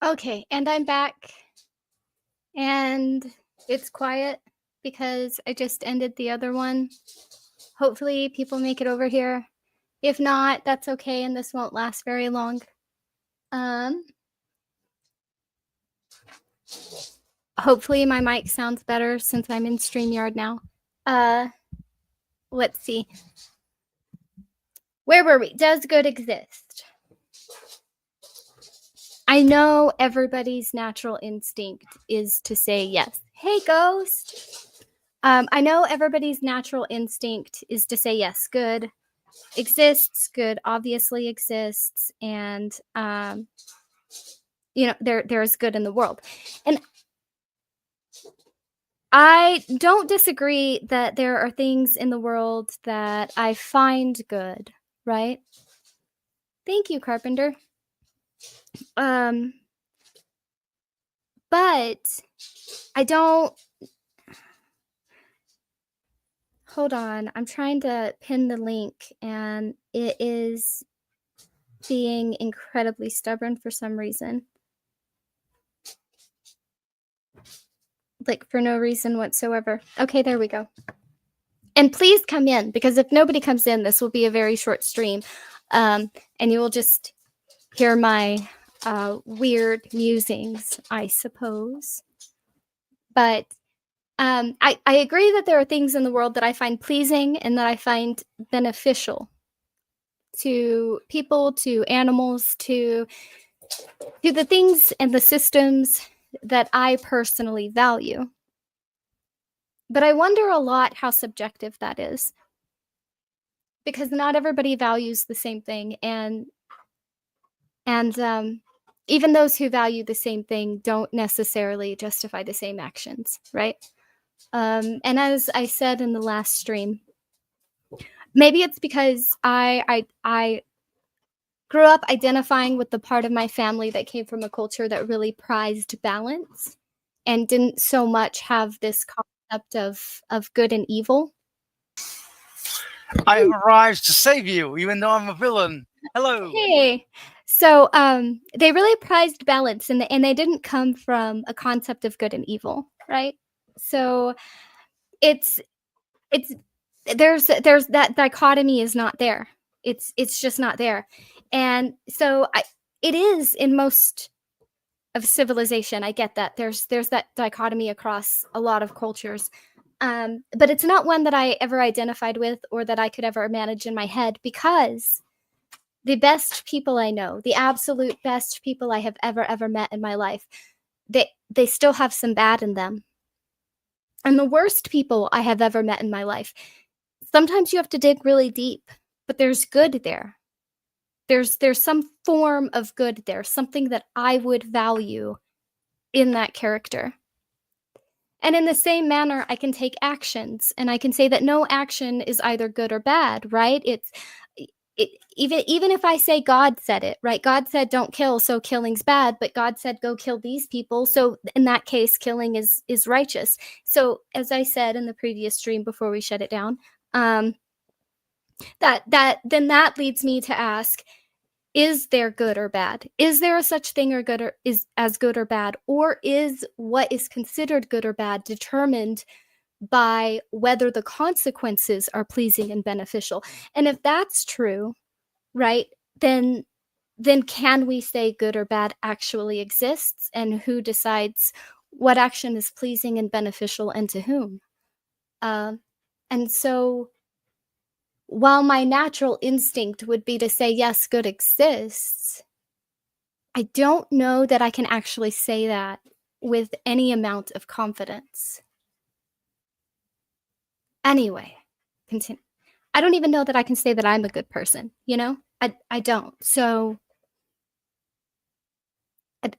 Okay, and I'm back, and it's quiet because I just ended the other one. Hopefully, people make it over here. If not, that's okay, and this won't last very long. Hopefully, my mic sounds better since I'm in StreamYard now. Let's see. Where were we? Does good exist? I know everybody's natural instinct is to say yes. Hey, Ghost. I know everybody's natural instinct is to say yes, good exists, good obviously exists, and there is good in the world. And I don't disagree that there are things in the world that I find good, right? Thank you, Carpenter. But I don't. Hold on, I'm trying to pin the link, and it is being incredibly stubborn for some reason. Like, for no reason whatsoever. Okay, there we go. And please come in, because if nobody comes in, this will be a very short stream. And you will just hear my weird musings, I suppose. But I agree that there are things in the world that I find pleasing and that I find beneficial to people, to animals, to the things and the systems that I personally value. But I wonder a lot how subjective that is, because not everybody values the same thing, and even those who value the same thing don't necessarily justify the same actions, right? And as I said in the last stream, maybe it's because I grew up identifying with the part of my family that came from a culture that really prized balance and didn't so much have this concept of good and evil. I have arrived to save you, even though I'm a villain. Hello. Hey. So they really prized balance, and they didn't come from a concept of good and evil, right? So it's there's that dichotomy is not there. It's just not there. And so it is in most of civilization. I get that. There's that dichotomy across a lot of cultures. But it's not one that I ever identified with or that I could ever manage in my head, because the best people I know, the absolute best people I have ever met in my life, they still have some bad in them. And the worst people I have ever met in my life, sometimes you have to dig really deep, but there's good there. There's some form of good there, something that I would value in that character. And in the same manner, I can take actions, and I can say that no action is either good or bad, right? Even if I say God said it, right? God said don't kill, so killing's bad, but God said go kill these people, so in that case killing is righteous. So as I said in the previous stream before we shut it down, that leads me to ask, is there good or bad? Is there a such thing or good or is as good or bad? Or is what is considered good or bad determined by whether the consequences are pleasing and beneficial? And if that's true, right, then can we say good or bad actually exists, and who decides what action is pleasing and beneficial and to whom? And so while my natural instinct would be to say, yes, good exists, I don't know that I can actually say that with any amount of confidence. Anyway, continue. I don't even know that I can say that I'm a good person, you know? I don't. So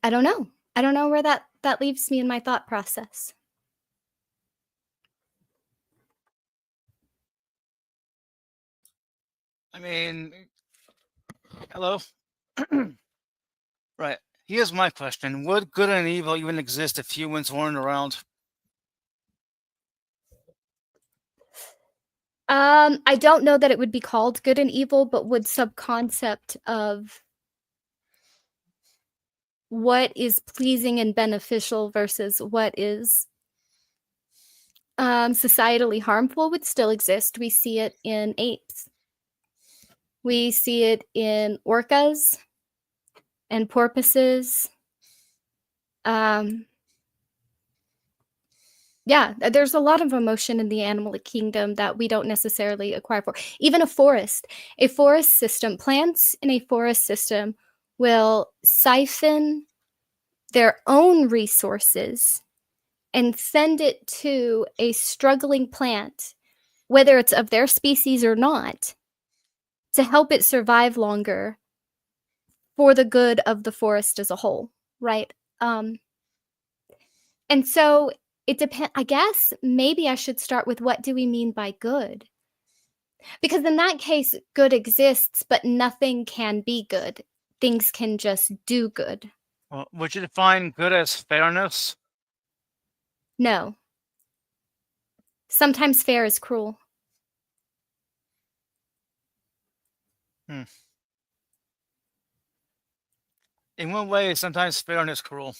I don't know. I don't know where that leaves me in my thought process. I mean, hello. Right. Here's my question. Would good and evil even exist if humans weren't around? I don't know that it would be called good and evil, but would subconcept of what is pleasing and beneficial versus what is societally harmful would still exist. We see it in apes. We see it in orcas and porpoises. Yeah, there's a lot of emotion in the animal kingdom that we don't necessarily acquire for. Even a forest system, plants in a forest system will siphon their own resources and send it to a struggling plant, whether it's of their species or not, to help it survive longer for the good of the forest as a whole, right? And so it depends. I guess maybe I should start with what do we mean by good? Because in that case, good exists, but nothing can be good. Things can just do good. Well, would you define good as fairness? No. Sometimes fair is cruel. In what way is sometimes fairness cruel?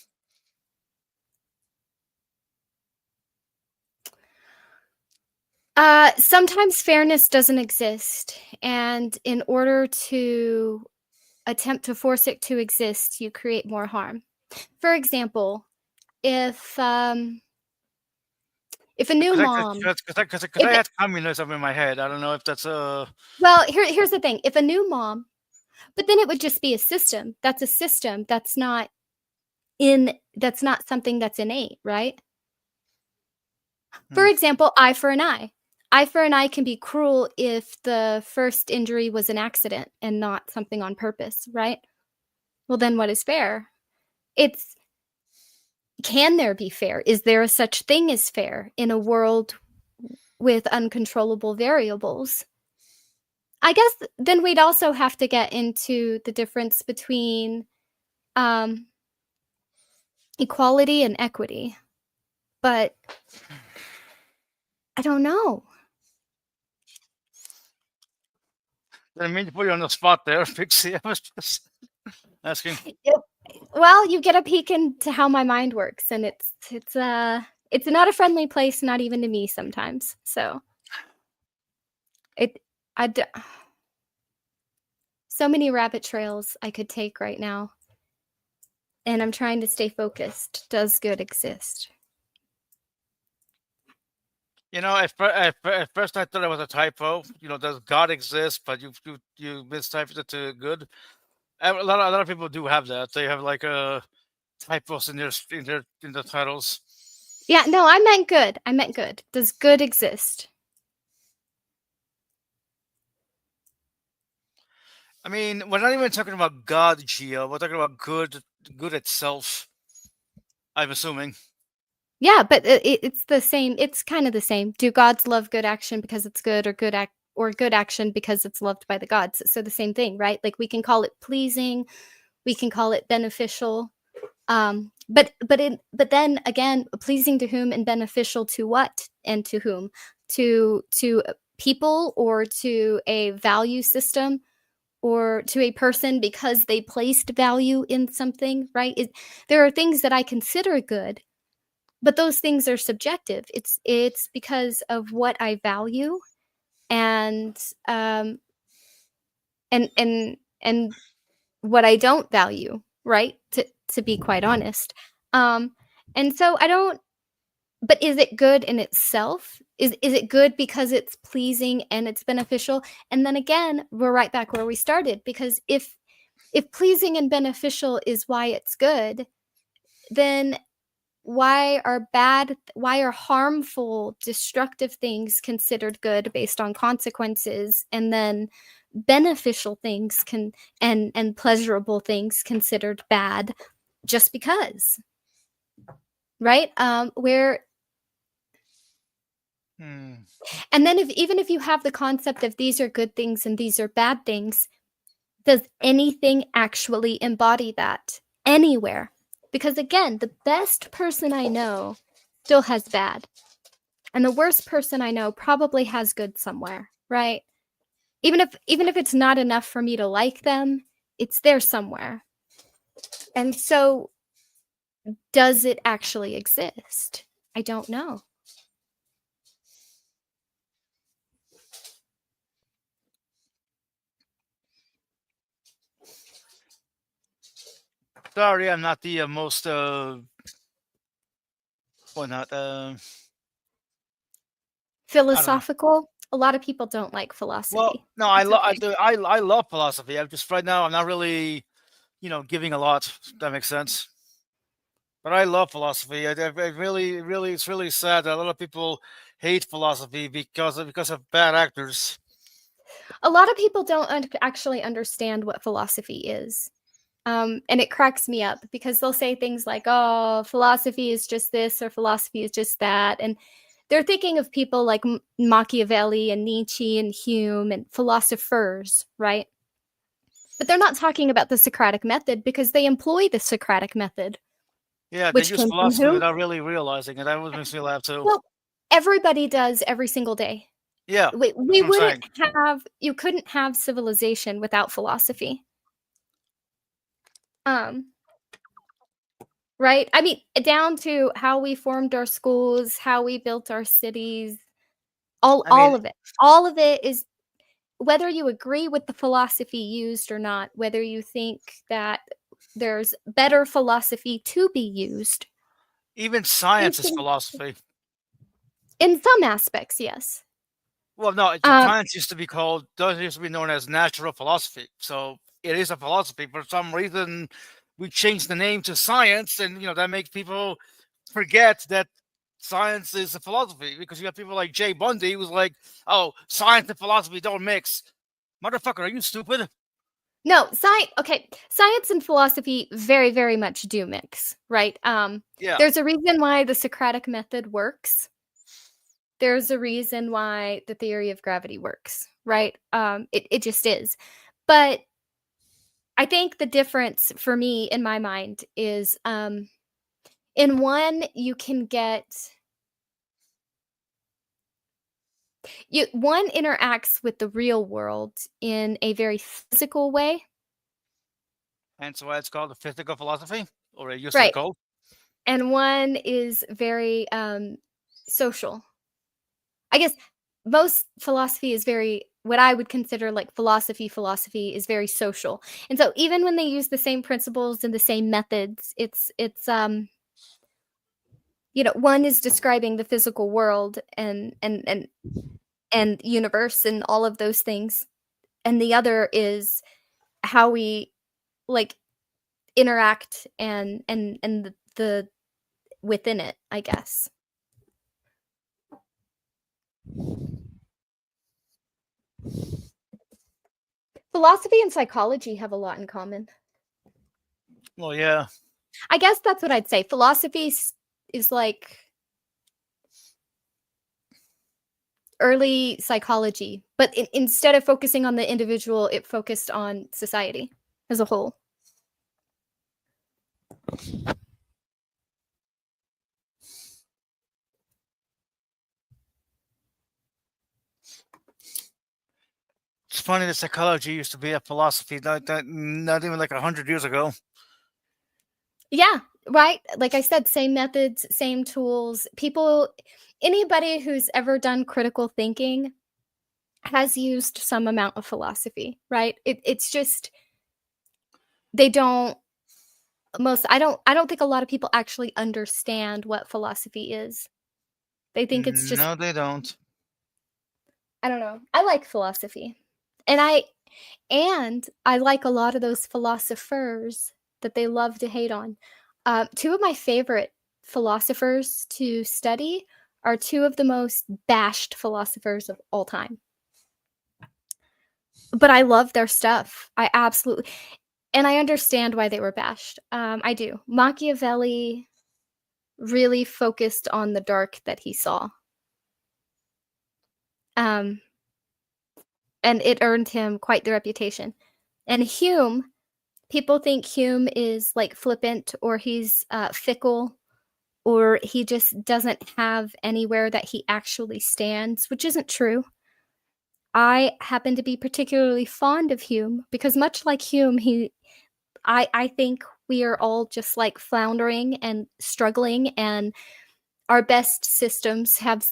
Sometimes fairness doesn't exist, and in order to attempt to force it to exist, you create more harm. For example, if a new mom, Because I had communism in my head. I don't know if that's well, here's the thing: if a new mom, but then it would just be a system. That's a system. That's not something that's innate, right? For example, eye for an eye. Eye for an eye can be cruel if the first injury was an accident and not something on purpose, right? Well, then what is fair? Can there be fair? Is there a such thing as fair in a world with uncontrollable variables? I guess then we'd also have to get into the difference between equality and equity. But I don't know. Didn't mean to put you on the spot there, Pixie. I was just asking. Well, you get a peek into how my mind works, and it's not a friendly place, not even to me sometimes. So so many rabbit trails I could take right now, and I'm trying to stay focused. Does good exist? At first I thought it was a typo. Does God exist? But you mistyped it to good. A lot of people do have that. They have like typos in the titles. Yeah, no, I meant good. Does good exist? I mean, we're not even talking about God, Gio. We're talking about good itself. I'm assuming. Yeah, but it's the same. It's kind of the same. Do gods love good action because it's good, or good action because it's loved by the gods? So the same thing, right? Like we can call it pleasing, we can call it beneficial. But then again, pleasing to whom and beneficial to what and to whom? To people, or to a value system, or to a person because they placed value in something, right? There are things that I consider good, but those things are subjective. It's because of what I value, and and what I don't value, right? To be quite honest. And so I don't. But is it good in itself? Is it good because it's pleasing and it's beneficial? And then again, we're right back where we started, because if pleasing and beneficial is why it's good, then why are harmful, destructive things considered good based on consequences, and then beneficial things and pleasurable things considered bad just because? Right? Where And then even if you have the concept of these are good things and these are bad things, does anything actually embody that anywhere? Because again, the best person I know still has bad. And the worst person I know probably has good somewhere, right? Even if it's not enough for me to like them, it's there somewhere. And so, does it actually exist? I don't know. Sorry, I'm not the most well, not I don't know. Philosophical? A lot of people don't like Well, philosophy. no, It's I okay. do I love philosophy. I'm just right now I'm not really, giving a lot. If that makes sense. But I love philosophy. I really, it's really sad that a lot of people hate philosophy because of bad actors. A lot of people don't actually understand what philosophy is. And it cracks me up because they'll say things like, oh, philosophy is just this or philosophy is just that. And they're thinking of people like Machiavelli and Nietzsche and Hume and philosophers, right? But they're not talking about the Socratic method because they employ the Socratic method, Yeah, they which use came from philosophy who? without really realizing it. That always makes me laugh too. Well, everybody does every single day. Yeah, that's We what I'm wouldn't saying. have, you couldn't have civilization without philosophy. Um, right? I mean, down to how we formed our schools, how we built our cities, all I mean, all of it. All of it is, whether you agree with the philosophy used or not, whether you think that there's better philosophy to be used, even you science is can, philosophy. in some aspects, yes. Well, no, Um, science used to be known as natural philosophy. So it is a philosophy. For some reason, we changed the name to science, and that makes people forget that science is a philosophy because you have people like Jay Bundy who's like, "Oh, science and philosophy don't mix." Motherfucker, are you stupid? no, science and philosophy very, very much do mix, right? Yeah. There's a reason why the Socratic method works. There's a reason why the theory of gravity works, right? It just is. But I think the difference for me in my mind is, in one, you can get one interacts with the real world in a very physical way. Hence why it's called the physical philosophy, or it used to be Right. called. And one is very, social. I guess most philosophy is very, what I would consider like philosophy is very social. And so even when they use the same principles and the same methods, one is describing the physical world and universe and all of those things, and the other is how we, like, interact and the within it, I guess. Philosophy and psychology have a lot in common. Well, yeah. I guess that's what I'd say. Philosophy is like early psychology, but instead of focusing on the individual, it focused on society as a whole. It's funny that psychology used to be a philosophy, not even like 100 years ago. Yeah, right? Like I said, same methods, same tools. Anybody who's ever done critical thinking has used some amount of philosophy, right? It's just they don't most I don't think a lot of people actually understand what philosophy is. They think it's just, No, they don't. I don't know. I like philosophy. And I like a lot of those philosophers that they love to hate on. Two of my favorite philosophers to study are two of the most bashed philosophers of all time. But I love their stuff. I absolutely, and I understand why they were bashed. I do. Machiavelli really focused on the dark that he saw. Um, and it earned him quite the reputation. And Hume, people think Hume is like flippant or he's fickle or he just doesn't have anywhere that he actually stands, which isn't true. I happen to be particularly fond of Hume because much like Hume, I think We are all just like floundering and struggling, and our best systems have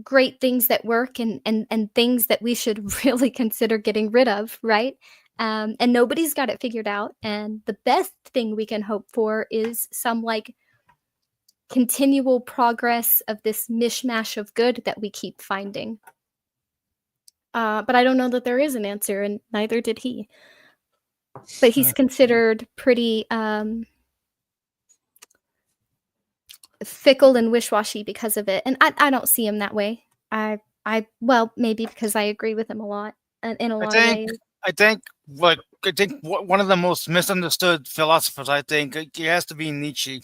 great things that work, and things that we should really consider getting rid of, right? And nobody's got it figured out. And the best thing we can hope for is some like continual progress of this mishmash of good that we keep finding. But I don't know that there is an answer, and neither did he. But he's considered pretty fickle and wish-washy because of it, and I don't see him that way. Well, maybe because I agree with him a lot in a lot of ways. I think one of the most misunderstood philosophers, I think, it has to be Nietzsche,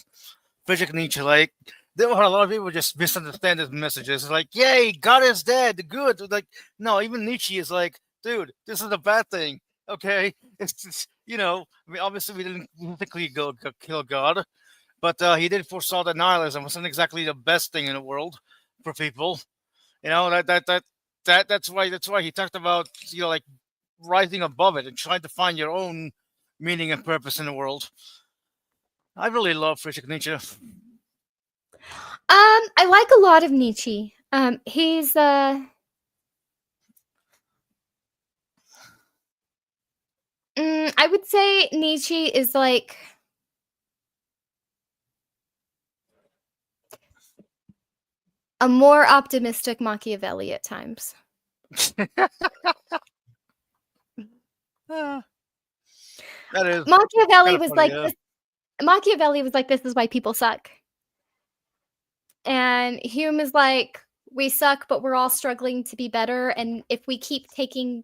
Friedrich Nietzsche. Like, there were a lot of people just misunderstand his messages. It's like, yay, God is dead, good. Like, no, even Nietzsche is like, dude, this is a bad thing. Okay, it's just, I mean, obviously we didn't technically go kill God, but he did foresaw that nihilism wasn't exactly the best thing in the world for people. You know that's why he talked about like rising above it and trying to find your own meaning and purpose in the world. I really love Friedrich Nietzsche. I like a lot of Nietzsche. He's I would say Nietzsche is like a more optimistic Machiavelli at times. That is Machiavelli was funny, like yeah. this. Machiavelli was like, this is why people suck. And Hume is like, we suck, but we're all struggling to be better. And if we keep taking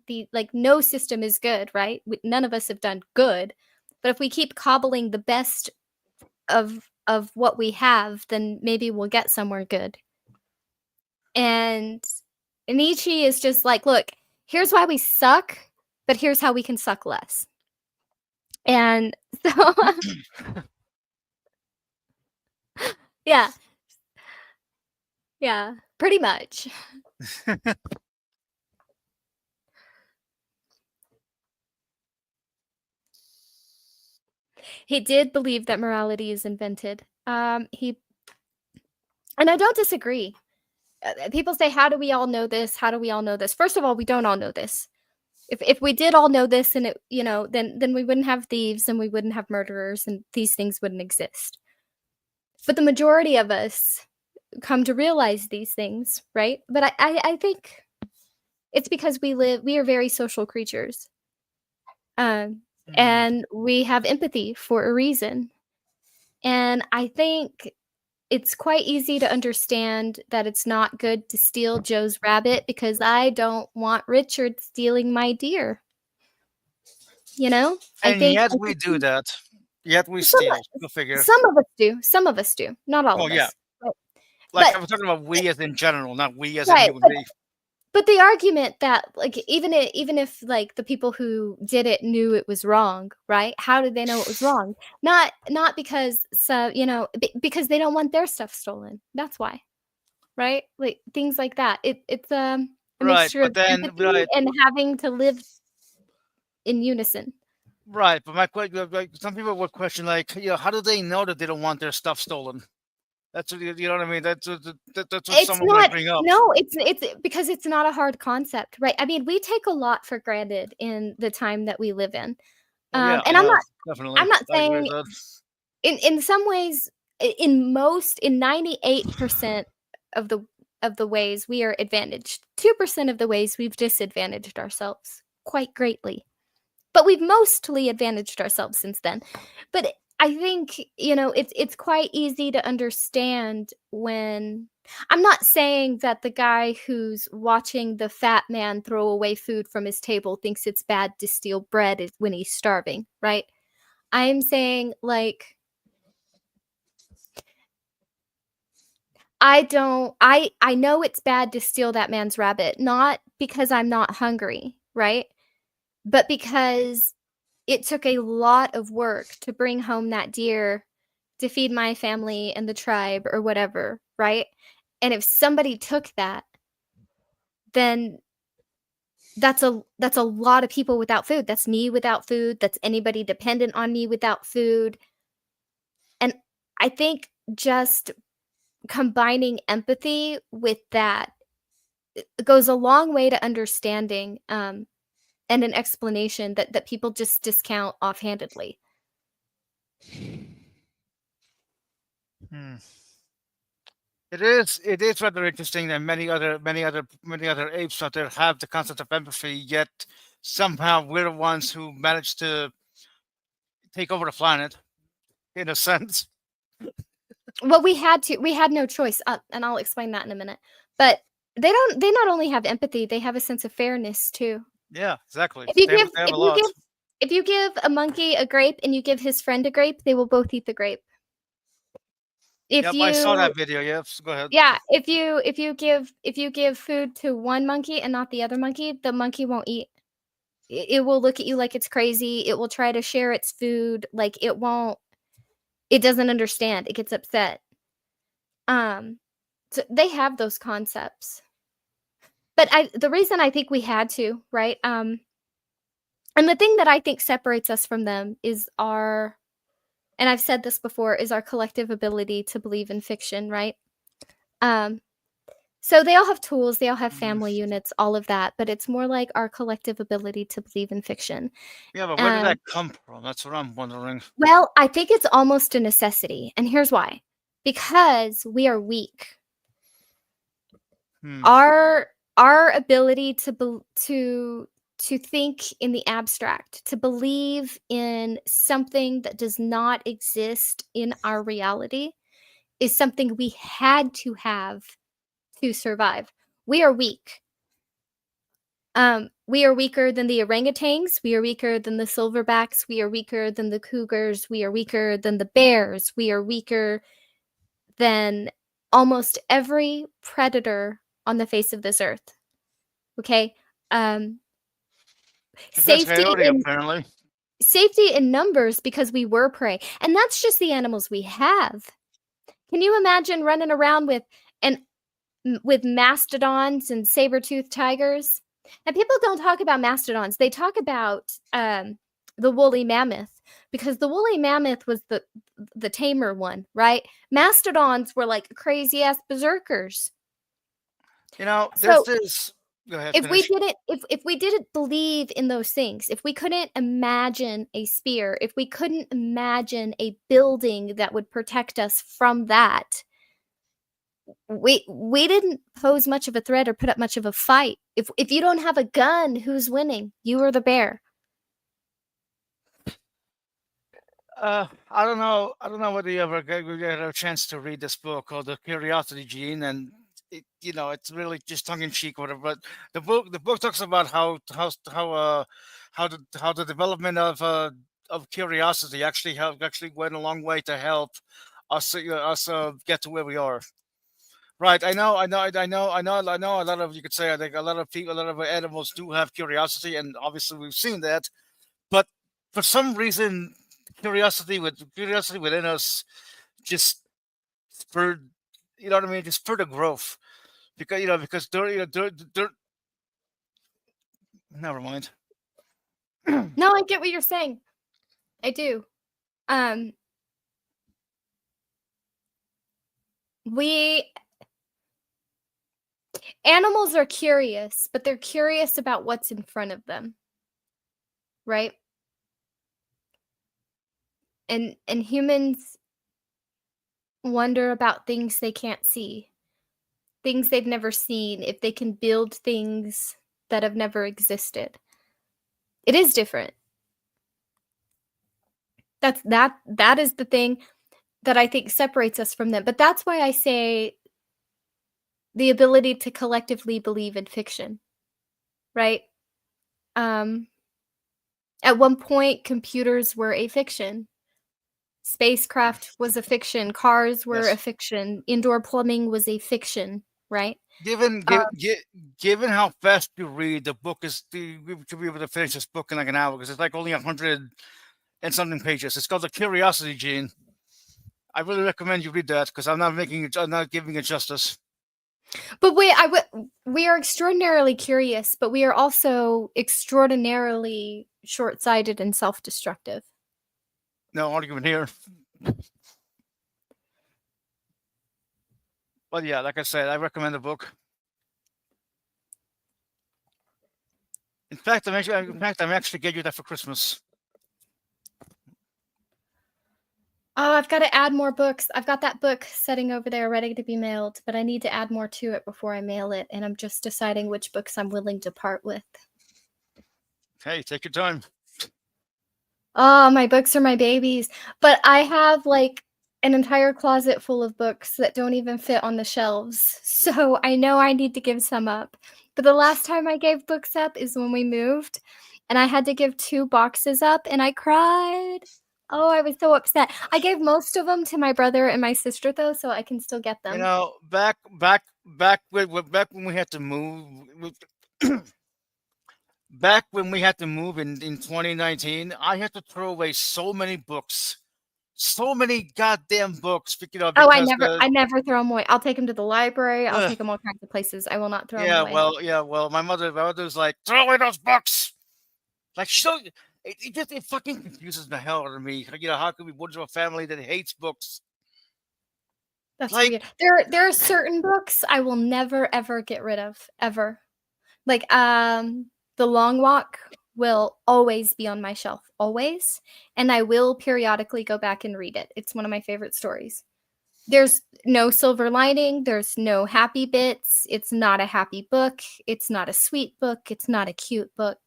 no system is good, right? None of us have done good. But if we keep cobbling the best of what we have, then maybe we'll get somewhere good. And Nietzsche is just like, look, here's why we suck, but here's how we can suck less. And so, yeah. Yeah, pretty much. He did believe that morality is invented. And I don't disagree. People say, how do we all know this? How do we all know this? First of all, we don't all know this. If we did all know this, and then we wouldn't have thieves, and we wouldn't have murderers, and these things wouldn't exist. But the majority of us come to realize these things, right? But I think it's because we are very social creatures. And we have empathy for a reason. And I think it's quite easy to understand that it's not good to steal Joe's rabbit, because I don't want Richard stealing my deer. And yet we do that. Yet we steal. Go figure. Some of us do. Some of us do. Not all of us. Yeah. I was talking about we as in general, not we as in you and me. But the argument that, like, even if like the people who did it knew it was wrong, right? How did they know it was wrong? Not because because they don't want their stuff stolen. That's why, right? Like things like that. It's a mixture of empathy and having to live in unison. Right, but my question, like, some people would question, like, how do they know that they don't want their stuff stolen? That's what, you know what I mean. That's what someone would bring up. No, it's because it's not a hard concept, right? I mean, we take a lot for granted in the time that we live in, and I'm not saying in some ways, in 98% of the ways we are advantaged. 2% of the ways we've disadvantaged ourselves quite greatly, but we've mostly advantaged ourselves since then. But I think, it's quite easy to understand when I'm not saying that the guy who's watching the fat man throw away food from his table thinks it's bad to steal bread when he's starving, right? I'm saying, like, I know it's bad to steal that man's rabbit, not because I'm not hungry, right? But because it took a lot of work to bring home that deer to feed my family and the tribe or whatever, right? And if somebody took that, then that's a lot of people without food. That's me without food. That's anybody dependent on me without food. And I think just combining empathy with that goes a long way to understanding and an explanation that people just discount offhandedly. Hmm. It is rather interesting that many other apes out there have the concept of empathy, yet somehow we're the ones who managed to take over the planet in a sense. Well, we had no choice, and I'll explain that in a minute. But they not only have empathy, they have a sense of fairness too. Yeah, exactly. If you They have give they have if a you lot. give if you give a monkey a grape and you give his friend a grape, they will both eat the grape. If Yep, I saw you that video. Yes, go ahead. Yeah, if you give food to one monkey and not the other monkey, the monkey won't eat. It will look at you like it's crazy. It will try to share its food, like it doesn't understand. It gets upset. Um, so they have those concepts. But the reason I think we had to, right? And the thing that I think separates us from them is our, and I've said this before, is our collective ability to believe in fiction, right? Um, so they all have tools, they all have Mhm. family units, all of that, but it's more like our collective ability to believe in fiction. Yeah, but where did Um, that come from? That's what I'm wondering. well, I think it's almost a necessity, and here's why. Because we are weak. Hmm. Our ability to think in the abstract, to believe in something that does not exist in our reality is something we had to have to survive. We are weak. We are weaker than the orangutans. We are weaker than the silverbacks. We are weaker than the cougars. We are weaker than the bears. We are weaker than almost every predator on the face of this earth. Okay? Um, Because safety coyote in apparently. safety in numbers because we were prey. And that's just the animals we have. Can you imagine running around and with mastodons and saber-toothed tigers? And people don't talk about mastodons. They talk about the woolly mammoth because the woolly mammoth was the tamer one, right? Mastodons were like crazy ass berserkers. This So is. Go ahead, if we finish. didn't if we didn't believe in those things, if we couldn't imagine a spear, if we couldn't imagine a building that would protect us from that, we didn't pose much of a threat or put up much of a fight. If you don't have a gun, who's winning? You or the bear? I don't know. I don't know whether you ever get a chance to read this book called The Curiosity Gene, and it's really just tongue in cheek, whatever. But the book talks about how the development of curiosity actually went a long way to help us get to where we are. Right. I know. A lot of, you could say, I think a lot of people, a lot of animals do have curiosity, and obviously we've seen that. But for some reason, curiosity within us just spurred, you know what I mean, just spurred the growth, because they're never mind. No, I get what you're saying. I do. Um, we Animals are curious, but they're curious about what's in front of them, right? And humans wonder about things they can't see, things they've never seen, if they can build things that have never existed. It is different. That is the thing that I think separates us from them. But that's why I say the ability to collectively believe in fiction, right? Um, at one point, computers were a fiction. Spacecraft was a fiction. Cars were a Yes. fiction. Indoor plumbing was a fiction, right? Given Um, given given how fast you read, the book is we should be able to finish this book in like an hour because it's like only 100 and something pages. It's called The Curiosity Gene. I really recommend you read that because I'm not giving it justice. But we are extraordinarily curious, but we are also extraordinarily short-sighted and self-destructive. No argument here. But yeah, like I said, I recommend the book. I'm actually getting you that for Christmas. Oh, I've got to add more books. I've got that book sitting over there ready to be mailed, but I need to add more to it before I mail it, and I'm just deciding which books I'm willing to part with. Hey, take your time. Oh, my books are my babies. But I have like an entire closet full of books that don't even fit on the shelves. So I know I need to give some up. But the last time I gave books up is when we moved, and I had to give 2 boxes up, and I cried. Oh, I was so upset. I gave most of them to my brother and my sister, though, so I can still get You them. know, back when we had to move, back when we had to move in 2019, I had to throw away so many books, so many goddamn books. You know, Oh, because I never throw them away. I'll take them to the library. I'll ugh, take them all kinds of places. I will not throw them yeah, away. well, my mother's like, throw away those books. Like, it fucking confuses the hell out of me. You know, how could we born into a family that hates books? That's Like, weird. There are certain books I will never ever get rid of, ever. Like, The Long Walk will always be on my shelf, always, and I will periodically go back and read it. It's one of my favorite stories. There's no silver lining, there's no happy bits, it's not a happy book, it's not a sweet book, it's not a cute book,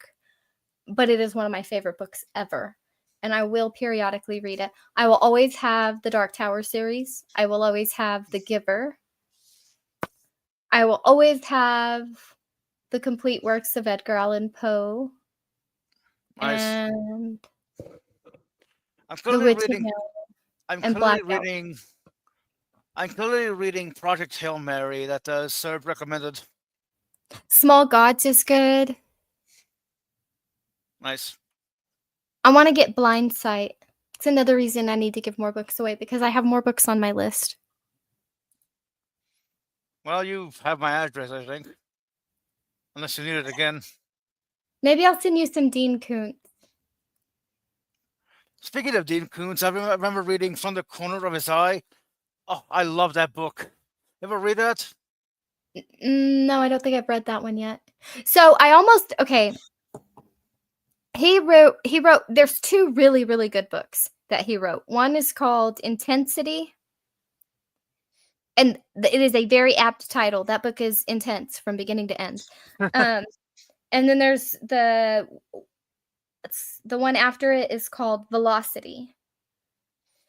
but it is one of my favorite books ever, and I will periodically read it. I will always have the Dark Tower series. I will always have The Giver. I will always have the complete works of Edgar Allan Poe. nice. And I'm The currently Witching reading. Hill I'm and currently Blackout. reading. I'm currently reading Project Hail Mary that Serb recommended. Small Gods is good. Nice. I want to get Blind Sight. It's another reason I need to give more books away because I have more books on my list. Well, you have my address, I think. Unless you need it again. Maybe I'll send you some Dean Koontz. Speaking of Dean Koontz, I remember reading From the Corner of His Eye. Oh, I love that book. You ever read that? No, I don't think I've read that one yet. So okay. He wrote there's 2 really, really good books that he wrote. One is called Intensity. And it is a very apt title. That book is intense from beginning to end. And then there's the one after it is called Velocity.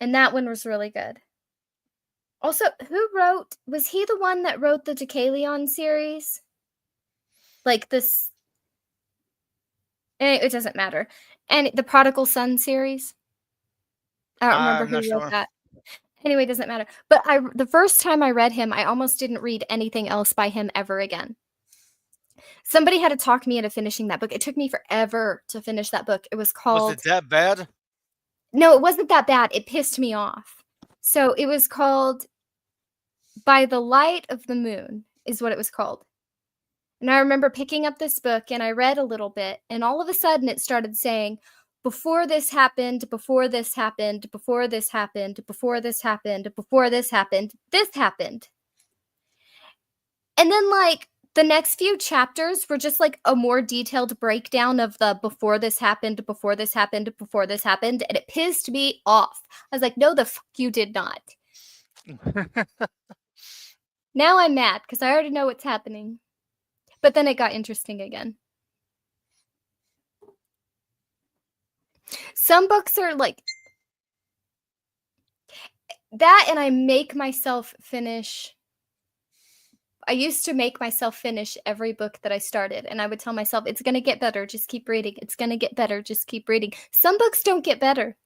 And that one was really good. Also, was he the one that wrote the Deucalion series? Like this, it doesn't matter. And the Prodigal Son series? I don't remember I'm not who wrote sure. that. Anyway, it doesn't matter. But the first time I read him, I almost didn't read anything else by him ever again. Somebody had to talk me into finishing that book. It took me forever to finish that book. It was called... Was it that bad? No, it wasn't that bad. It pissed me off. So it was called By the Light of the Moon is what it was called. And I remember picking up this book and I read a little bit, and all of a sudden it started saying, before this happened, before this happened, before this happened, before this happened, before this happened, this happened. And then like the next few chapters were just like a more detailed breakdown of the before this happened, before this happened, before this happened, and it pissed me off. I was like, no, the fuck you did not. Now I'm mad because I already know what's happening. But then it got interesting again. Some books are like that, and I make myself finish. I used to make myself finish every book that I started, and I would tell myself, it's going to get better, just keep reading. It's going to get better, just keep reading. Some books don't get better.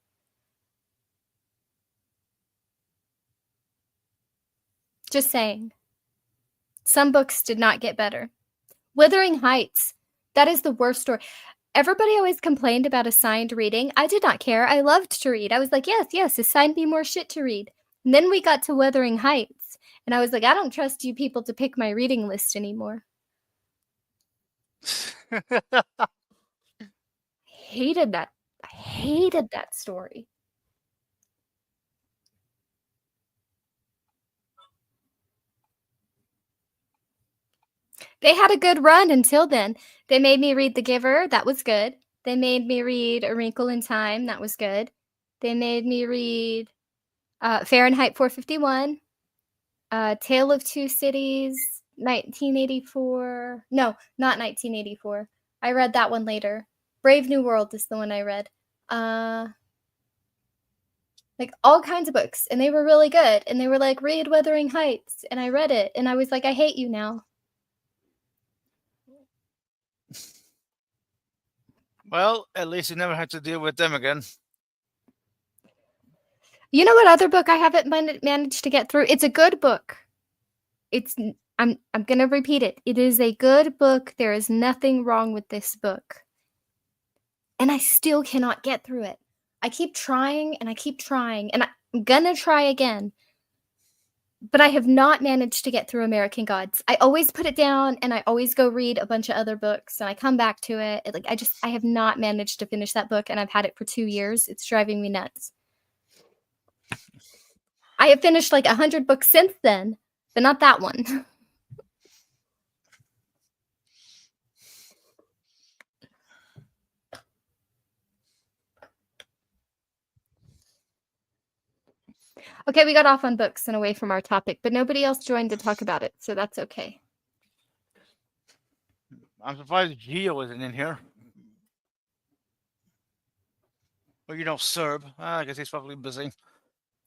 Just saying. Some books did not get better. Wuthering Heights, that is the worst story. Everybody always complained about assigned reading. I did not care. I loved to read. I was like, yes, assign me more shit to read. And then we got to Wuthering Heights, and I was like, I don't trust you people to pick my reading list anymore. Hated that. I hated that story. They had a good run until then. They made me read The Giver. That was good. They made me read A Wrinkle in Time. That was good. They made me read Fahrenheit 451, Tale of Two Cities, 1984. No, not 1984. I read that one later. Brave New World is the one I read. Like all kinds of books, and they were really good. And they were like, read Wuthering Heights, and I read it, and I was like, I hate you now. Well, at least you never had to deal with them again. You know what other book I haven't managed to get through? It's a good book. I'm gonna repeat it. It is a good book. There is nothing wrong with this book. And I still cannot get through it. I keep trying and I keep trying, and I'm gonna try again. But I have not managed to get through American Gods. I always put it down and I always go read a bunch of other books and I come back to it. Like I have not managed to finish that book, and I've had it for 2 years. It's driving me nuts. I have finished like 100 books since then, but not that one. Okay, we got off on books and away from our topic, but nobody else joined to talk about it, so that's okay. I'm surprised Gio isn't in here. Well, Serb. I guess he's probably busy.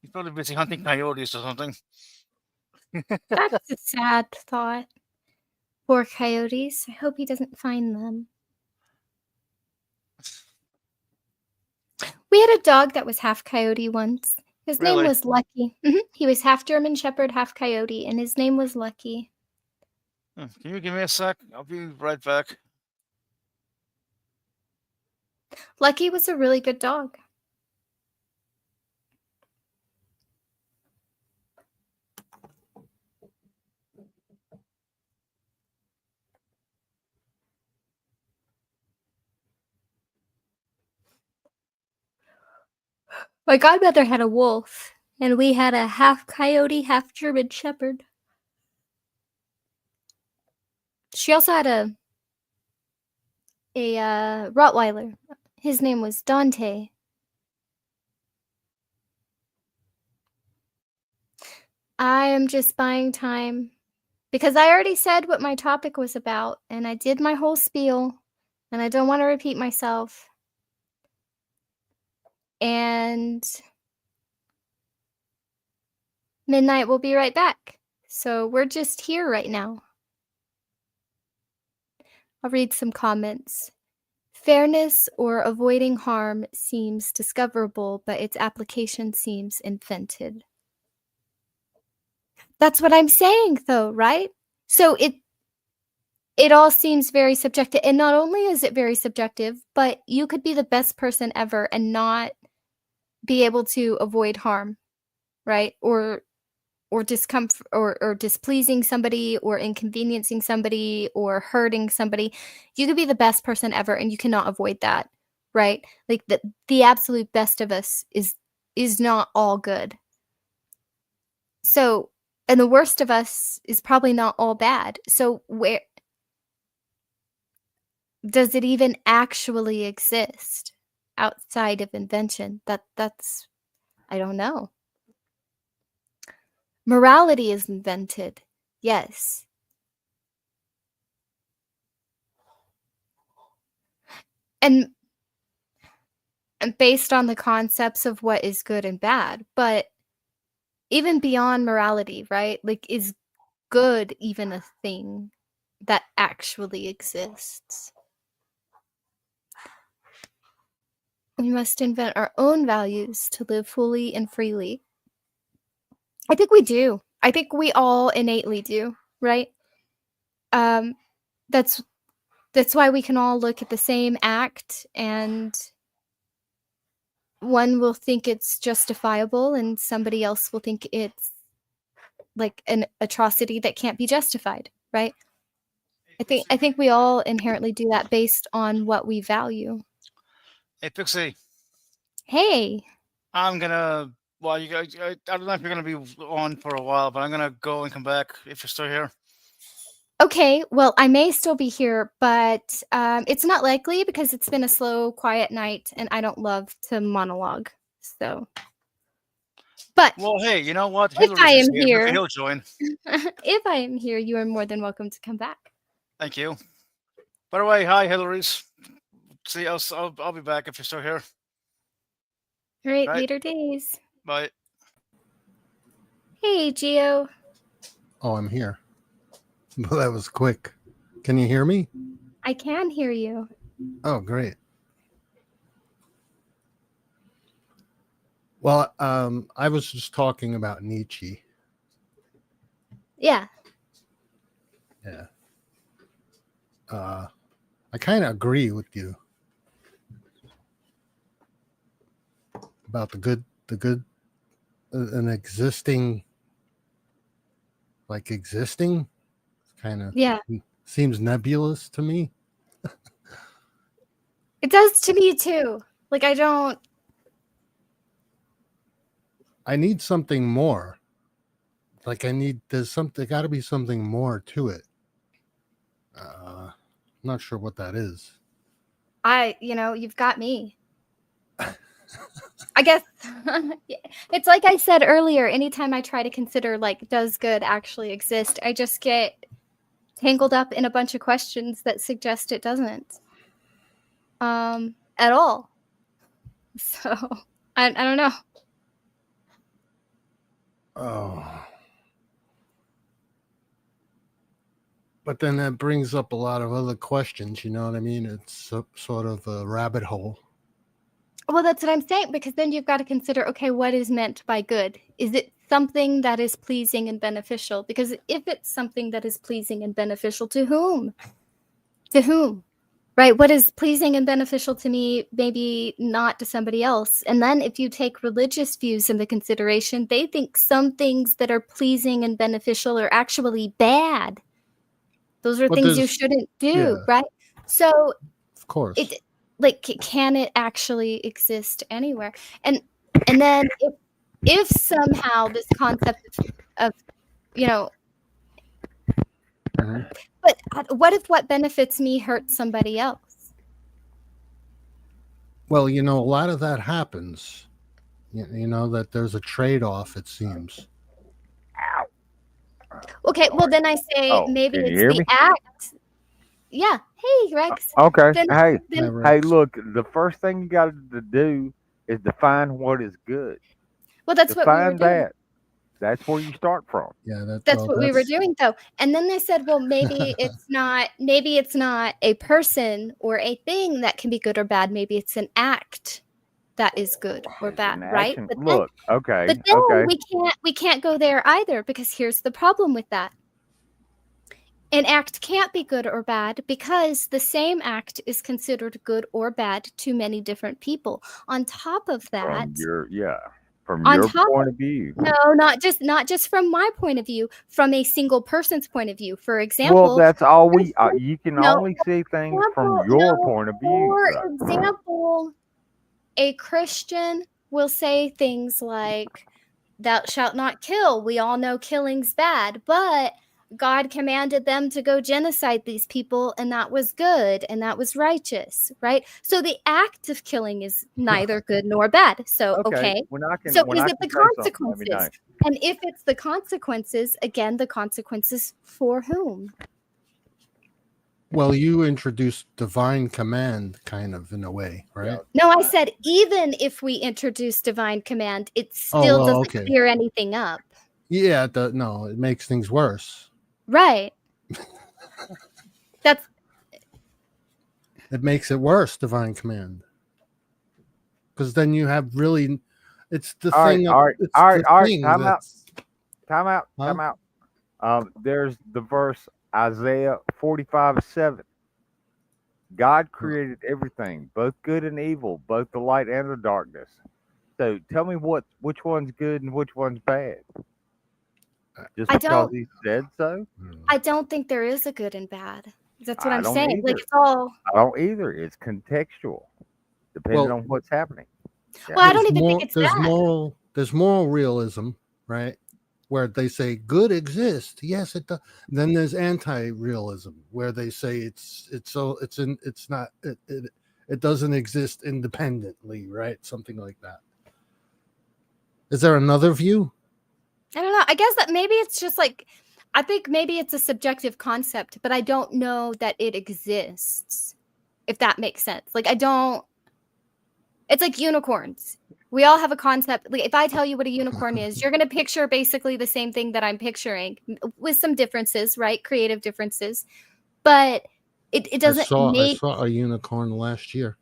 He's probably busy hunting coyotes or something. That's a sad thought. Poor coyotes. I hope he doesn't find them. We had a dog that was half coyote once. His name Really? was Lucky. He was half German Shepherd, half coyote, and his name was Lucky. Can you give me a sec? I'll be right back. Lucky was a really good dog. My godmother had a wolf, and we had a half coyote, half German Shepherd. She also had a Rottweiler. His name was Dante. I am just buying time because I already said what my topic was about, and I did my whole spiel, and I don't want to repeat myself. And midnight will be right back. So we're just here right now. I'll read some comments. Fairness or avoiding harm seems discoverable, but its application seems invented. That's what I'm saying, though, right? So it all seems very subjective. And not only is it very subjective, but you could be the best person ever and not be able to avoid harm, right? Or discomfort or displeasing somebody or inconveniencing somebody or hurting somebody. You could be the best person ever and you cannot avoid that, right? Like the absolute best of us is not all good. So, and the worst of us is probably not all bad. So where does it even actually exist outside of invention? That's I don't know. Morality is invented. Yes. And based on the concepts of what is good and bad, but even beyond morality, right? Like, is good even a thing that actually exists? We must invent our own values to live fully and freely. I think we do. I think we all innately do, right? That's why we can all look at the same act and one will think it's justifiable and somebody else will think it's like an atrocity that can't be justified, right? I think we all inherently do that based on what we value. Hey, Pixie, Hey, I'm gonna. Well, you guys, I don't know if you're gonna be on for a while, but I'm gonna go and come back if you're still here. okay, well, I may still be here, but it's not likely because it's been a slow, quiet night and I don't love to monologue. So, but Well, hey, you know what? if I Hillary's am here. Maybe here, he'll join. if I am here, you are more than welcome to come back. Thank you. By the way, hi, Hillary's. See, I'll be back if you're still here. All right, Right. later days. Bye. Hey, Gio. Oh, I'm here. Well, that was quick. Can you hear me? I can hear you. Oh, great. Well, I was just talking about Nietzsche. Yeah. Yeah. I kind of agree with you about the good, an existing, like existing, kind of Yeah. seems nebulous to me. It does to me too. Like I need something more. Like there's got to be something more to it. I'm not sure what that is. You've got me. I guess it's like I said earlier, anytime I try to consider like, does good actually exist? I just get tangled up in a bunch of questions that suggest it doesn't. At all. So I don't know. Oh. But then that brings up a lot of other questions, you know what I mean? It's sort of a rabbit hole. Well, that's what I'm saying, because then you've got to consider, okay, what is meant by good? Is it something that is pleasing and beneficial? Because if it's something that is pleasing and beneficial, to whom? To whom? Right? What is pleasing and beneficial to me, maybe not to somebody else. And then if you take religious views into consideration, they think some things that are pleasing and beneficial are actually bad. Those are things you shouldn't do, right? So, of course, can it actually exist anywhere? And then if somehow this concept of but what if what benefits me hurts somebody else? Well, a lot of that happens. That there's a trade-off, it seems. Okay, well then I say maybe it's the act. Yeah. Hey, Rex. Okay. Hey, look, the first thing you got to do is define what is good. Well, that's what we were doing. That's where you start from. Yeah, that's what we were doing though. And then they said, well, maybe it's not a person or a thing that can be good or bad. Maybe it's an act that is good or bad, right? But look, okay. But then we can't go there either, because here's the problem with that. An act can't be good or bad because the same act is considered good or bad to many different people. On top of that, from your point of view. No, not just from my point of view, from a single person's point of view. For example, well, that's all you can only see things from your point of view. For example, a Christian will say things like, "Thou shalt not kill." We all know killing's bad, but God commanded them to go genocide these people, and that was good, and that was righteous, right? So the act of killing is neither good nor bad. So, okay. So is it the consequences? And if it's the consequences, again, the consequences for whom? Well, you introduced divine command kind of in a way, right? No, I said even if we introduce divine command, it still doesn't clear anything up. Yeah, it makes things worse. Right. It makes it worse, divine command. Because then you have really, it's the thing. All right. Time out. There's the verse Isaiah 45:7. God created everything, both good and evil, both the light and the darkness. So tell me which one's good and which one's bad. Just I because don't he said so? I don't think there is a good and bad. That's what I I'm don't saying. Like either. it's all I don't either. It's contextual, depending on what's happening. well, I don't even think it's there's that. there's moral realism, right? Where they say good exists. Yes, it does. Then there's anti-realism, where they say it doesn't exist independently, right? Something like that. Is there another view? I don't know. I guess that maybe it's just like I think maybe it's a subjective concept, but I don't know that it exists. If that makes sense. Like I don't it's like unicorns. We all have a concept. Like if I tell you what a unicorn is, you're going to picture basically the same thing that I'm picturing with some differences, right? Creative differences. But it doesn't I saw a unicorn last year.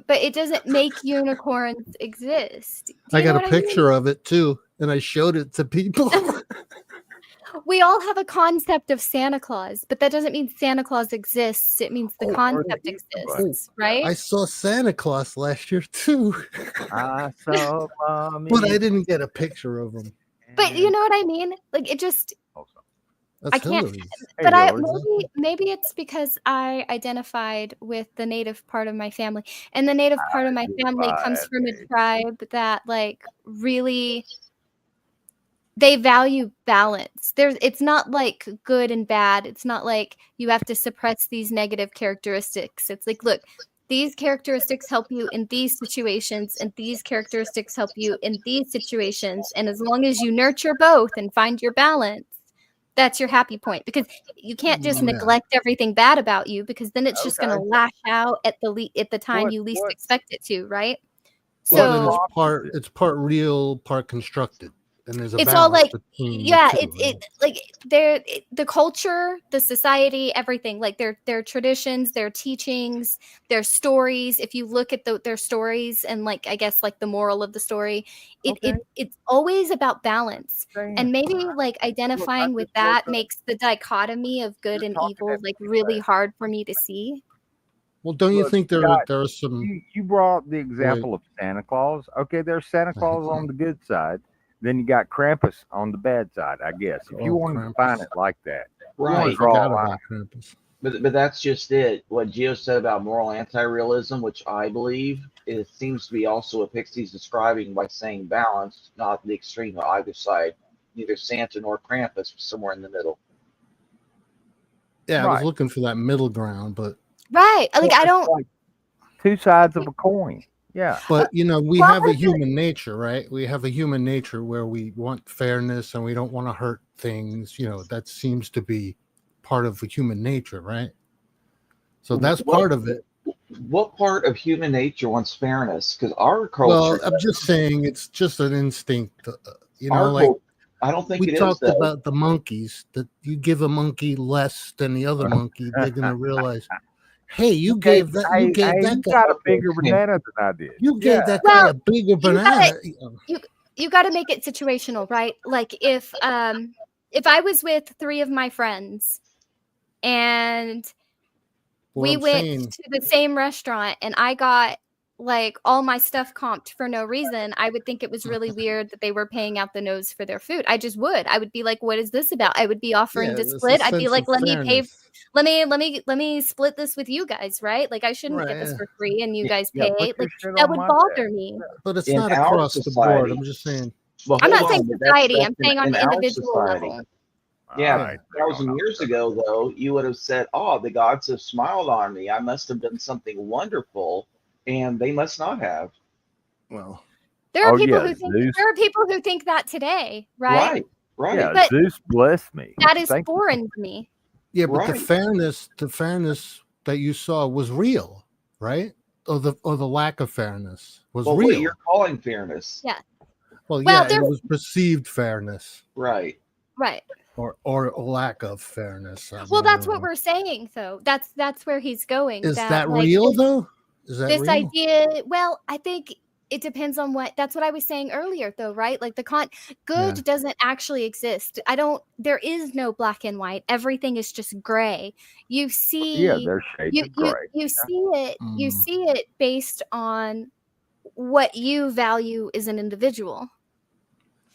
But it doesn't make unicorns exist. I got a picture of it too, and I showed it to people. We all have a concept of Santa Claus, but that doesn't mean Santa Claus exists. It means the concept exists, right? I saw Santa Claus last year too. I saw Mommy. But I didn't get a picture of him. But you know what I mean? Like it just That's I can't. Hillary's. But maybe it's because I identified with the native part of my family, and the native part of my family comes from a tribe that like really they value balance. It's not like good and bad. It's not like you have to suppress these negative characteristics. It's like, look, these characteristics help you in these situations, and these characteristics help you in these situations. And as long as you nurture both and find your balance, that's your happy point, because you can't just neglect everything bad about you, because then it's just going to lash out at the time you least expect it to, right? So it's part real, part constructed, and there's a it's all like the culture, the society, everything, like their traditions, their teachings, their stories. If you look at their stories and like I guess like the moral of the story, it's always about balance. And maybe like identifying with that makes the dichotomy of good and evil like really hard for me to see. Well, don't you think there are some? You brought up the example of Santa Claus. Okay, there's Santa Claus on the good side. Then you got Krampus on the bad side, I guess. If you want to define it like that, right? But that's just it. What Gio said about moral anti-realism, which I believe, it seems to be also what Pixie's describing by saying balance, not the extreme of either side, neither Santa nor Krampus, somewhere in the middle. Yeah, I was looking for that middle ground, but like I don't like two sides of a coin. Yeah. But we have a human nature, right? We have a human nature where we want fairness and we don't want to hurt things. That seems to be part of human nature, right? So that's part of it. What part of human nature wants fairness? Because our culture. Well, I'm just saying it's just an instinct. I don't think we talked about the monkeys, that you give a monkey less than the other monkey, they're going to realize. Hey, you gave that guy a bigger banana than I did. You gave that guy a bigger banana. You got to make it situational, right? Like if I was with 3 of my friends and we went to the same restaurant and I got like all my stuff comped for no reason, I would think it was really weird that they were paying out the nose for their food. I just would. I would be like, what is this about? I would be offering to split. I'd be like, let me split this with you guys, right? Like I shouldn't get this for free and you guys pay. Like that would bother me. But it's not across the board. I'm just saying. Well, I'm not saying society. I'm saying on the individual level. Yeah, 1,000 years ago, though, you would have said, "Oh, the gods have smiled on me. I must have done something wonderful." And they must not have. Well, there are people who think that today, right? Right. Yeah, but Zeus blessed me. That is foreign to me. Yeah, but the fairness that you saw was real, right? Or the lack of fairness was real. What you're calling fairness? Yeah. Well, it was perceived fairness. Right. Or a lack of fairness. That's what we're saying, though. That's where he's going. Is that real, though? Is that this real? idea? Well, I think it depends on what. That's what I was saying earlier, though, right? Like good Yeah. doesn't actually exist. There is no black and white. Everything is just gray. You Yeah, see, there's shades you of gray. you Mm. see it based on what you value as an individual,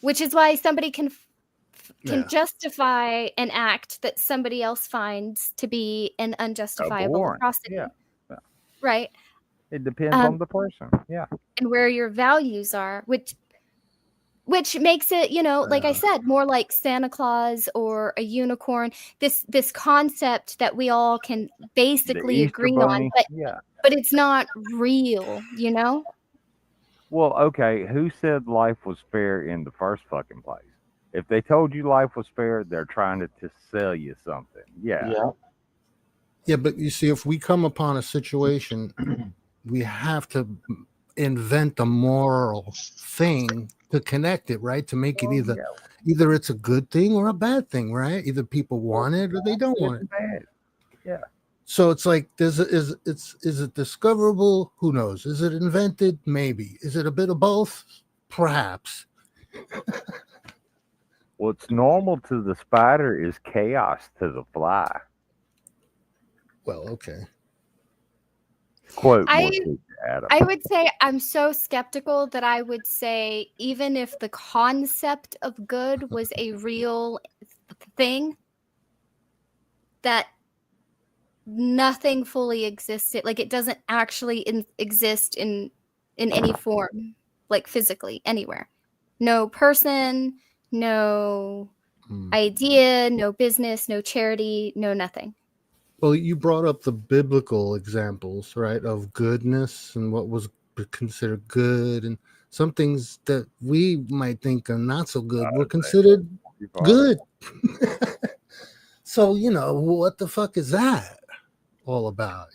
which is why somebody can Yeah. justify an act that somebody else finds to be an unjustifiable Abhorrent. atrocity, Yeah. right? It depends on the person. Yeah. And where your values are, which makes it, like I said, more like Santa Claus or a unicorn. This concept that we all can The basically Easter agree on, Bunny. but Yeah. it's not real, Well, okay. Who said life was fair in the first fucking place? If they told you life was fair, they're trying to sell you something. Yeah. Yeah. Yeah, but you see, if we come upon a situation, we have to invent a moral thing to connect it, right? To make it Well, either yeah. either it's a good thing or a bad thing, right? Either people want it or they don't Good want it. and bad. Yeah. So it's like, is it discoverable? Who knows? Is it invented? Maybe. Is it a bit of both? Perhaps. What's normal to the spider is chaos to the fly. Well, okay. Quote I Morticia Adams. I would say I'm so skeptical that I would say even if the concept of good was a real thing, that nothing fully existed. Like it doesn't actually exist in any form, like physically anywhere. No person, no Hmm. idea, no business, no charity, no nothing. Well, you brought up the biblical examples, right, of goodness and what was considered good, and some things that we might think are not so good were considered good. So, what the fuck is that all about,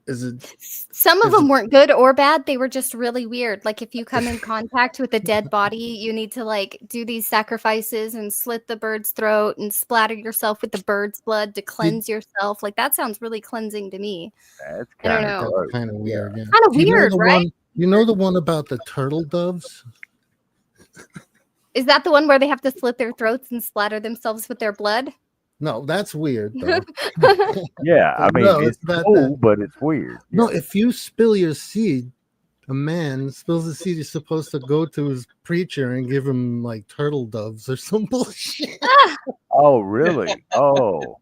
Is it Some of Is them weren't good or bad. They were just really weird. Like if you come in contact with a dead body, you need to like do these sacrifices and slit the bird's throat and splatter yourself with the bird's blood to cleanse yourself. Like that sounds really cleansing to me. That's I don't kind know. of that's kind of weird? Yeah. Kind of Do you know weird, the right? one? You know the one about the turtle doves? Is that the one where they have to slit their throats and splatter themselves with their blood? No, that's weird though. Yeah, I mean, No, it's it's not cool, that. but it's weird. No, Yeah. if you spill your seed, a man spills the seed, he's supposed to go to his preacher and give him like turtle doves or some bullshit. Oh, really? Oh.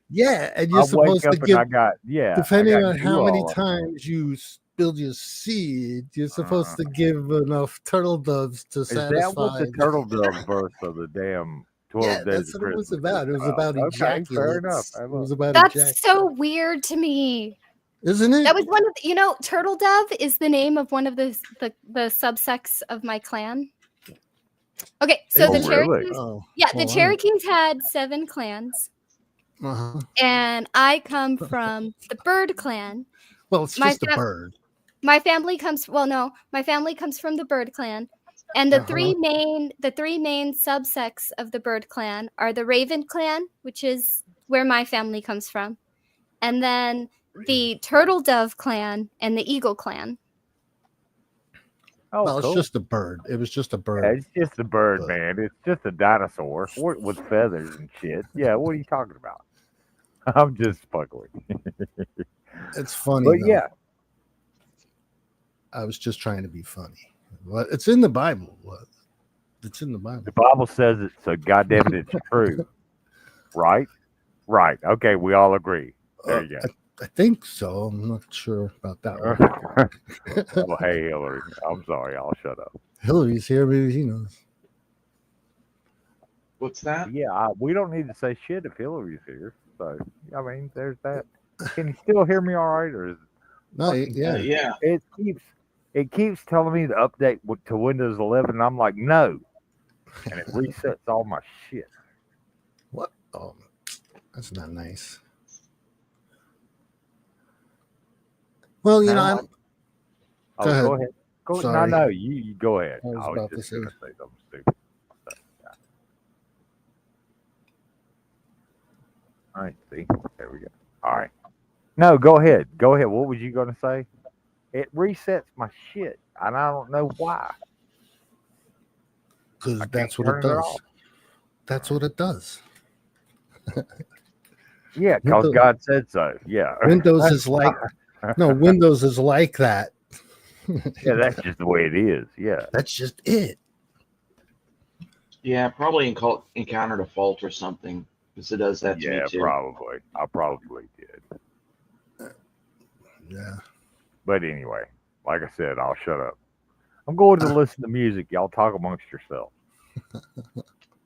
Yeah, and I you're wake supposed to up and give, I got depending on goo how many all up. times you spilled your seed, you're supposed to give enough turtle doves to Is that satisfy. what the turtle dove verse of the damn 12 Yeah, days that's of what it was Christmas about. It was about Okay, fair enough. ejaculates. It was about That's so weird to me. Isn't it? That was one of turtle dove is the name of one of the subsects of my clan. Okay, so the Is it? Cherokees, Oh, yeah, the well, Cherokees had 7 clans, uh-huh. and I come from the Bird clan. Well, it's My just a bird. My family comes my family comes from the Bird clan, and the three main subsects of the Bird clan are the Raven clan, which is where my family comes from, and then the Turtle Dove clan and the Eagle clan. Oh, Well, cool. it's just a bird. It was just a Yeah, bird. it's just a bird, man. It's just a dinosaur with feathers and shit. Yeah, what are you talking about? I'm just fucking with you. It's funny, But though. yeah, I was just trying to be funny. Well, it's in the Bible. It's in the Bible. the Bible says it, so goddamn it, it's true. Right? Right. Okay, we all agree. There you go. I think so. I'm not sure about that one. Oh, hey, Hillary. I'm sorry. I'll shut up. Hillary's here. Maybe she knows. What's that? Yeah, we don't need to say shit if Hillary's here. So, I mean, there's that. Can you still hear me all right? Or is No, yeah. Yeah. it keeps telling me to update to Windows 11, and I'm like, no. And it resets all my shit. What? Oh, that's not nice. Well, No, I'm. Oh, Go ahead. go ahead. Go, Sorry. no, you go ahead. I was about to just say. gonna say something stupid. So, yeah. All right, see, there we go. All right, no, go ahead. Go ahead. What was you gonna say? It resets my shit, and I don't know why. Because I that's can't what it turn it does. off. That's what it does. Yeah, because Windows, God said so. Yeah. Windows is like no, Windows is like that. Yeah, that's just the way it is. Yeah. That's just it. Yeah, probably encountered a fault or something because it does that to me Yeah, too. probably. I probably did. Yeah. But anyway, like I said, I'll shut up. I'm going to listen to music. Y'all talk amongst yourselves.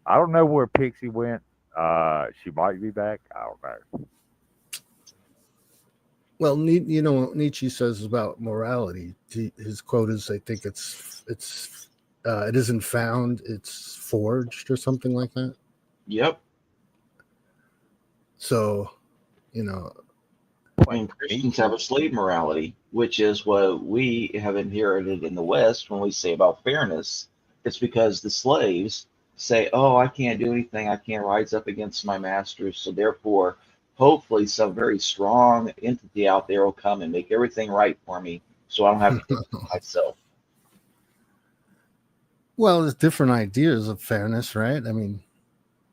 I don't know where Pixie went. She might be back. I don't know. Well, you know what Nietzsche says about morality. His quote is, "I think it isn't found, it's forged," or something like that. Yep. So, you know, And Christians have a slave morality, which is what we have inherited in the West when we say about fairness. It's because the slaves say, oh, I can't do anything. I can't rise up against my masters. So therefore, hopefully some very strong entity out there will come and make everything right for me so I don't have to do it myself. well, there's different ideas of fairness, right? I mean,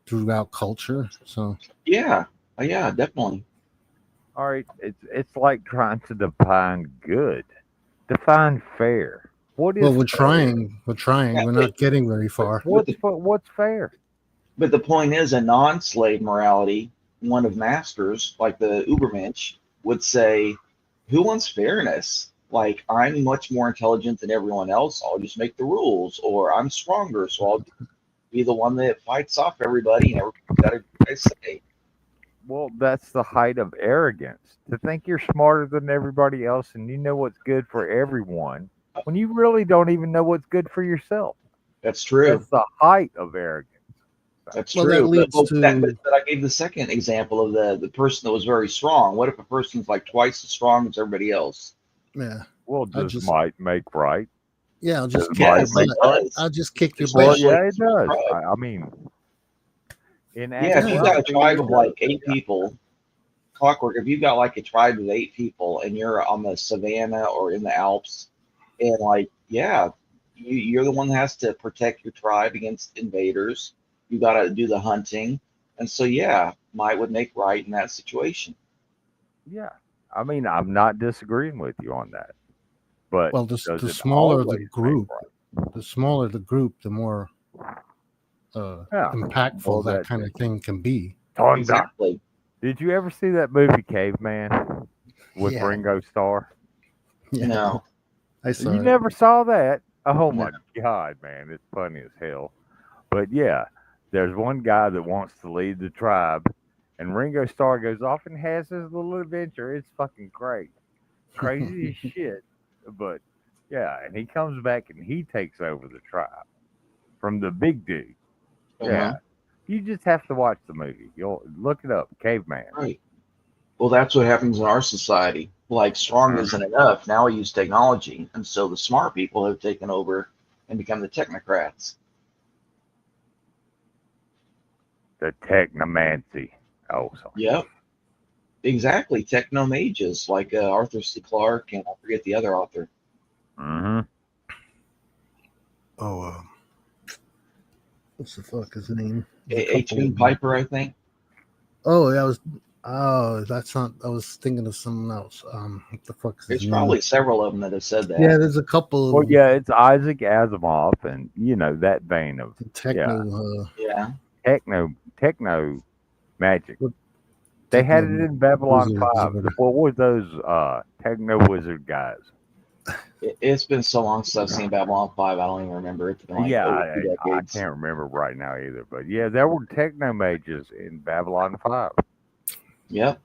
throughout culture. So, Yeah. Yeah, definitely. All right. It's like trying to define good. Define fair. What is well, we're fair? trying. We're trying. Yeah, We're but- not getting very far. What's fair? But the point is, a non-slave morality, one of masters, like the Ubermensch, would say, who wants fairness? Like, I'm much more intelligent than everyone else. I'll just make the rules. Or I'm stronger, so I'll be the one that fights off everybody and everybody's got to say. Well, that's the height of arrogance. To think you're smarter than everybody else and you know what's good for everyone when you really don't even know what's good for yourself. That's true. That's the height of arrogance. That's Well, true. that leads to- but I gave the second example of the person that was very strong. What if a person's like twice as strong as everybody else? Yeah. Well, I does just- might make right? Yeah. I'll just Does kick Yes, your it butt. does. I'll just kick your Well, butt. Especially- yeah, it does. Right. I mean, in Yeah, if you got a actuality, tribe it of like does. 8 people, Clockwork, if you got like a tribe of 8 people and you're on the savannah or in the Alps, and like, yeah, you're the one that has to protect your tribe against invaders. You got to do the hunting. And so, yeah, might would make right in that situation. Yeah, I mean, I'm not disagreeing with you on that, but Well, does the it smaller always the make group, right? the smaller the group, the more Yeah. impactful Well, that that kind of thing can be. Thunder. Exactly. Did you ever see that movie Caveman with Yeah. Ringo Starr? Yeah. No. I saw You it. never saw that? Oh No. my God, man, it's funny as hell. But yeah, there's one guy that wants to lead the tribe, and Ringo Starr goes off and has his little adventure. It's fucking great, crazy as shit. But yeah, and he comes back and he takes over the tribe from the big dude. Yeah, Uh-huh. you just have to watch the movie. You'll look it up, Caveman. Right. Well, that's what happens in our society. Like, strong isn't enough. Now we use technology. And so the smart people have taken over and become the technocrats. The Technomancy. Oh, sorry. Yep. Exactly. Techno mages like Arthur C. Clarke and I forget the other author. Mm-hmm. Oh, what's the fuck his name? H.B. Piper, I think. Oh, that was. Oh, that's not. I was thinking of someone else. What the fuck is his There's name? probably several of them that have said that. Yeah, there's a couple. Well, yeah, it's Isaac Asimov, and you know that vein of Techno. Yeah. techno magic. What- They had it techno in Babylon wizards or 5. whatever. What were those techno wizard guys? It's been so long since I've seen Babylon 5, I don't even remember. It's been like Yeah, over 2 I decades. can't remember right now either. But yeah, there were techno mages in Babylon 5. Yep.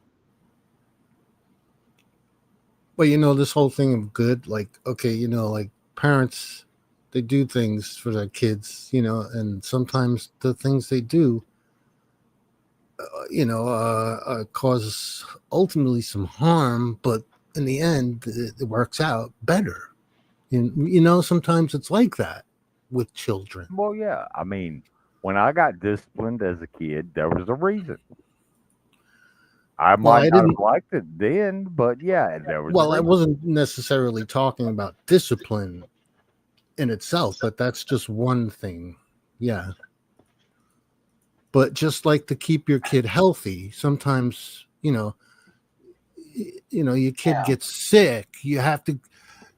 But you know, this whole thing of good, like, okay, you know, like parents, they do things for their kids, you know, and sometimes the things they do, cause ultimately some harm, but in the end, it works out better. You know, sometimes it's like that with children. Well, yeah. I mean, when I got disciplined as a kid, there was a reason. I Well, might I not have didn't. liked it then, but yeah, there was. a Well, I reason. wasn't necessarily talking about discipline in itself, but that's just one thing. Yeah. But just like to keep your kid healthy, sometimes, your kid Yeah. gets sick. You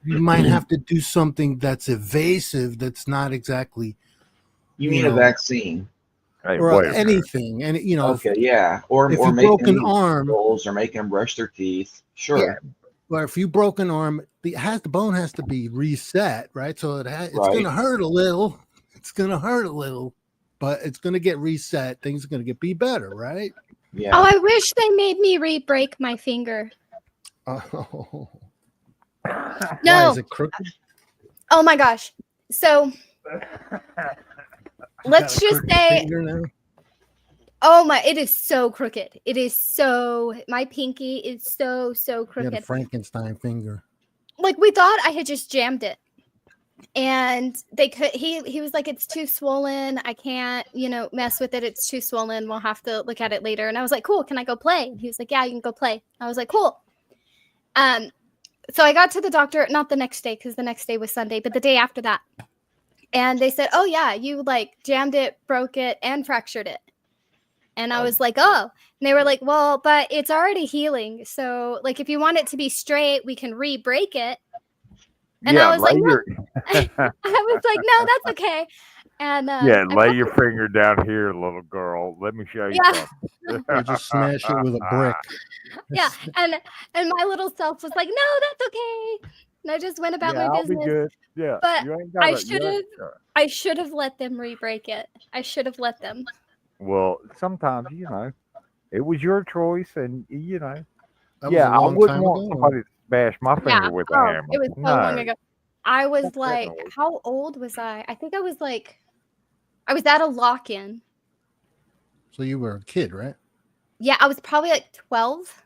might have to do something that's evasive, that's not exactly, You you mean a know, vaccine? Hey, or wait a minute. anything. And, Okay, yeah. Or if or you make broke them an eat arm, vegetables or make them brush their teeth. Sure. or if you broke an arm, the bone has to be reset, right? So it's Right. going to hurt a little. It's going to hurt a little, but it's going to get reset. Things are going to be better, right? Yeah. Oh, I wish they made me re-break my finger. Oh. Why No. is it crooked? Oh my gosh. So let's Got a just crooked say, finger now? oh my, it is so crooked. It is so, my pinky is so You had a crooked. Frankenstein finger. Like we thought I had just jammed it. And he was like, it's too swollen. I can't, mess with it. It's too swollen. We'll have to look at it later. And I was like, cool. Can I go play? And he was like, yeah, you can go play. I was like, cool. So I got to the doctor, not the next day, because the next day was Sunday, but the day after that. And they said, oh yeah, you like jammed it, broke it, and fractured it. And I was like, oh. And they were like, well, but it's already healing. So like, if you want it to be straight, we can re-break it. And yeah, I was like, no. your, I was like, no, that's okay. And yeah, I lay put your finger down here, little girl. Let me show you Yeah. something. Or just smash it with a brick. yeah, and my little self was like, no, that's okay. And I just went about Yeah, my I'll be business. good. Yeah, But you ain't I gotta- you ain't- I should have let them re-break it. I should have let them. Well, sometimes it was your choice, and That was yeah, a I long wouldn't time want ago. somebody to smash my finger Yeah. with a Oh, hammer. it was so no. long ago. I was Fuck that like, noise. how old was I? I think I was at a lock-in. So you were a kid, right? Yeah, I was probably like 12.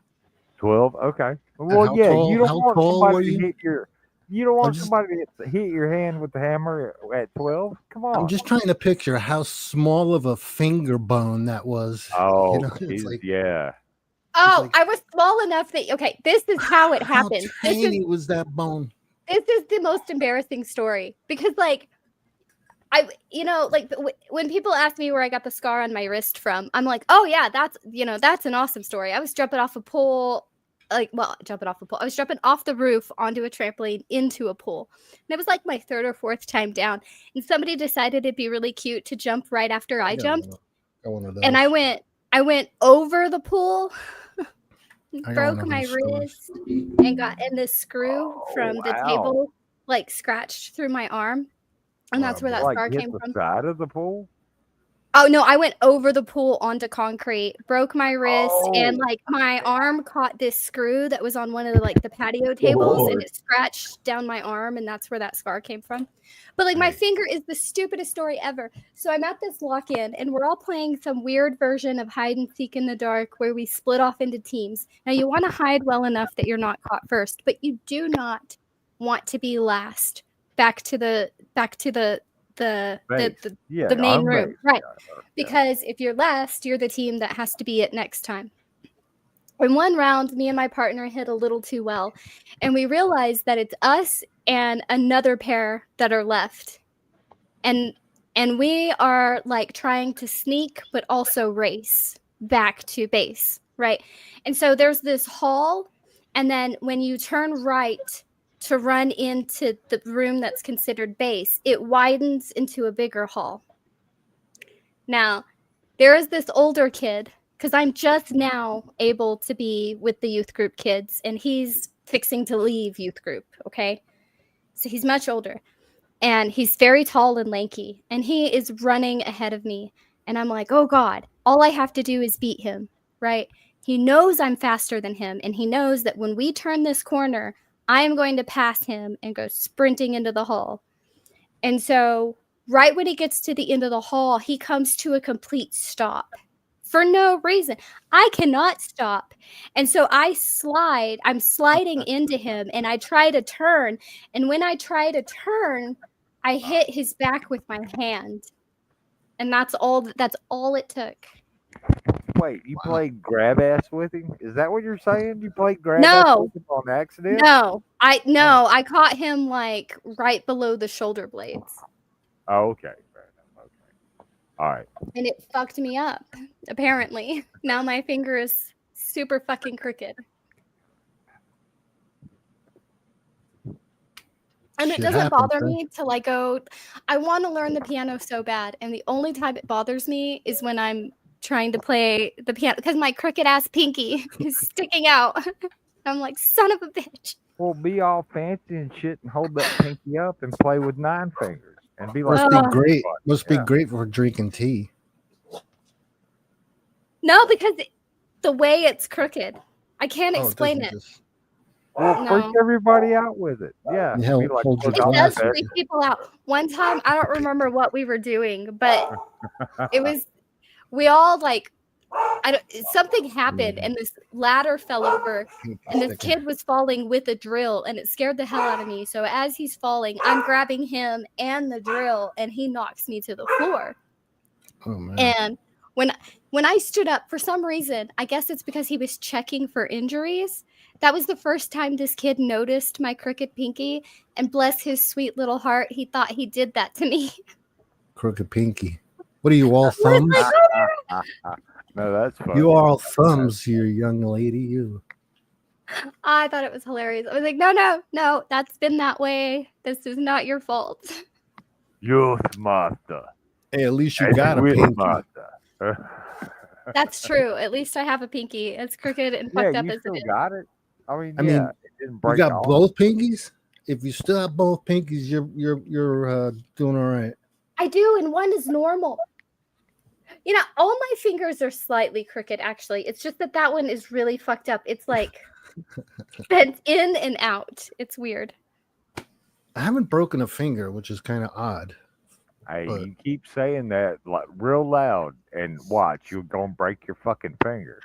12. Okay. Well, how yeah, tall- you don't how want tall somebody were to you? hit your. You don't want just- somebody to hit your hand with the hammer at 12. Come on. I'm just trying to picture how small of a finger bone that was. Oh, it's geez, like, yeah. Oh, like- I was small enough that okay, this is how it how happened. tiny was that bone? This is the most embarrassing story because when people ask me where I got the scar on my wrist from, I'm like, oh yeah, that's an awesome story. I was jumping off a pool, I was jumping off the roof onto a trampoline into a pool. And it was like my third or fourth time down. And somebody decided it'd be really cute to jump right after I jumped. Got one of those. And I went over the pool, I got broke one of my those stories. wrist, and the screw from the wow. table like scratched through my arm. And that's where that Like scar hit came the from. side of the pool. Oh no, I went over the pool onto concrete, broke my wrist, and Oh. like my arm caught this screw that was on one of the patio tables, and it scratched down my arm, and that's where that scar came from. But like my finger is the stupidest story ever. So I'm at this lock-in, and we're all playing some weird version of hide and seek in the dark where we split off into teams. Now you want to hide well enough that you're not caught first, but you do not want to be last. Back to the Yeah, the main on room, base. right? Yeah. Because if you're last, you're the team that has to be it next time. In one round, me and my partner hit a little too well, and we realized that it's us and another pair that are left, and we are like trying to sneak but also race back to base, right? And so there's this hall, and then when you turn right to run into the room that's considered base, it widens into a bigger hall. Now, there is this older kid, because I'm just now able to be with the youth group kids, and he's fixing to leave youth group, okay? So he's much older, and he's very tall and lanky, and he is running ahead of me, and I'm like, oh God, all I have to do is beat him, right? He knows I'm faster than him, and he knows that when we turn this corner, I am going to pass him and go sprinting into the hall. And so right when he gets to the end of the hall, he comes to a complete stop for no reason. I cannot stop. And so I'm sliding into him, and I try to turn. And when I try to turn, I hit his back with my hand. And that's all it took. Wait, you played grab ass with him? Is that what you're saying? You played grab ass No, with him on accident? no, I caught him like right below the shoulder blades, Oh, okay. Fair enough. Okay. All right. and it fucked me up. Apparently, now my finger is super fucking crooked. And it Shit doesn't happens, bother huh? me till I go. I want to learn the piano so bad, and the only time it bothers me is when I'm trying to play the piano because my crooked ass pinky is sticking out. I'm like, son of a bitch. Well, be all fancy and shit and hold that pinky up and play with 9 fingers and be like, Must be Ugh. great. Must be Yeah. great for drinking tea. No, because the way it's crooked, I can't Oh, explain doesn't it. just- well, No. freak everybody out with it. Yeah. Yeah, Be like, hold your It "Look, I'm does glass. bad." freak people out. One time, I don't remember what we were doing, but it was we all like something happened, and this ladder fell over, and this kid was falling with a drill, and it scared the hell out of me. So as he's falling, I'm grabbing him and the drill, and he knocks me to the floor. Oh man. And when I stood up, for some reason, I guess it's because he was checking for injuries. That was the first time this kid noticed my crooked pinky, and bless his sweet little heart, he thought he did that to me. Crooked pinky. What are you all I was thumbs? like, No, that's funny. You are all thumbs, you young lady. You. I thought it was hilarious. I was like, no, that's been that way. This is not your fault. Youth master. Hey, at least you And got a with pinky. master. That's true. At least I have a pinky. It's crooked and Yeah, fucked up you as still it is. got it. I mean, I mean, yeah, it didn't You break got off. both pinkies. If you still have both pinkies, you're doing all right. I do, and one is normal. You know, all my fingers are slightly crooked, actually. It's just that one is really fucked up. It's like bent in and out. It's weird. I haven't broken a finger, which is kind of odd. Hey, but- you keep saying that like real loud, and watch, you're gonna break your fucking finger.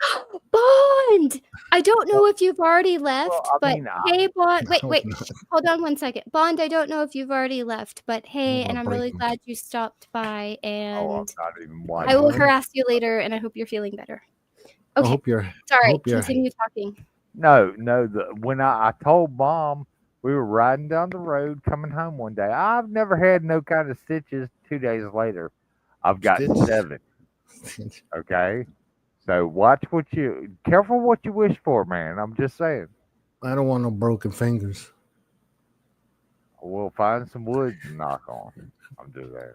Bond! I don't know if you've already left, I but mean, hey, Bond. Wait, No, wait. no. Hold on one second. Bond, I don't know if you've already left, but hey, I'm and gonna I'm break really them. glad you stopped by, Oh, I'm and not even I watching. will Bond? harass you later, and I hope you're feeling better. I Okay, hope you're. sorry. hope you're- Continue talking. No. When I told Mom we were riding down the road coming home one day, I've never had no kind of stitches. 2 days later, I've got Stitches? 7. Okay, so watch careful what you wish for, man. I'm just saying. I don't want no broken fingers. We'll find some wood to knock on. I'm just saying.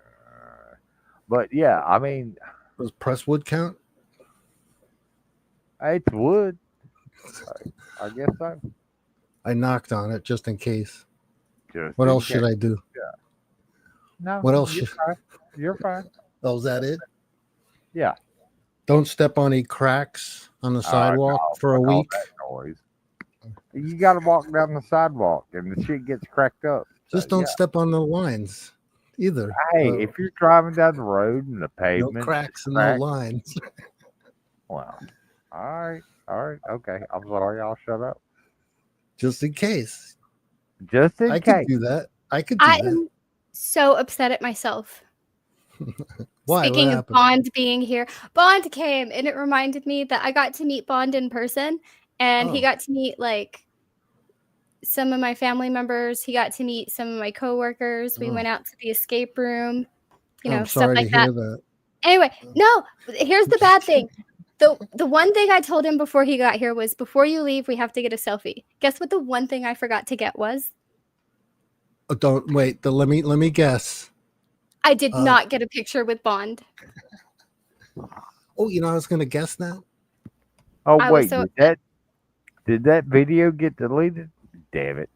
But yeah, I mean, Does presswood count? it's wood. I guess so. I knocked on it just in case. Just What in else should case. I do? No. What else You're should- fine. You're fine. Oh, is that it? Yeah. Don't step on any cracks on the sidewalk no, for a fuck all week. that noise. You got to walk down the sidewalk, and the shit gets cracked up. Just So, don't yeah. step on the lines either. Hey, Uh, if you're driving down the road and the no pavement, cracks and cracked, no lines. well, all right, okay. I'm sorry, I'll shut up. Just in case. Just in I case. could do that. I could do I that. am so upset at myself. Why? Speaking What of happened? Bond being here, Bond came, and it reminded me that I got to meet Bond in person, and he Oh. got to meet like some of my family members. He got to meet some of my coworkers. We Oh. went out to the escape room, you know, I'm stuff sorry like to that. hear that. Anyway, no, here's the bad thing. The one thing I told him before he got here was, before you leave, we have to get a selfie. Guess what the one thing I forgot to get was? Oh, don't wait. Let me guess. I did Uh, not get a picture with Bond. Oh, I was gonna guess that. Oh I was wait, so did that video get deleted? Damn it.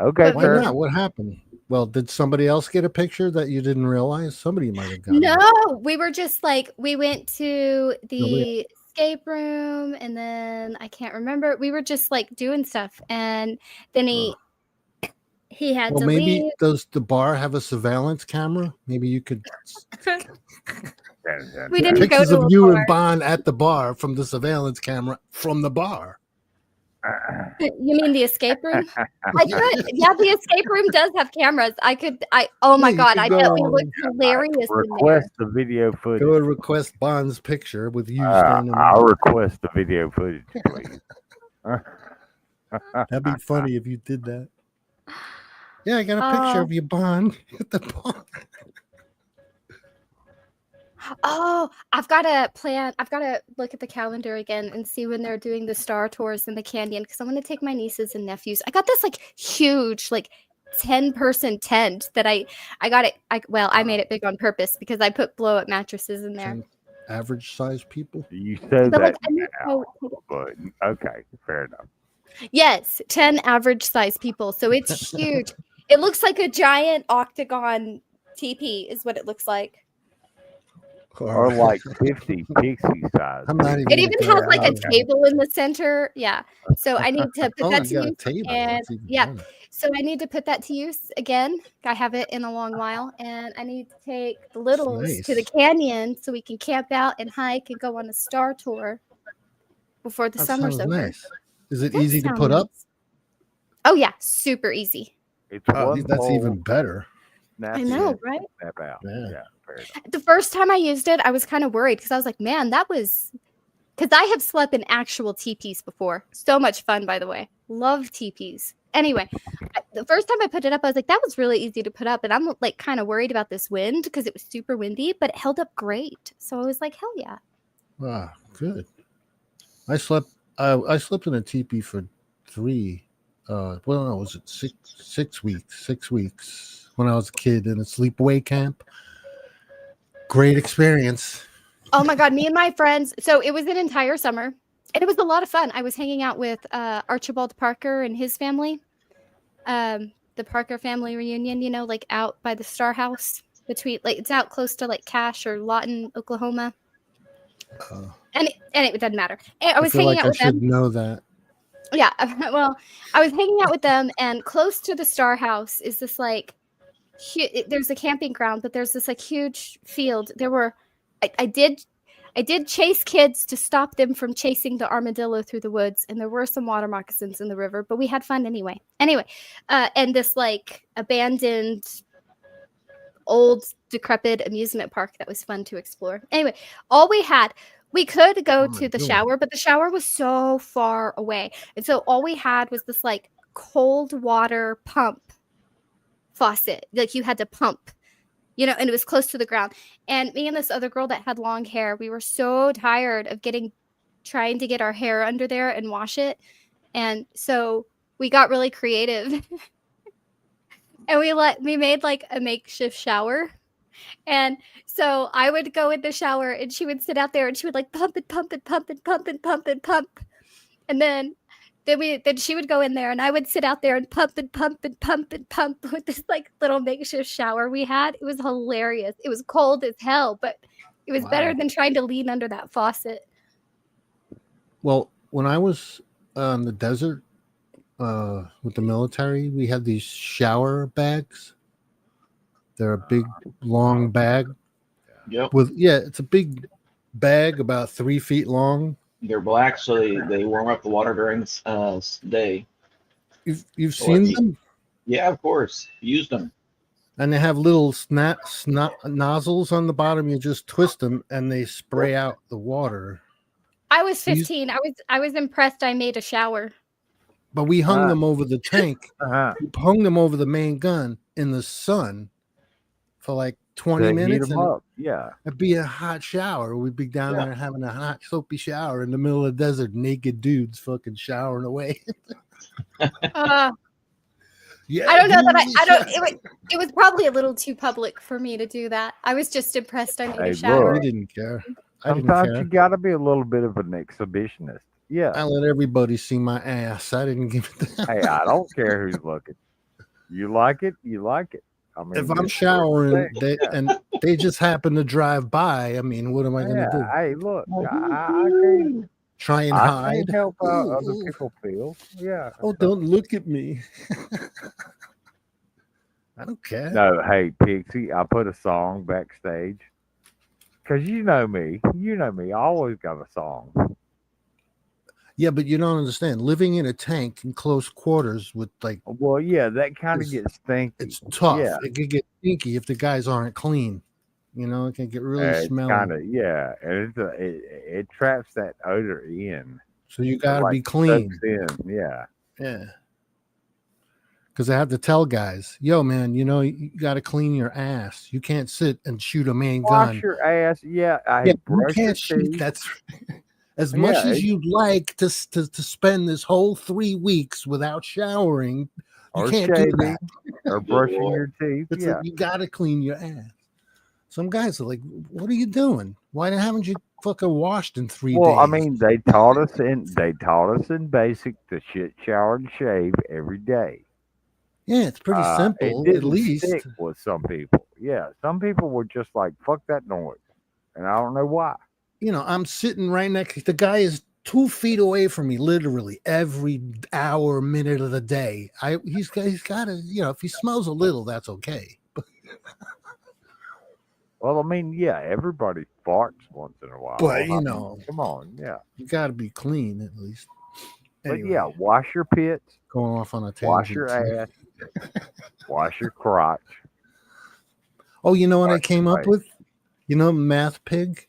Okay, But Why fair. not? What happened? Well, did somebody else get a picture that you didn't realize? Somebody might have gotten it. No, we were just like, we went to No, the escape room, and then I can't remember. We were just like doing stuff, and then he had Well, to maybe leave. does the bar have a surveillance camera? Maybe you could We didn't go pictures to of a you bar. and Bond at the bar from the surveillance camera from the bar. You mean the escape room? I could. Yeah, the escape room does have cameras. Oh my you god, could I go bet we on- look hilarious in there. Request the video footage. Go and request Bond's picture with you standing I'll there. request the video footage, please. That'd be funny if you did that. Yeah, I got a picture of you, Bond. At the bar. Oh, I've got to plan. I've got to look at the calendar again and see when they're doing the Star Tours in the Canyon because I'm going to take my nieces and nephews. I got this like huge, like 10-person tent that I got it. I made it big on purpose because I put blow up mattresses in there. 10 average size people. You said But that like, I need now, to- but okay, fair enough. yes, 10 average size people. So it's huge. It looks like a giant octagon teepee is what it looks like. Or like 50 pixie size. I'm not even. It even gonna has go like a out. table in the center. Yeah. So I need to put Oh, that you got to a use. table. And That's even yeah, better. so I need to put that to use again. I haven't in a long while, and I need to take the littles to the nice. canyon so we can camp out and hike and go on a Star Tour before the That summer's sounds over. nice. Is it Does easy to sound put up? nice. Oh yeah, super easy. It's Oh, one that's pole, even better. snap I in, know, right? Snap out. Yeah. Yeah, fair enough. The first time I used it, I was kind of worried because I was like, man, that was because I have slept in actual teepees before. So much fun, by the way. Love teepees. Anyway, the first time I put it up, I was like, that was really easy to put up. And I'm like kind of worried about this wind because it was super windy, but it held up great. So I was like, hell yeah. Wow, good. I slept in a teepee for 3 was it 6 weeks? 6 weeks when I was a kid in a sleepaway camp. Great experience. Oh my God, me and my friends. So it was an entire summer and it was a lot of fun. I was hanging out with Archibald Parker and his family. The Parker family reunion, you know, like out by the Star House between, like, it's out close to like Cache or Lawton, Oklahoma. And it doesn't matter. And I was feel hanging like out with I should them. know that. Yeah. Well, I was hanging out with them, and close to the Star House is this like, there's a camping ground, but there's this like huge field. There were, I did chase kids to stop them from chasing the armadillo through the woods, and there were some water moccasins in the river, but we had fun anyway. And this like abandoned, old, decrepit amusement park that was fun to explore. Anyway, we could go to the shower, but the shower was so far away, and so all we had was this like cold water pump faucet. Like you had to pump, you know, and it was close to the ground. And me and this other girl that had long hair, we were so tired of trying to get our hair under there and wash it. And so we got really creative and we made like a makeshift shower. And so I would go in the shower and she would sit out there and she would like pump and pump and pump and pump and pump and pump. And then she would go in there and I would sit out there and pump and pump and pump and pump with this like little makeshift shower we had. It was hilarious. It was cold as hell, but it was better than trying to lean under that faucet. Well, when I was in the desert with the military, we had these shower bags. They're a big, long bag. Yep. It's a big bag about 3 feet long. They're black, so they warm up the water during the day. You've seen them? Yeah, of course. Used them. And they have little nozzles on the bottom. You just twist them, and they spray out the water. I was 15. I was impressed. I made a shower. But we hung them over the tank. We hung them over the main gun in the sun for like 20 minutes. Yeah. It'd be a hot shower. We'd be down there having a hot soapy shower in the middle of the desert, naked dudes fucking showering away. Yeah, I don't know that it was probably a little too public for me to do that. I was just impressed I made a shower. We didn't care. Sometimes you gotta be a little bit of an exhibitionist. Yeah. I let everybody see my ass. I didn't give it that. Hey, I don't care who's looking. You like it, you like it. I mean, if I'm showering and they just happen to drive by, I mean, what am I going to do? Hey, look, I can't try and hide. Can't help how other people feel. Yeah. Oh, don't look at me. I don't care. No, hey, Pixie, I put a song backstage because you know me. I always got a song. Yeah, but you don't understand. Living in a tank in close quarters with like Well, yeah, that kind of It's- gets stinky. it's tough. Yeah, It could get stinky if the guys aren't clean. You know, it can get really it's smelly. kind of and it traps that odor in. So you It, got to like be clean. soaks in. Yeah. Yeah. Because I have to tell guys, yo, man, you know, you got to clean your ass. You can't sit and shoot a main Wash gun. your ass. Yeah, Yeah, you brush your can't shoot. teeth. That's as much Yeah, as you'd like to spend this whole 3 weeks without showering. You or can't do shaving, that. or brushing your teeth. It's Yeah. like you got to clean your ass. Some guys are like, what are you doing? Why haven't you fucking washed in 3 Well, days? I mean, they taught us in basic to shit, shower, and shave every day. Yeah, it's pretty It simple, didn't at least. stick with some people. Yeah, some people were just like, "Fuck that noise," and I don't know why. You know, I'm sitting right next. The guy is 2 feet away from me, literally every hour, minute of the day. He's got to, you know, if he smells a little, that's okay. Well, I mean, yeah, everybody farts once in a while. But I you mean, know, come on, yeah. you got to be clean at least. But Anyway, yeah, wash your pits, going off on a tangent. wash your ass, wash your crotch. Oh, you know what I wash came your up face. with? You know, Math Pig.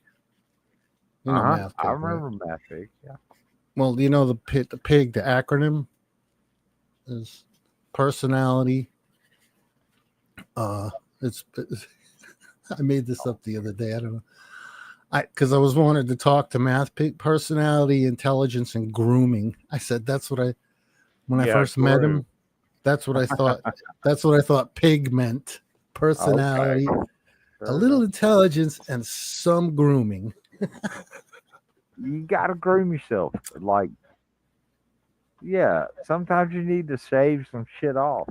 You know Uh-huh. Math Pig, I right? remember Math Pig. Yeah. Well, you know the pig. The acronym is personality. It's I made this up the other day. I don't know. Because I was wanted to talk to Math Pig, personality, intelligence, and grooming. I said that's what when I Yeah, first met groom. him. That's what I thought. That's what I thought pig meant. Personality, Okay. a Fair little enough. intelligence, and some grooming. You gotta groom yourself. Like, yeah, sometimes you need to shave some shit off.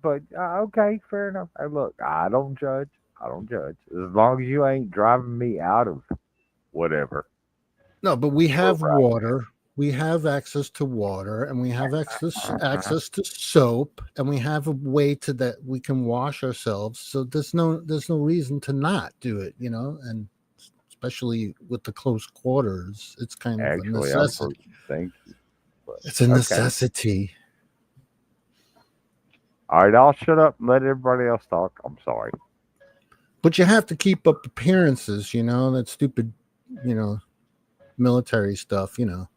But okay, fair enough. Hey, look, I don't judge. I don't judge. As long as you ain't driving me out of whatever. No, but we have right. water. We have access to water, and we have access to soap, and we have a way to that we can wash ourselves. So there's no reason to not do it, you know. And especially with the close quarters, it's kind of a Actually, necessity. thank you. But, It's a okay. necessity. All right, I'll shut up and let everybody else talk. I'm sorry. But you have to keep up appearances, you know, that stupid, you know, military stuff, you know.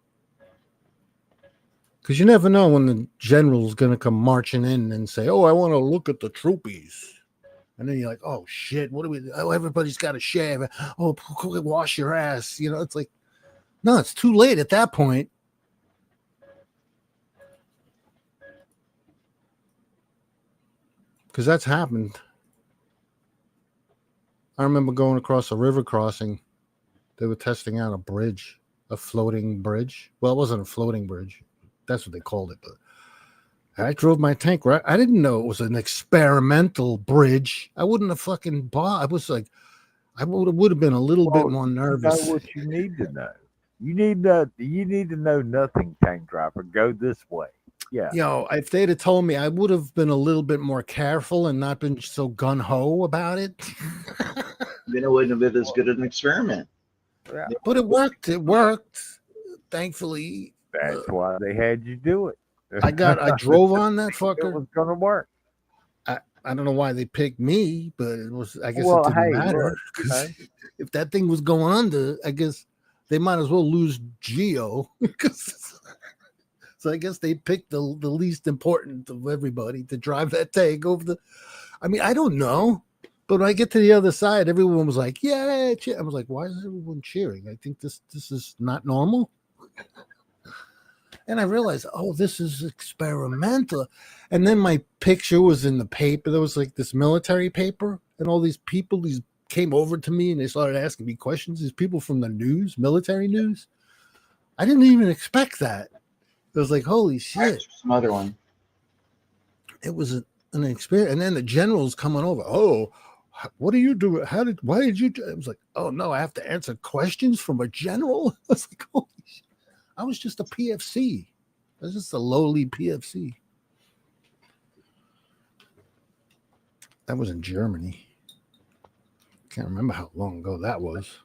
Because you never know when the general's going to come marching in and say, oh, I want to look at the troopies. And then you're like, oh, shit, what do we do? Oh, everybody's got to shave. Oh, wash your ass. You know, it's like, no, it's too late at that point. Because that's happened. I remember going across a river crossing. They were testing out a bridge, a floating bridge. Well, it wasn't a floating bridge. That's what they called it. But I drove my tank right. I didn't know it was an experimental bridge. I wouldn't have fucking bought. I was like, I would have been a little bit more nervous. You know what you need to know. You need to know nothing, tank driver. Go this way. Yeah. You know, if they'd have told me, I would have been a little bit more careful and not been so gun ho about it. Then it wouldn't have been as good an experiment. Yeah. But it worked. It worked. Thankfully. That's why they had you do it. I drove on that It fucker. was gonna work. I don't know why they picked me, but it was. I guess Well, it didn't hey, matter. look, 'Cause okay. if that thing was going under, I guess they might as well lose Geo. So I guess they picked the least important of everybody to drive that tank over the. I mean, I don't know, but when I get to the other side, everyone was like, "Yeah!" I was like, "Why is everyone cheering?" I think this is not normal. And I realized, oh, this is experimental. And then my picture was in the paper. There was like this military paper, and all these people, these came over to me and they started asking me questions. These people from the news, military news. I didn't even expect that. It was like, holy shit. Some other one. It was an experience. And then the general's coming over. Oh, what are you doing? Why did you? I was like, oh no, I have to answer questions from a general. I was like, holy shit. I was just a PFC. I was just a lowly PFC. That was in Germany. Can't remember how long ago that was.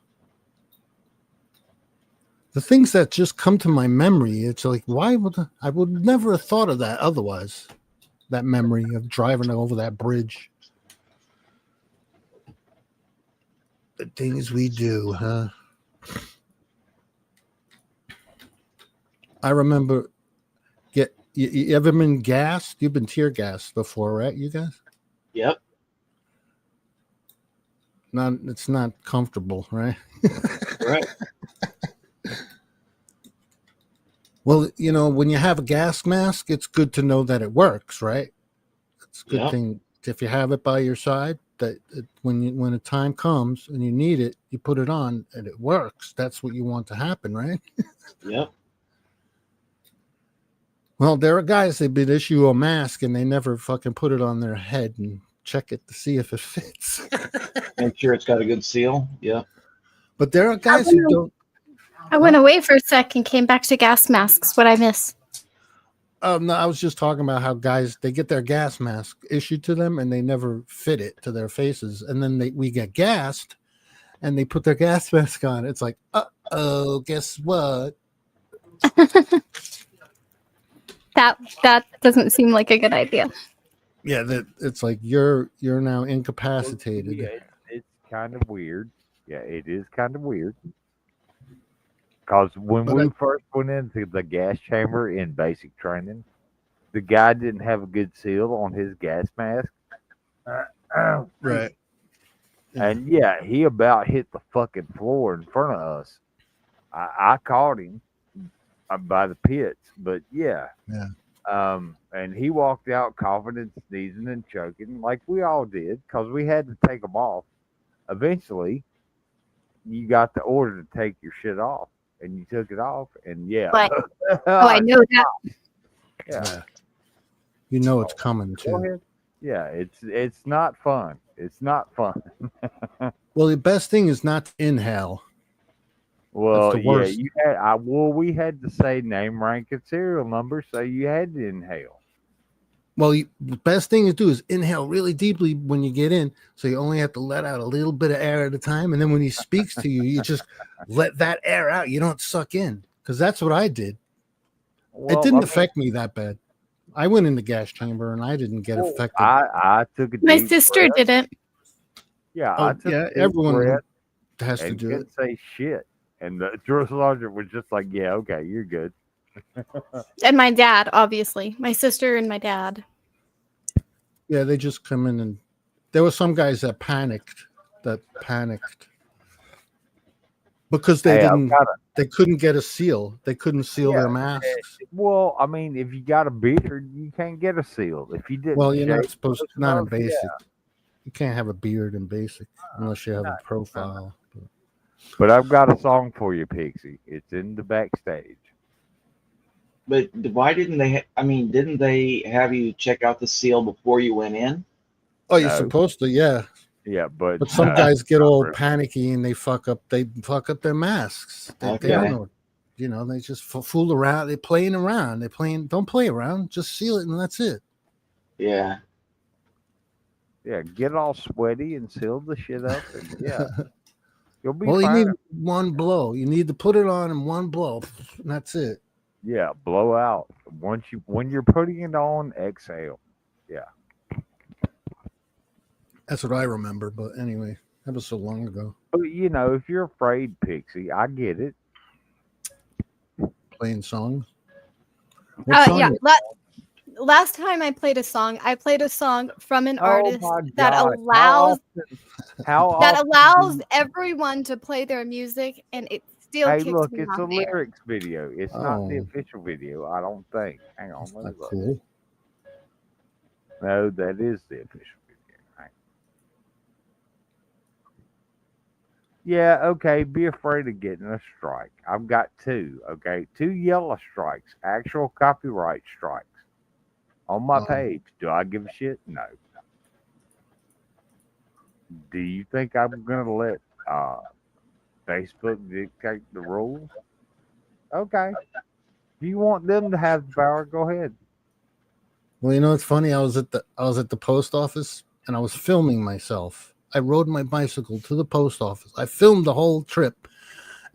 the things that just come to my memory, it's like, why would I would never have thought of that otherwise? That memory of driving over that bridge. The things we do, huh? I remember you ever been gassed? You've been tear gassed before, right? You guys? Yep. It's not comfortable, right? Right. Well, when you have a gas mask, it's good to know that it works, right? It's a good Yep. thing if you have it by your side, that when the time comes and you need it, you put it on and it works. That's what you want to happen, right? Yep. Well, there are guys that would issue a mask and they never fucking put it on their head and check it to see if it fits. Make sure it's got a good seal. Yep. But there are guys who don't. I went away for a sec and came back to gas masks. What I miss? No, I was just talking about how guys, they get their gas mask issued to them and they never fit it to their faces, and then we get gassed and they put their gas mask on. It's like, guess what? That doesn't seem like a good idea. Yeah, it's like you're now incapacitated. Yeah, it's kind of weird. Yeah, it is kind of weird. Because when we first went into the gas chamber in basic training, the guy didn't have a good seal on his gas mask. Right. And yeah, he about hit the fucking floor in front of us. I caught him by the pits, but yeah. Yeah. And he walked out coughing and sneezing and choking like we all did because we had to take them off. Eventually, you got the order to take your shit off, and you took it off, and yeah. Right. Oh, I know that. Yeah. It's coming Go too. ahead. Yeah, it's not fun. It's not fun. Well, the best thing is not to inhale. Well, the yeah, worst. we had to say name, rank, and serial number, so you had to inhale. Well, the best thing to do is inhale really deeply when you get in, so you only have to let out a little bit of air at a time, and then when he speaks to you, you just let that air out. You don't suck in, because that's what I did. Well, It didn't affect me that bad. I went in the gas chamber and I didn't get affected. I took a My deep sister breath. didn't. Yeah, Oh, I took yeah, a deep everyone breath has to and do didn't it. say shit. And the drill sergeant was just like, "Yeah, okay, you're good." And my dad, obviously. My sister and my dad. Yeah, they just come in, and there were some guys that panicked because they Hey, they couldn't get a seal. They couldn't seal their Yeah, masks. Well, I mean, if you got a beard, you can't get a seal. If you didn't, Well, you're not shave supposed close to, not in enough, yeah. basic. You can't have a beard in basic unless you have a profile. But I've got a song for you, Pixie. It's in the backstage. But why didn't they? Didn't they have you check out the seal before you went in? Oh, you're No. supposed to, yeah. Yeah, but But some guys get all really. panicky and they fuck up their masks. They Okay. don't know. They just fool around. They're playing around. Don't play around. Just seal it and that's it. Yeah. Yeah, get all sweaty and seal the shit up, and yeah, you'll be Well, you fine. need one blow. You need to put it on in one blow. And that's it. Yeah, blow out. When you're putting it on, exhale. Yeah. That's what I remember. But anyway, that was so long ago. But if you're afraid, Pixie, I get it. Playing songs. What song Yeah. is- Last time I played a song from an artist my that God. allows How everyone to play their music, and it still Hey, kicks look, me it's off a the air. lyrics video. It's not the Oh. official video, I don't think. Hang on, let me Not look. cool. No, that is the official video. Hang Yeah, okay, be afraid of getting a strike. I've got 2, okay? 2 yellow strikes, actual copyright strikes on my Oh. page. Do I give a shit? No. Do you think I'm going to let Facebook dictate the rules? Okay. If you want them to have the power, go ahead. Well, it's funny. I was at the post office and I was filming myself. I rode my bicycle to the post office. I filmed the whole trip,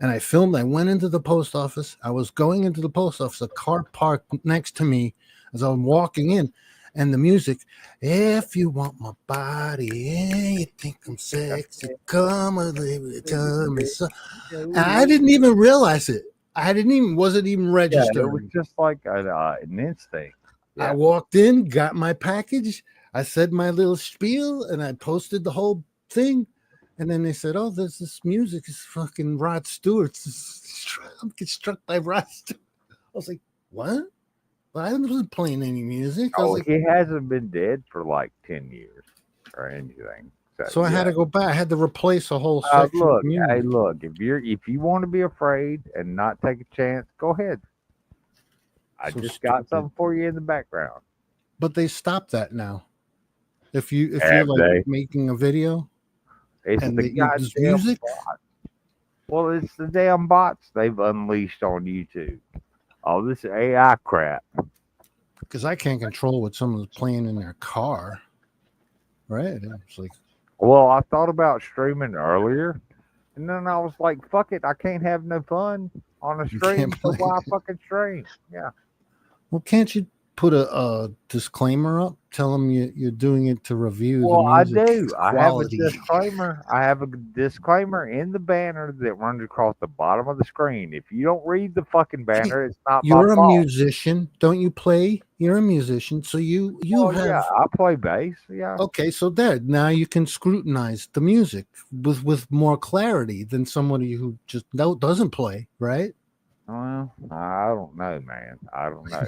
and I filmed. I went into the post office. I was going into the post office. A car parked next to me as I was walking in, and the music. If you want my body and you think I'm sexy, come a little, tell me so. And I didn't even realize it. Wasn't even Yeah, registered. it was just like an instinct. I walked in, got my package. I said my little spiel, and I posted the whole thing. And then they said, "Oh, there's this music. It's fucking Rod Stewart. I'm getting struck by Rod Stewart." I was like, "What?" Well, I wasn't playing any music. I was like, he hasn't been dead for like 10 years or anything. so I had to go back. I had to replace a whole section. Look, of music. hey, look. If you want to be afraid and not take a chance, go ahead. I So just got stupid. something for you in the background. But they stopped that now. If you're Have like they? making a video, It's and the they use goddamn music. bot. Well, it's the damn bots they've unleashed on YouTube. All this AI crap. Because I can't control what someone's playing in their car, right? It's like, Well, I thought about streaming earlier, and then I was like, "Fuck it, I can't have no fun on a You stream, can't so play. why fucking stream?" Yeah. well, can't you put a disclaimer up? Tell them you're doing it to review Well, the I music do. I have a quality. disclaimer. I have a disclaimer in the banner that runs across the bottom of the screen. If you don't read the fucking banner, it's not You're my a fault. musician, don't you play? You're a musician, so you Well, have. yeah, I play bass. Yeah. Okay, so there now you can scrutinize the music with more clarity than somebody who just doesn't play, right? Well, I don't know, man. I don't know.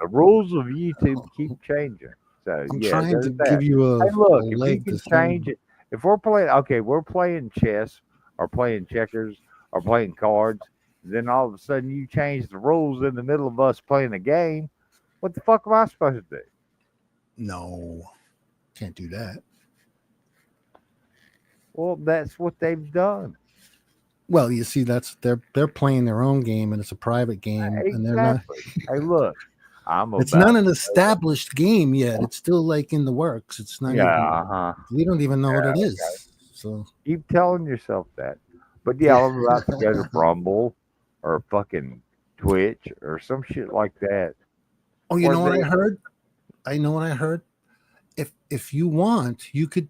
The rules of YouTube keep changing. So I'm yeah, trying there's to that. give you a, Hey, look, a if you leg can to stand change it, if we're playing, okay, we're playing chess or playing checkers or playing cards, then all of a sudden you change the rules in the middle of us playing a game. What the fuck am I supposed to do? No, can't do that. Well, that's what they've done. Well, you see, they're playing their own game, and it's a private game, and they're not. Exactly. Hey, look, I'm It's about not an established game yet. It's still like in the works. It's not yeah, even. We don't even know what it is. So keep telling yourself that. But yeah, I'm about to go to Rumble or fucking Twitch or some shit like that. oh, you Or know what they- I heard? I know what I heard. If you want, you could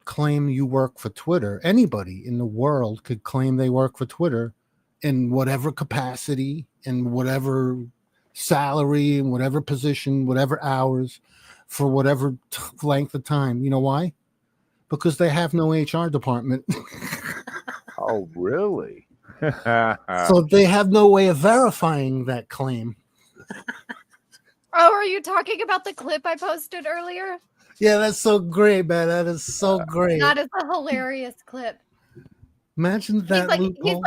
claim you work for Twitter. Anybody in the world could claim they work for Twitter in whatever capacity, in whatever salary, in whatever position, whatever hours, for whatever length of time. You know why? Because they have no HR department. Oh, really? So they have no way of verifying that claim. Oh, are you talking about the clip I posted earlier? Yeah, that's so great, man. That is so great. That is a hilarious clip. Imagine that loophole.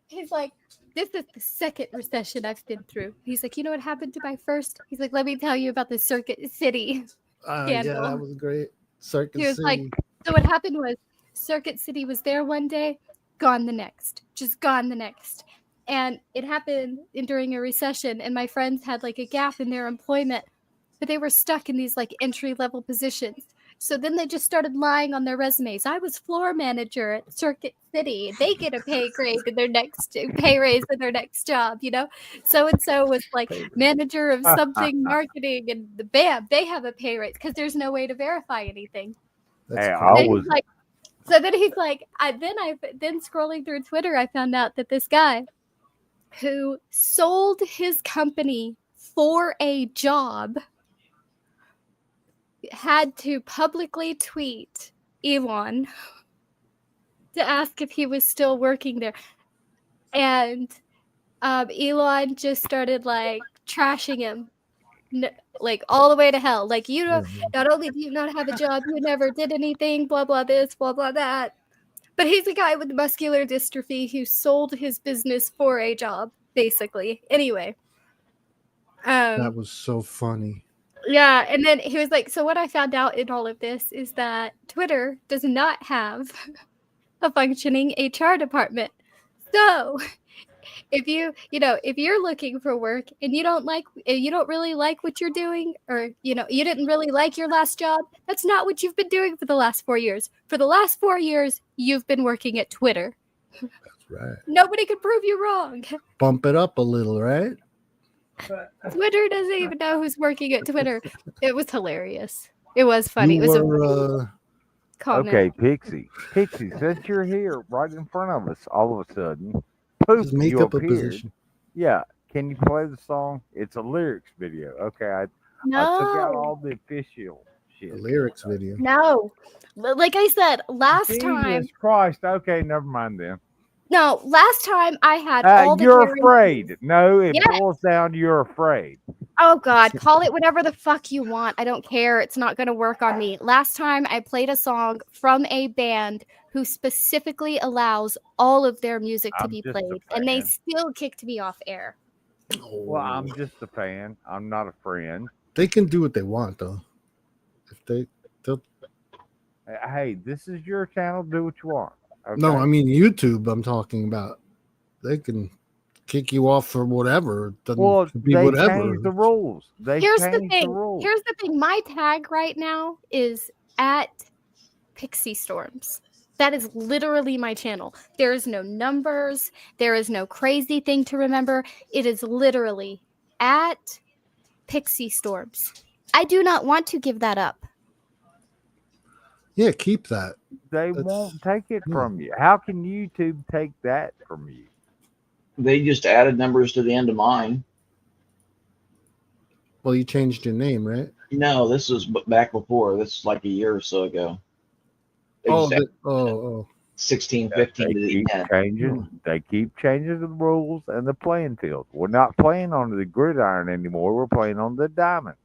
He's like, this is the second recession I've been through. He's like, you know what happened to my first? He's like, let me tell you about the Circuit City Yeah, scandal. that was great. Circuit He was City. like, so what happened was Circuit City was there one day, gone the next, just gone the next. And it happened during a recession, and my friends had like a gap in their employment, but they were stuck in these like entry-level positions. So then they just started lying on their resumes. I was floor manager at Circuit City. They get a pay raise in their next job, you know? So and so was like manager of something marketing, and bam, they have a pay raise because there's no way to verify anything. That's Hey, crazy. I And was he's like, so then he's like, then scrolling through Twitter, I found out that this guy who sold his company for a job had to publicly tweet Elon to ask if he was still working there. And Elon just started like trashing him. Like all the way to hell. Like, you know, not only do you not have a job, you never did anything, blah, blah, this, blah, blah, that. But he's a guy with muscular dystrophy who sold his business for a job, basically. Anyway. That was so funny. Yeah, and then he was like, so what I found out in all of this is that Twitter does not have a functioning HR department. So if you're looking for work and you don't really like what you're doing, or you didn't really like your last job, that's not what you've been doing for the last 4 years. For the last 4 years, you've been working at Twitter. That's right. Nobody can prove you wrong. Bump it up a little, right? Twitter doesn't even know who's working at Twitter. It was hilarious. It was funny. You It was a were, comment. Okay, Pixie, since you're here right in front of us, all of a sudden, just poof, make you up a appeared. position. Yeah, can you play the song? It's a lyrics video. Okay, I took out No, all the official The shit. lyrics video. no. Like I said, last Jesus time. Christ. Okay, never mind then. No, last time I had all the You're guarantees. afraid. No, it Yes. boils down to you're afraid. Oh God, call it whatever the fuck you want. I don't care. It's not going to work on me. Last time I played a song from a band who specifically allows all of their music to I'm be just a played, and they fan. still kicked me off air. Well, I'm just a fan. I'm not a friend. They can do what they want though. If they'll Hey, this is your channel. Do what you want. Okay? no, I mean YouTube. I'm talking about. They can kick you off for whatever. It doesn't well, have to be they whatever. changed the rules. They Here's the changed the thing. rules. Here's the thing. My tag right now is at Pixie Storms. That is literally my channel. There is no numbers. There is no crazy thing to remember. It is literally at Pixie Storms. I do not want to give that up. Yeah, keep that. They That's- won't take it yeah. from you. How can YouTube take that from you? They just added numbers to the end of mine. Well, you changed your name, right? No, this was back before. This is like a year or so ago. They Oh, just added oh. 16, They 15 to the keep end. changing. They keep changing the rules and the playing field. We're not playing on the gridiron anymore. We're playing on the diamond.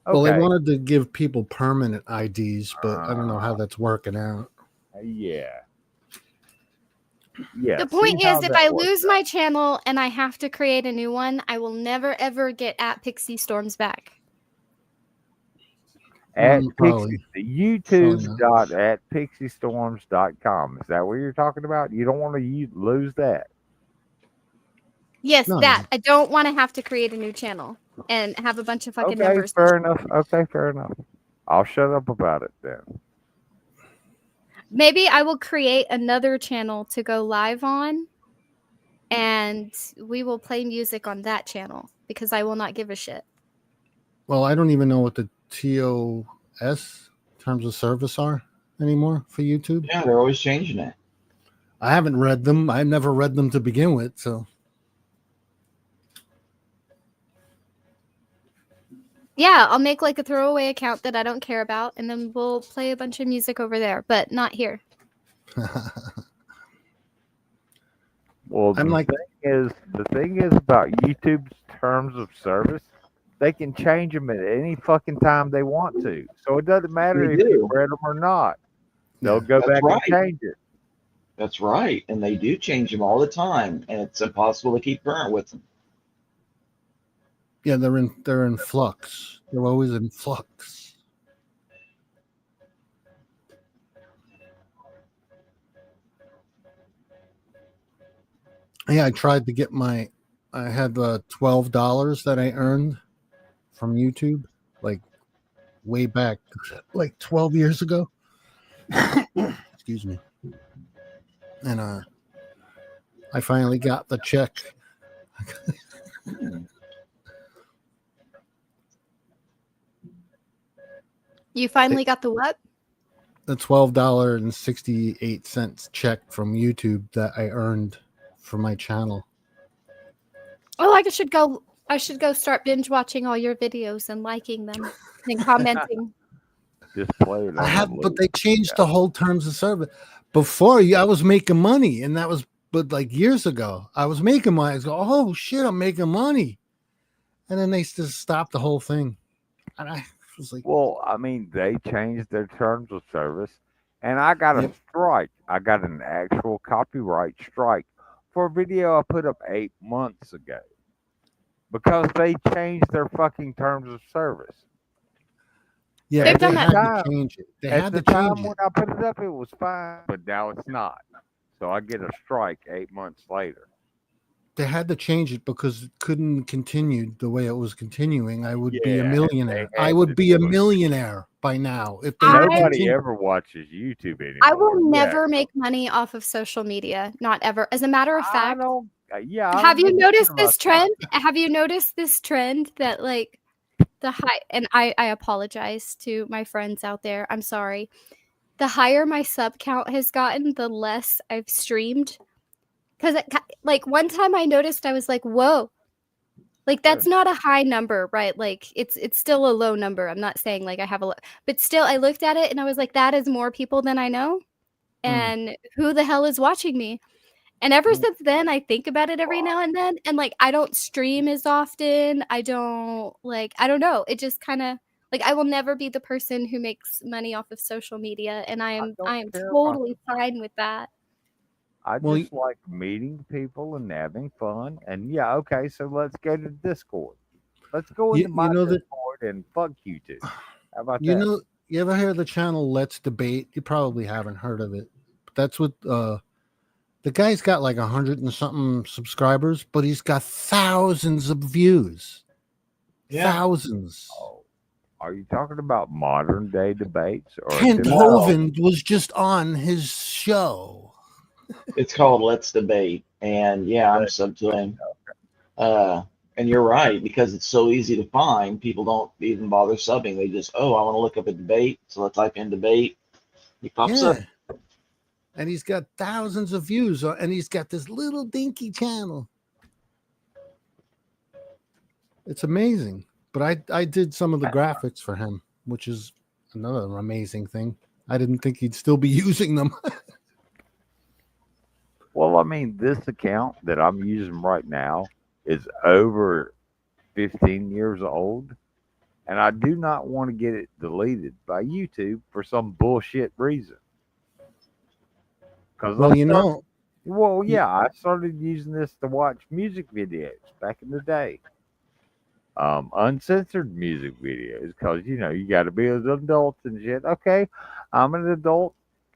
Well, they Okay. wanted to give people permanent IDs, but I don't know how that's working out. Yeah. Yeah. The point see how is, if that I works lose out. my channel and I have to create a new one, I will never ever get at Pixie Storms back. At Probably. Pixie, Probably not. YouTube.atpixiestorms.com. Is that what you're talking about? You don't want to lose that. Yes, No. that. I don't want to have to create a new channel and have a bunch of fucking Okay, numbers. fair enough. Okay, fair enough. I'll shut up about it then. Maybe I will create another channel to go live on, and we will play music on that channel because I will not give a shit. Well, I don't even know what the TOS terms of service are anymore for YouTube. Yeah, they're always changing it. I haven't read them. I've never read them to begin with. So Yeah, I'll make like a throwaway account that I don't care about, and then we'll play a bunch of music over there, but not here. Well, I'm like, the thing is about YouTube's terms of service, they can change them at any fucking time they want to. So it doesn't matter They if you do. read them or not. They'll Yeah, go that's back right. and change it. That's right. And they do change them all the time. And it's impossible to keep current with them. yeah, they're in flux. They're always in flux. Yeah, I tried to get I had $12 that I earned from YouTube, like way back, like 12 years ago. Excuse me. And I finally got the check. You finally got the what? The $12.68 check from YouTube that I earned for my channel. Oh, I should go start binge watching all your videos and liking them and commenting. Just play it. I on have, the but loop. they changed the whole terms of service. Before, I was making money, and that was, but like years ago, I was making money. I was going, oh shit, I'm making money, and then they just stopped the whole thing, and I was like, Well, I mean, they changed their terms of service, and I got a Yep. strike. I got an actual copyright strike for a video I put up 8 months ago because they changed their fucking terms of service. yeah, They've they done had that. to change it. They At had the to time change when it. I put it up, it was fine, but now it's not. So I get a strike 8 months later. they had to change it because it couldn't continue the way it was continuing. I would be a Yeah, they millionaire. I had would to be a do it. millionaire by now if they I- had Nobody continued. ever watches YouTube anymore. I will Yeah. never make money off of social media. Not ever. As a matter of I fact, don't. Yeah. I have don't you give a shit noticed about this that. trend? Have you noticed this trend that like the high, and I apologize to my friends out there. I'm sorry. The higher my sub count has gotten, the less I've streamed. Because like one time I noticed, I was like, whoa, like that's not a high number, right? Like it's still a low number. I'm not saying like I have but still I looked at it and I was like, that is more people than I know. And who the hell is watching me? And ever since then, I think about it every now and then. And like, I don't stream as often. I don't know. It just kind of like, I will never be the person who makes money off of social media. And I am don't care totally fine with that. I Well, just like meeting people and having fun. And yeah, okay, so let's go to Discord. Let's go into my Discord and fuck YouTube. How about You that? know, you ever hear of the channel Let's Debate? You probably haven't heard of it. But that's what the guy's got like 100 and something subscribers, but he's got thousands of views. Yeah. Thousands. Oh, are you talking about modern day debates? Or Kent did- Hovind was just on his show. It's called Let's Debate, and yeah, I'm sub to him. And you're right, because it's so easy to find. People don't even bother subbing. They just, I want to look up a debate, so let's type in debate. He pops up. And he's got thousands of views, and he's got this little dinky channel. It's amazing. But I did some of the graphics for him, which is another amazing thing. I didn't think he'd still be using them. Well, I mean, this account that I'm using right now is over 15 years old, and I do not want to get it deleted by YouTube for some bullshit reason. Because Well, you know, well, yeah, I started using this to watch music videos back in the day. Uncensored music videos, because you got to be an adult and shit. Okay, I'm an adult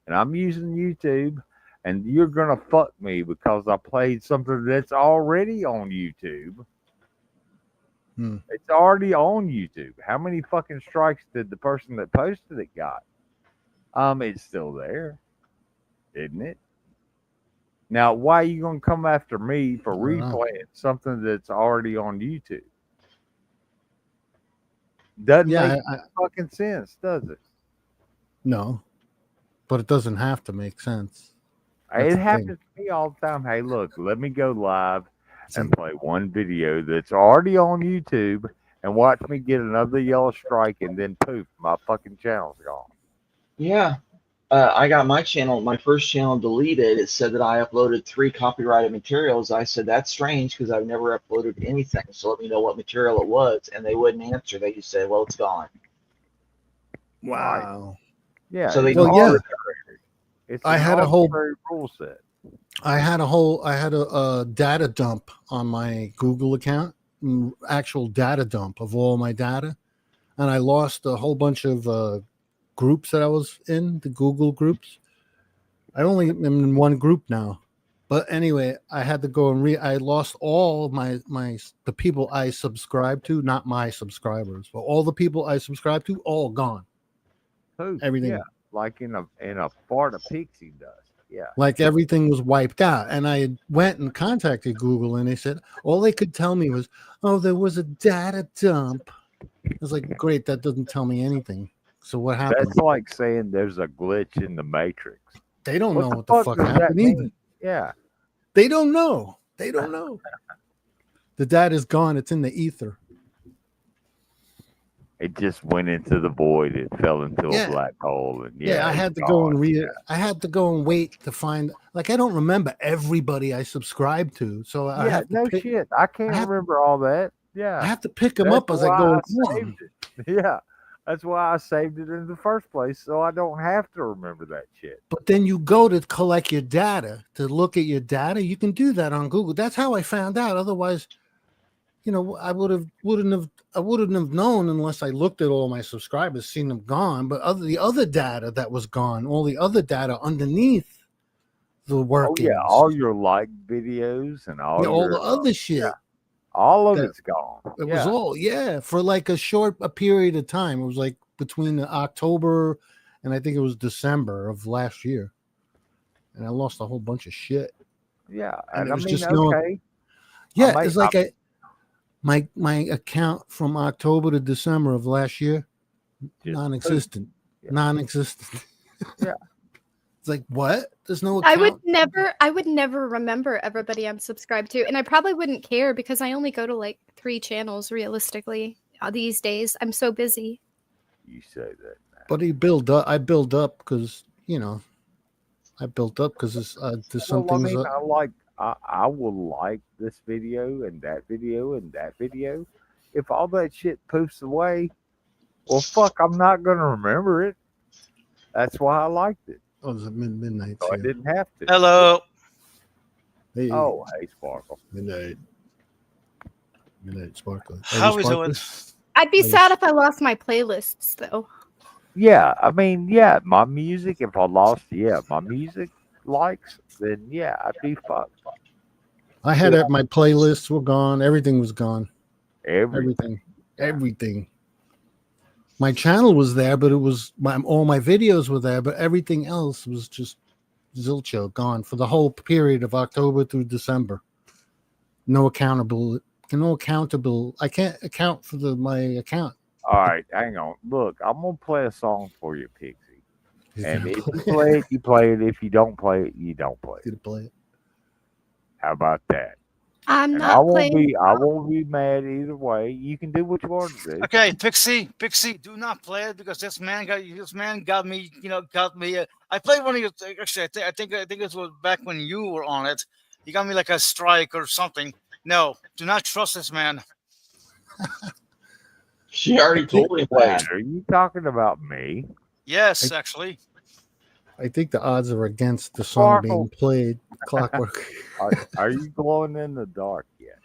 and I'm using YouTube, and you're gonna fuck me because I played something that's already on YouTube. It's already on YouTube. How many fucking strikes did the person that posted it got? It's still there, isn't it? Now, why are you gonna come after me for replaying something that's already on YouTube? Doesn't make fucking sense, does it? No, but it doesn't have to make sense. That's It the happens thing. to me all the time. Hey, look, let me go live and play one video that's already on YouTube and watch me get another yellow strike, and then poof, my fucking channel's gone. Yeah. I got my first channel deleted. It said that I uploaded 3 copyrighted materials. I said, that's strange because I've never uploaded anything. So let me know what material it was. And they wouldn't answer. They just said, well, it's gone. Wow. Yeah. So they It's I an had a whole arbitrary rule set. I had a data dump on my Google account, actual data dump of all my data, and I lost a whole bunch of groups that I was in, the Google groups. I only am in one group now, but anyway, I had to go and I lost all the people I subscribed to, not my subscribers, but all the people I subscribed to, all gone. Who? Everything. Yeah, like in a fart of pixie dust. Yeah. Like everything was wiped out. And I went and contacted Google, and they said all they could tell me was, oh, there was a data dump. I was like, great, that doesn't tell me anything. So what happened? That's like saying there's a glitch in the Matrix. They don't know what the fuck does that happened mean? either. Yeah. They don't know. They don't know. The data's gone. It's in the ether. It just went into the void. It fell into a black hole. And I had to go and read it. I had to go and wait to find. Like, I don't remember everybody I subscribed to. So I have to shit. I can't remember all that. Yeah. I have to pick them up as I go along. Yeah. That's why I saved it in the first place, so I don't have to remember that shit. But then you go to collect your data, to look at your data. You can do that on Google. That's how I found out. Otherwise, I wouldn't have known unless I looked at all my subscribers, seen them gone. But the other data that was gone, all the other data underneath the workings. Oh yeah, all your like videos and all Yeah, all your the other shit. all of that- it's gone. It was all for like a period of time. It was like between October and I think it was December of last year, and I lost a whole bunch of shit. yeah, and and it I was mean, just no- okay, Yeah, might- it's like my account from October to December of last year, Just non-existent, Yeah. non-existent. Yeah. It's like what? There's no I account. would never remember everybody I'm subscribed to, and I probably wouldn't care because I only go to like 3 channels realistically these days. I'm so busy. You say that. But I build up because I built up because there's some Well, I things. mean, I will like this video and that video and that video. If all that shit poofs away, well, fuck, I'm not gonna remember it. That's why I liked it. Oh, it's midnight. So I didn't have to. Hello. Hey, Oh, hey, Sparkle. midnight sparkle. How we doing? I'd be I sad if I lost my playlists though. Yeah, I mean, yeah, my music. If I lost, my music likes, then yeah, I'd be fucked. I had it. My playlists were gone. Everything was gone. Everything. Everything. My channel was there, but it was all my videos were there, but everything else was just zilcho gone for the whole period of October through December. No accountable. I can't account for my account. All right, hang on. Look, I'm gonna play a song for you, Pixie. He's And gonna if you play play it, you play it. If you don't play it, you don't play it. Gonna play it. How about that? I'm And I not won't playing. be I won't be mad either way. You can do what you want to do. Okay, Pixie, do not play it because this man got me. I played one of your. Actually, I think it was back when you were on it. He got me like a strike or something. No, do not trust this man. She already told him that. Wait, are you talking about me? Yes, actually. I think the odds are against the song Sparkle. being played. Clockwork. Are you glowing in the dark yet?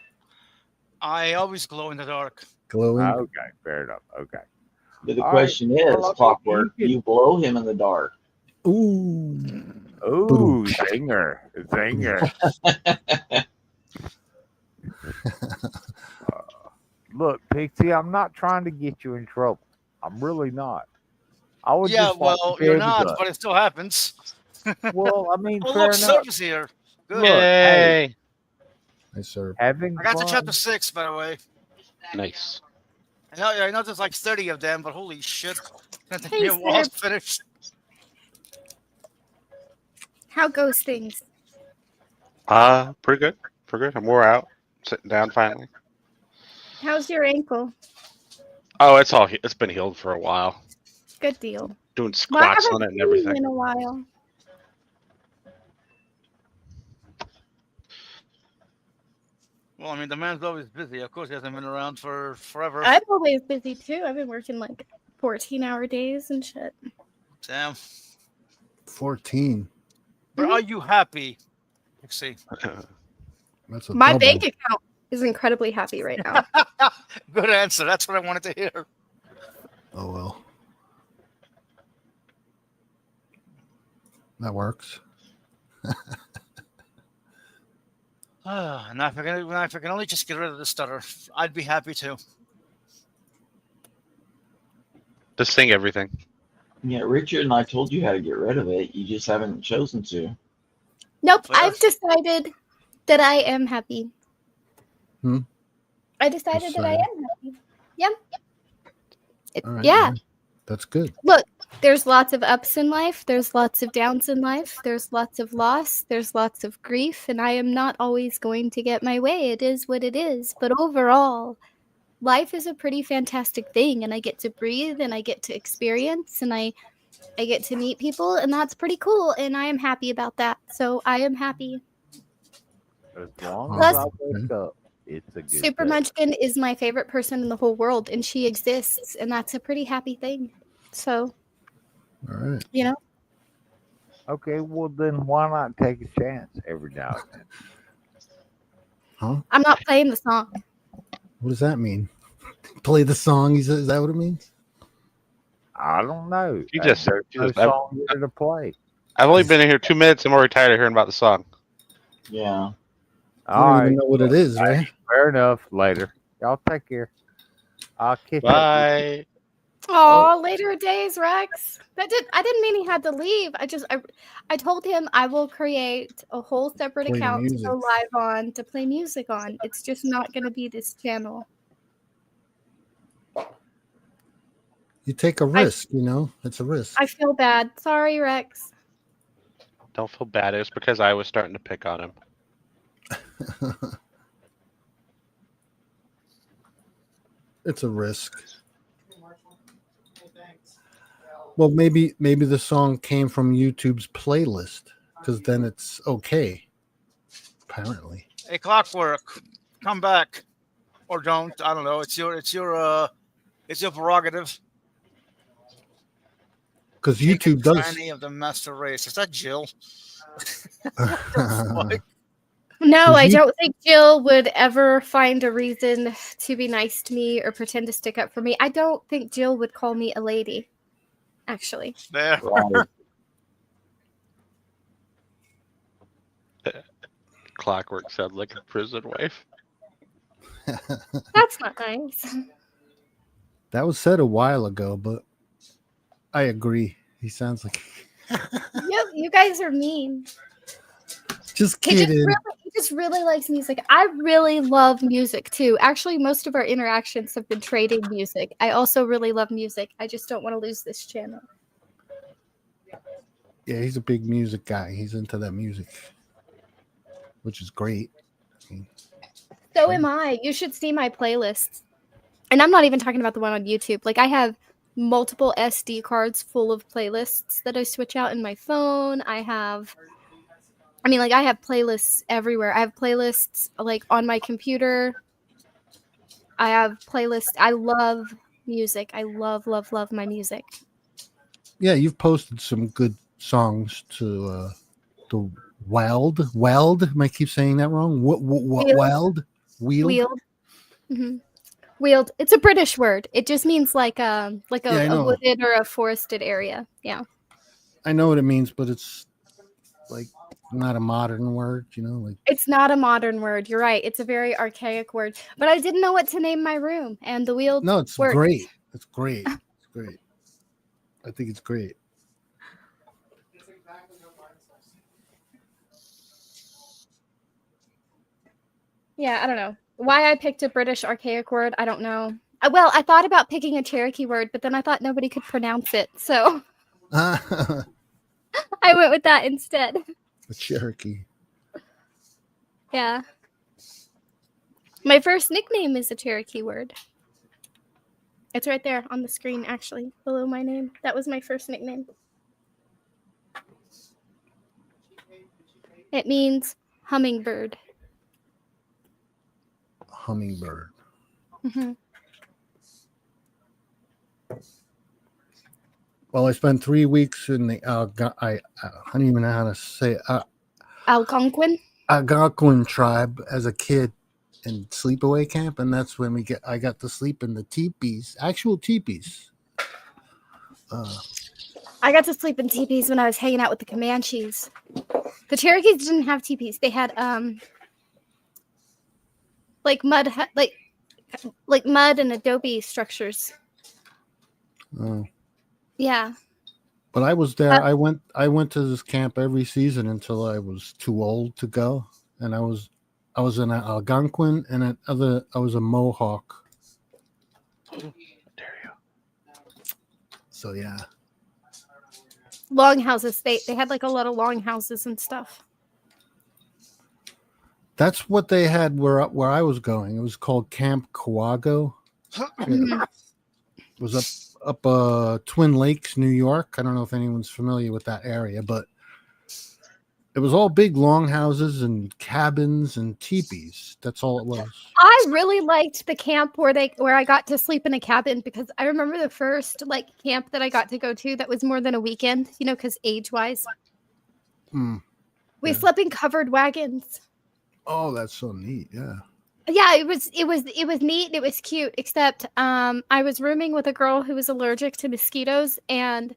I always glow in the dark. Glowing. Okay, fair enough. Okay. But the All question right. is, Well, Clockwork, you can- you blow him in the dark. Ooh. Ooh, zinger. Look, Pixie, I'm not trying to get you in trouble. I'm really not. I would Yeah, just like well, to be you're able not, to- but it still happens. Well, I mean, Oh, fair look, enough. Surface here. Good. Look, hey, Yay! I serve. having I got to fun. chapter 6, by the way. Nice. I know there's like 30 of them, but holy shit. It's gonna take Hey, me a while to Sir. finish. How goes things? Pretty good. Pretty good. I'm wore out. Sitting down finally. How's your ankle? Oh, it's been healed for a while. Good deal. Doing Well, I squats haven't on it and seen you everything. in a while. Well, I mean, the man's always busy. Of course, he hasn't been around for forever. I'm always busy too. I've been working like 14-hour days and shit. Damn. 14. But are you happy? Let's see. That's a My double. bank account is incredibly happy right now. Good answer. That's what I wanted to hear. Oh well. That works. Now, if I can only just get rid of the stutter, I'd be happy too. Just sing everything. Yeah, Richard and I told you how to get rid of it. You just haven't chosen to. Nope, Fair. I've decided that I am happy. Hmm? I decided that I am happy. Yeah. All right, Yeah. That's good. Look, there's lots of ups in life. There's lots of downs in life. There's lots of loss. There's lots of grief. And I am not always going to get my way. It is what it is. But overall, life is a pretty fantastic thing. And I get to breathe and I get to experience and I get to meet people. And that's pretty cool. And I am happy about that. So I am happy. As long Plus- as I wake up, it's a good Super day. Munchkin is my favorite person in the whole world. And she exists. And that's a pretty happy thing. So, All right. you know. Okay, well then why not take a chance every now and then? Huh? I'm not playing the song. What does that mean? Play the song. Is that what it means? I don't know. You just- There's you no just- song here to play. I've only been in here 2 minutes. I'm already tired of hearing about the song. Yeah. You All don't right. even know what it is, right? Fair enough. Later. Y'all take care. I'll kiss you. Bye. Oh, later days, Rex. I didn't mean he had to leave. I told him I will create a whole separate Play account to music. go live on to play music on. It's just not going to be this channel. You take a risk, you know. It's a risk. I feel bad. Sorry, Rex. Don't feel bad. It was because I was starting to pick on him. It's a risk. Well, maybe the song came from YouTube's playlist, because then it's okay. Apparently. Hey, Clockwork, come back, or don't. I don't know. It's your prerogative. Because YouTube does. Franny of the master race. Is that Jill? No, So I you- don't think Jill would ever find a reason to be nice to me or pretend to stick up for me. I don't think Jill would call me a lady, actually. There. Right. Clockwork sounds like a prison wife. That's not nice. That was said a while ago, but I agree. He sounds like. You guys are mean. Just He kidding. just really likes music. I really love music too. Actually, most of our interactions have been trading music. I also really love music. I just don't want to lose this channel. Yeah, he's a big music guy. He's into that music, which is great. So am I. You should see my playlists. And I'm not even talking about the one on YouTube. Like, I have multiple SD cards full of playlists that I switch out in my phone. I have playlists everywhere. I have playlists like on my computer. I have playlists. I love music. I love my music. Yeah, you've posted some good songs to the Weld. Am I keep saying that wrong? What Weld? Wheeled. Mm-hmm. Wheeled. It's a British word. It just means like a wooded or a forested area. Yeah. I know what it means, but it's like not a modern word, you know, like It's not a modern word. You're right. It's a very archaic word. But I didn't know what to name my room, and the wheeled. no, it's worked. great. It's great. It's great. I think it's great. Yeah, I don't know why I picked a British archaic word. I don't know. Well, I thought about picking a Cherokee word, but then I thought nobody could pronounce it, so A I went with that instead. Cherokee. Yeah. My first nickname is a Cherokee word. It's right there on the screen, actually, below my name. That was my first nickname. It means hummingbird. Hummingbird. Mm-hmm. Well, I spent 3 weeks in the I don't even know how to say it. Algonquin? Algonquin tribe as a kid in sleepaway camp, and that's when I got to sleep in the teepees, actual teepees. I got to sleep in teepees when I was hanging out with the Comanches. The Cherokees didn't have teepees. They had like mud and adobe structures. Oh. Yeah. But I was there. I went to this camp every season until I was too old to go, and I was an Algonquin, and I was a Mohawk. There you So yeah. Longhouses. They had like a lot of longhouses and stuff. That's what they had where I was going. It was called Camp Coago. Mhm. It was up Twin Lakes, New York. I don't know if anyone's familiar with that area, but it was all big longhouses and cabins and teepees. That's all it was. I really liked the camp where I got to sleep in a cabin, because I remember the first like camp that I got to go to that was more than a weekend, you know, because age-wise. Mm. We Yeah. slept in covered wagons. Oh, that's so neat. Yeah. Yeah, it was neat and it was cute, except I was rooming with a girl who was allergic to mosquitoes, and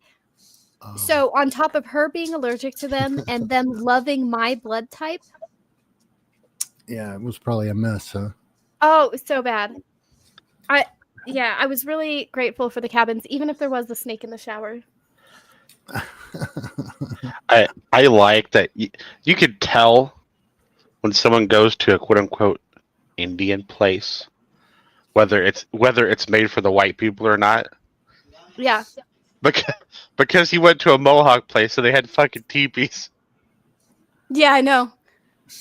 So on top of her being allergic to them and them loving my blood type, yeah, it was probably a mess, huh? oh, it was so bad. I was really grateful for the cabins, even if there was a snake in the shower. I like that you could tell when someone goes to a quote unquote Indian place, whether it's made for the white people or not. Yeah. Because he went to a Mohawk place, so they had fucking teepees. Yeah, I know.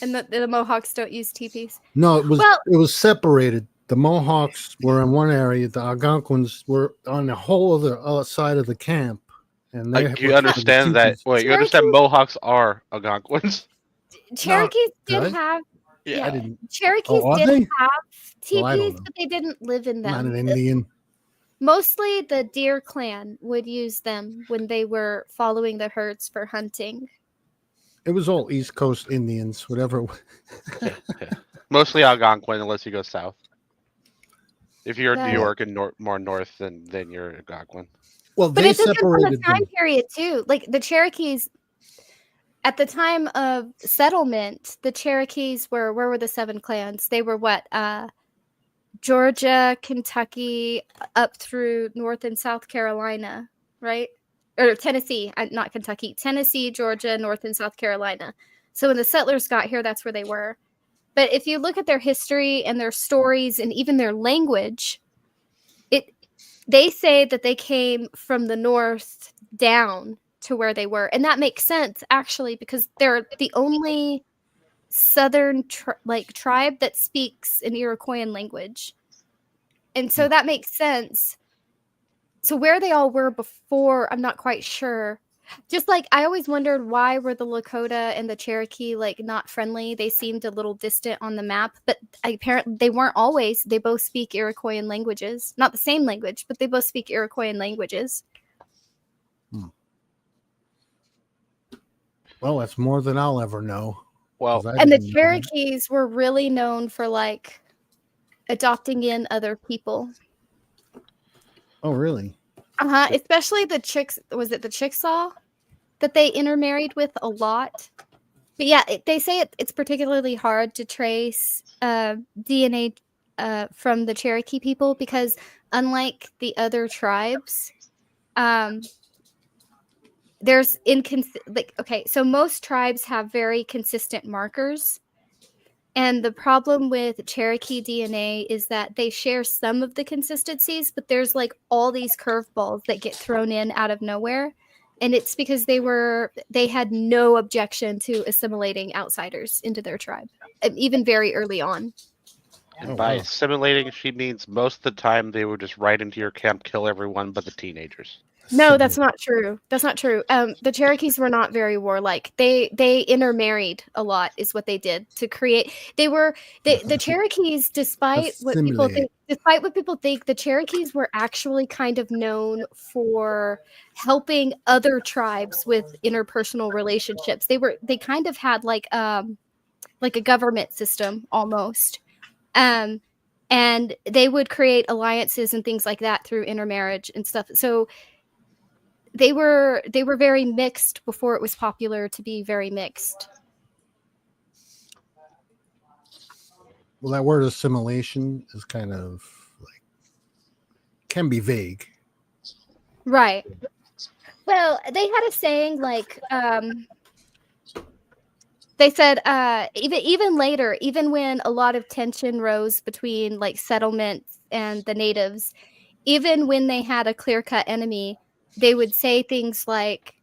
And the Mohawks don't use teepees. No, it was separated. The Mohawks were in one area. The Algonquins were on the whole other side of the camp. And they You understand that? Wait, you understand Mohawks are Algonquins? Cherokees did good. have. Yeah. I didn't. Cherokees are did they? have teepees, Well, I don't know. but they didn't live in Not them. an Indian. Mostly the Deer Clan would use them when they were following the herds for hunting. It was all East Coast Indians, whatever. Yeah. Mostly Algonquin, unless you go south. If you're in New Yeah. York and more north, then you're Algonquin. Well, But they it depends on the separated time them. period too. Like the Cherokees, at the time of settlement, the Cherokees were, where were the 7 clans? They were what? Georgia, Kentucky, up through North and South Carolina, right? Or Tennessee, not Kentucky. Tennessee, Georgia, North and South Carolina. So when the settlers got here, that's where they were. But if you look at their history and their stories and even their language, they say that they came from the north down to where they were. And that makes sense, actually, because they're the only southern tribe that speaks an Iroquoian language. And so that makes sense. So where they all were before, I'm not quite sure. Just like I always wondered, why were the Lakota and the Cherokee like not friendly? They seemed a little distant on the map, but apparently they weren't always. They both speak Iroquoian languages. Not the same language, but they both speak Iroquoian languages. Well, that's more than I'll ever know. Well, 'Cause I And the didn't know that. Cherokees were really known for like adopting in other people. Oh, really? Especially the was it the Chickasaw that they intermarried with a lot? But yeah, they say it's particularly hard to trace DNA from the Cherokee people because unlike the other tribes, there's so most tribes have very consistent markers. And the problem with Cherokee DNA is that they share some of the consistencies, but there's like all these curveballs that get thrown in out of nowhere. And it's because they had no objection to assimilating outsiders into their tribe, even very early on. And by assimilating, she means most of the time they would just ride into your camp, kill everyone but the teenagers. No, that's not true. That's not true. The Cherokees were not very warlike. They intermarried a lot, is what they did to create. The Cherokees, despite what people think, the Cherokees were actually kind of known for helping other tribes with interpersonal relationships. They kind of had like a government system almost. And they would create alliances and things like that through intermarriage and stuff. So they were very mixed before it was popular to be very mixed. Well, that word assimilation is kind of like can be vague. Right. Well, they had a saying like they said even later, even when a lot of tension rose between like settlements and the natives, even when they had a clear-cut enemy, they would say things like,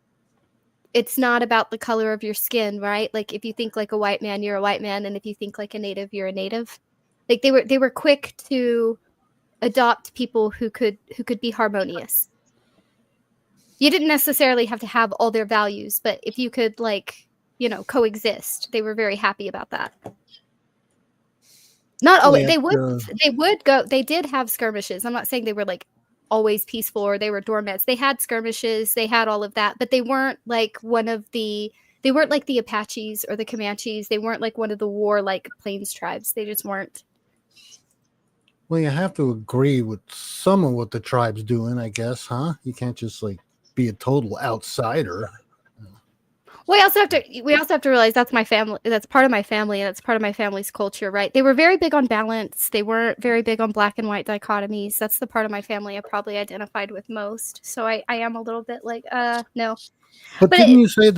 it's not about the color of your skin, right? Like if you think like a white man, you're a white man, and if you think like a native, you're a native. Like they were quick to adopt people who could be harmonious. You didn't necessarily have to have all their values, but if you could coexist, they were very happy about that. Not always. They did have skirmishes. I'm not saying they were like always peaceful or they were doormats. They had skirmishes, they had all of that, but they weren't like they weren't like the Apaches or the Comanches. They weren't like one of the war-like plains tribes. They just weren't. Well, you have to agree with some of what the tribe's doing, I guess, huh? You can't just like be a total outsider. We also have to realize that's my family. That's part of my family, and that's part of my family's culture, right? They were very big on balance. They weren't very big on black and white dichotomies. That's the part of my family I probably identified with most. So I am a little bit like, no. But But didn't you say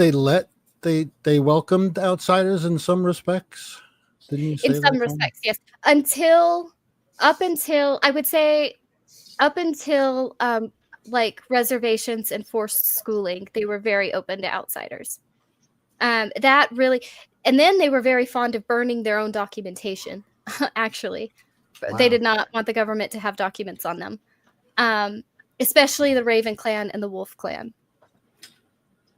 they welcomed outsiders in some respects? Didn't you say in that, some Tom? respects, yes. Up until I would say, up until like reservations and forced schooling, they were very open to outsiders. That really, and then they were very fond of burning their own documentation. Actually, they Wow. did not want the government to have documents on them, especially the Raven clan and the Wolf clan.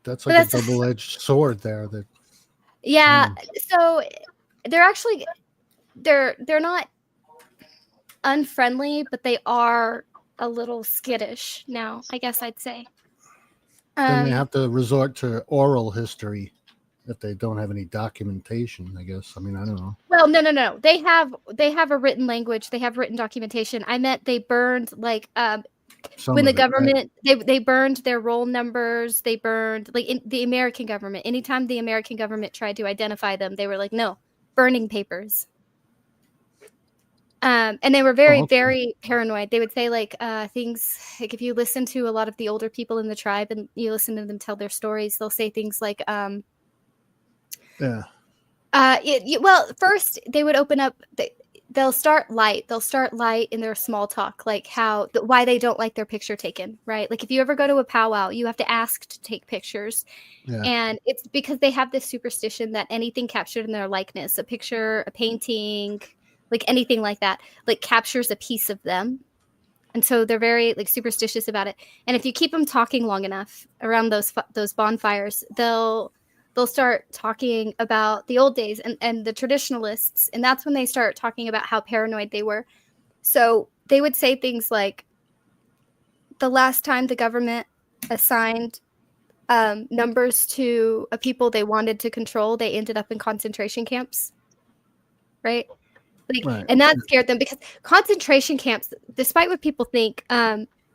That's But like a that's- double-edged sword there. That Yeah, so they're actually they're not unfriendly, but they are a little skittish now, I guess I'd say. then they have to resort to oral history if they don't have any documentation, I guess. I mean, I don't know. Well, no. They have a written language. They have written documentation. I meant they burned like Some when of the it, right? government they burned their roll numbers. They burned like in the American government. Anytime the American government tried to identify them, they were like, no, burning papers. And they were very, okay. very paranoid. They would say like things like if you listen to a lot of the older people in the tribe and you listen to them tell their stories, they'll say things like, Yeah. well, first they would open up. They'll start light. They'll start light in their small talk, like why they don't like their picture taken, right? Like if you ever go to a powwow, you have to ask to take pictures. Yeah. And it's because they have this superstition that anything captured in their likeness, a picture, a painting, like anything like that, like captures a piece of them. And so they're very like superstitious about it. And if you keep them talking long enough around those bonfires, they'll start talking about the old days and the traditionalists. And that's when they start talking about how paranoid they were. So they would say things like, the last time the government assigned numbers to a people they wanted to control, they ended up in concentration camps. Right? Like, Right. and that scared them because concentration camps, despite what people think,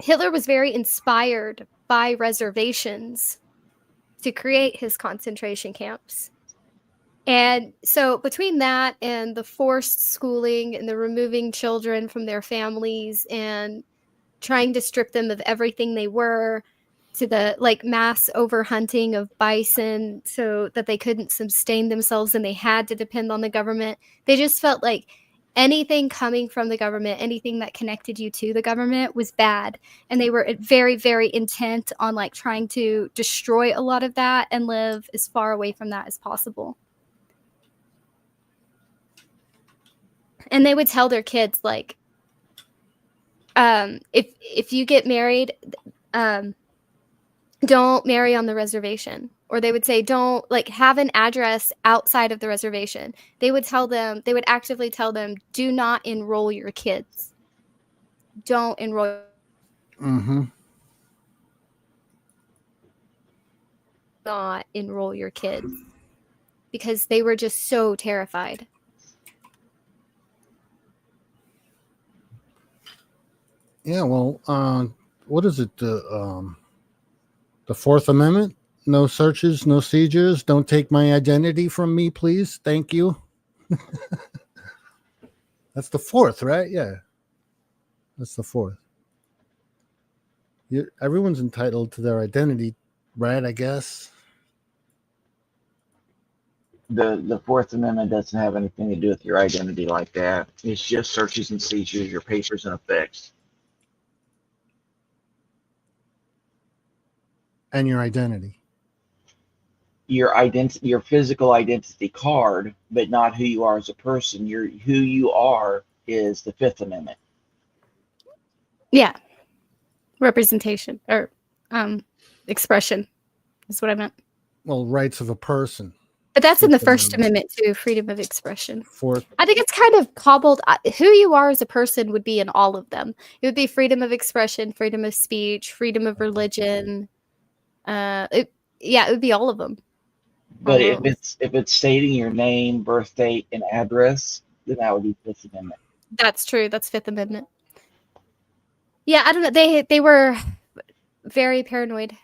Hitler was very inspired by reservations to create his concentration camps. And so between that and the forced schooling and the removing children from their families and trying to strip them of everything they were, to the like mass overhunting of bison so that they couldn't sustain themselves and they had to depend on the government, they just felt like anything coming from the government, anything that connected you to the government was bad. And they were very, very intent on like trying to destroy a lot of that and live as far away from that as possible. And they would tell their kids like, if you get married, don't marry on the reservation. Or they would say, don't like have an address outside of the reservation. They would actively tell them, do not enroll your kids. Don't enroll. Mm-hmm. Not enroll your kids. Because they were just so terrified. Yeah, well, what is it? The Fourth Amendment? No searches, no seizures. Don't take my identity from me, please. Thank you. That's the fourth, right? Yeah. That's the fourth. Everyone's entitled to their identity, right? I guess. The Fourth Amendment doesn't have anything to do with your identity like that. It's just searches and seizures, your papers and effects. And your identity. Your physical identity card, but not who you are as a person. Who you are is the Fifth Amendment. Yeah. Representation or expression is what I meant. Well, rights of a person. But that's in the Fifth First Amendment. Amendment too, freedom of expression. Fourth. I think it's kind of cobbled. Who you are as a person would be in all of them. It would be freedom of expression, freedom of speech, freedom of religion. It would be all of them. But if it's stating your name, birth date, and address, then that would be Fifth Amendment. That's true. That's Fifth Amendment. Yeah, I don't know. They were very paranoid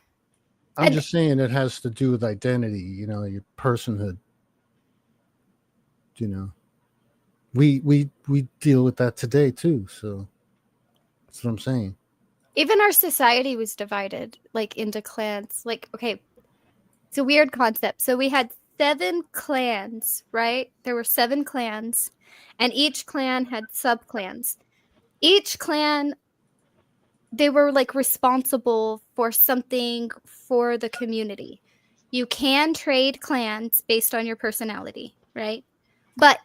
I'm And- just saying it has to do with identity, your personhood. We deal with that today too. So that's what I'm saying. Even our society was divided like into clans. Like, okay, it's a weird concept. So we had 7 clans, right? There were 7 clans, and each clan had sub-clans. Each clan, they were like responsible for something for the community. You can trade clans based on your personality, right? But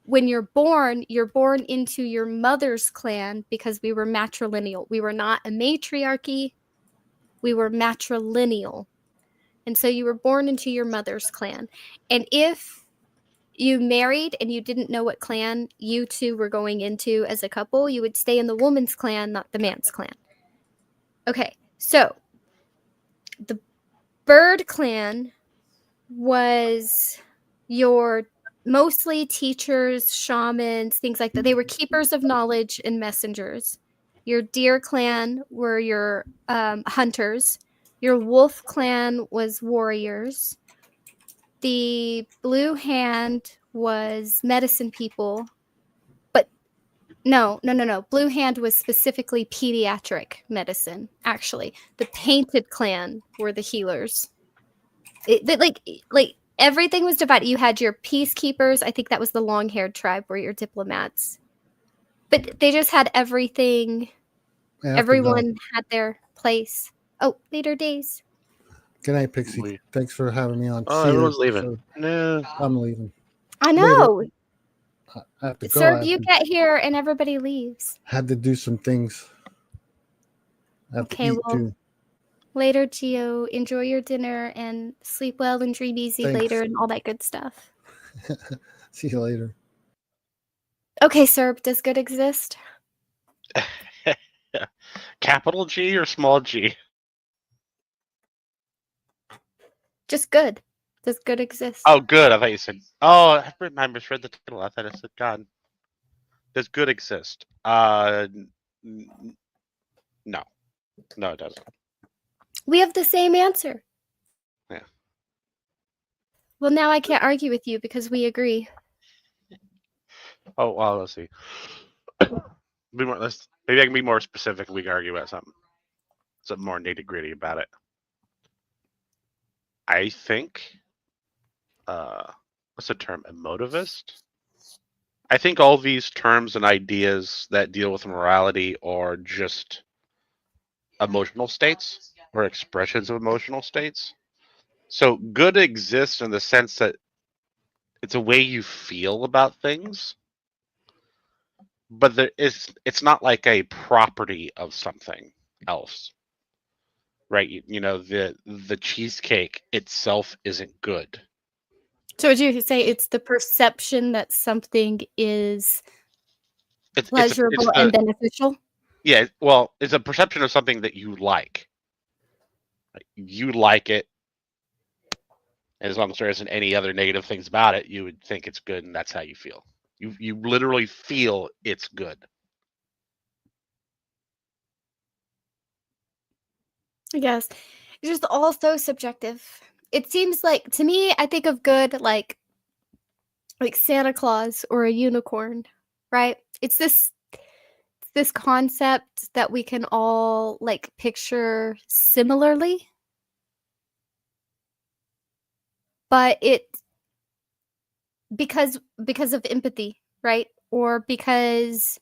when you're born into your mother's clan, because we were matrilineal. We were not a matriarchy. We were matrilineal. And so you were born into your mother's clan. And if you married and you didn't know what clan you two were going into as a couple, you would stay in the woman's clan, not the man's clan. Okay, so the bird clan was your mostly teachers, shamans, things like that. They were keepers of knowledge and messengers. Your deer clan were your hunters. Your wolf clan was warriors. The blue hand was medicine people. But no. Blue hand was specifically pediatric medicine, actually. The painted clan were the healers. Like everything was divided. You had your peacekeepers. I think that was the long-haired tribe, were your diplomats. But they just had everything. I have to go. Everyone had their place. Oh, later days. Good night, Pixie. We- Thanks for having me on. Oh, See you. everyone's leaving. So No. I'm leaving. I know. I have to go. Sir, you get here and everybody leaves. Had to do some things. I have Okay, to eat well, too. later, Gio. Enjoy your dinner and sleep well and dream easy Thanks. later and all that good stuff. See you later. Okay, sir. Does good exist? Capital G or small g? Just good. Does good exist? Oh, good. I thought you said. Oh, I misread the title. I thought it said God. Does good exist? No. No, it doesn't. We have the same answer. Yeah. Well, now I can't argue with you because we agree. Oh, well, let's see. Maybe I can be more specific and we can argue about something more nitty-gritty about it. I think, what's the term? Emotivist? I think all these terms and ideas that deal with morality are just emotional states or expressions of emotional states. So good exists in the sense that it's a way you feel about things, but it's not like a property of something else, right? The cheesecake itself isn't good. So would you say it's the perception that something is It's pleasurable and beneficial? Yeah, well, it's a perception of something that you like. You like it, and as long as there isn't any other negative things about it, you would think it's good, and that's how you feel. You literally feel it's good. I guess it's just all so subjective. It seems like to me, I think of good like Santa Claus or a unicorn, right? It's this concept that we can all like picture similarly, but because of empathy, right? Or because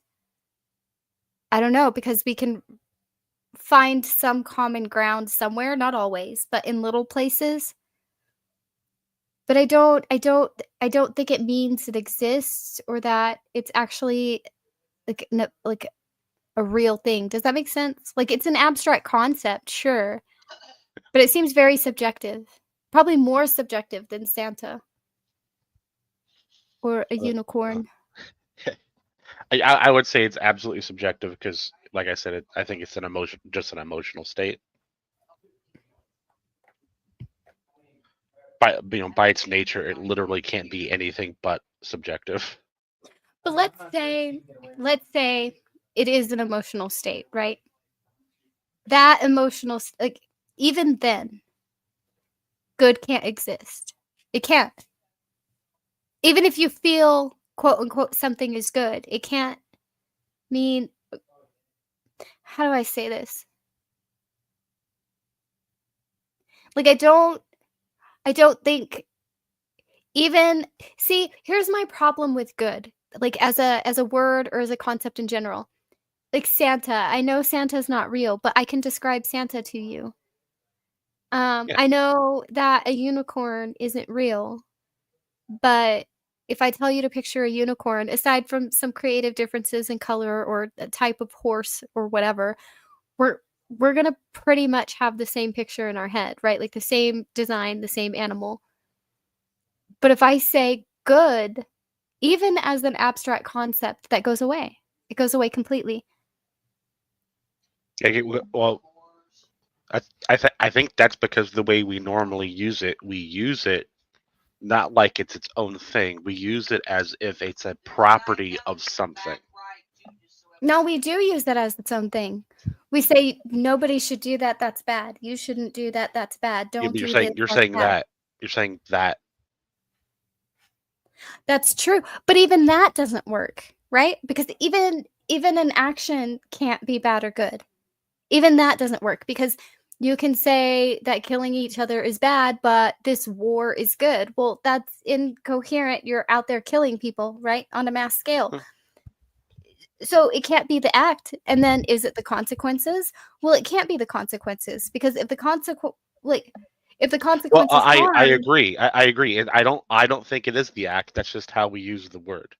I don't know, because we can find some common ground somewhere, not always, but in little places. But I don't think it means it exists or that it's actually like a real thing. Does that make sense? Like it's an abstract concept, sure, but it seems very subjective. Probably more subjective than Santa or a unicorn. I would say it's absolutely subjective because, like I said, I think it's just an emotional state. By its nature, it literally can't be anything but subjective. But let's say it is an emotional state, right? That emotional, like even then, good can't exist. It can't. Even if you feel, quote unquote, something is good, it can't mean. How do I say this? Like, I don't think even, see, here's my problem with good, like as a word or as a concept in general. Like Santa, I know Santa's not real, but I can describe Santa to you. Yeah. I know that a unicorn isn't real, but if I tell you to picture a unicorn, aside from some creative differences in color or a type of horse or whatever, we're gonna pretty much have the same picture in our head, right? Like the same design, the same animal. But if I say good, even as an abstract concept, that goes away. It goes away completely. Well, I think that's because the way we normally use it, we use it not like it's its own thing. We use it as if it's a property of something. No, we do use that as its own thing. We say nobody should do that. That's bad. You shouldn't do that. That's bad. Yeah, Don't but do you're saying this. you're That's saying bad. that you're saying that. That's true. But even that doesn't work, right? Because even an action can't be bad or good. Even that doesn't work because you can say that killing each other is bad, but this war is good. Well, that's incoherent. You're out there killing people, right? On a mass scale. So it can't be the act. And then is it the consequences? Well, it can't be the consequences because if the consequences Well, I harm, agree. I agree. And I don't think it is the act. That's just how we use the word.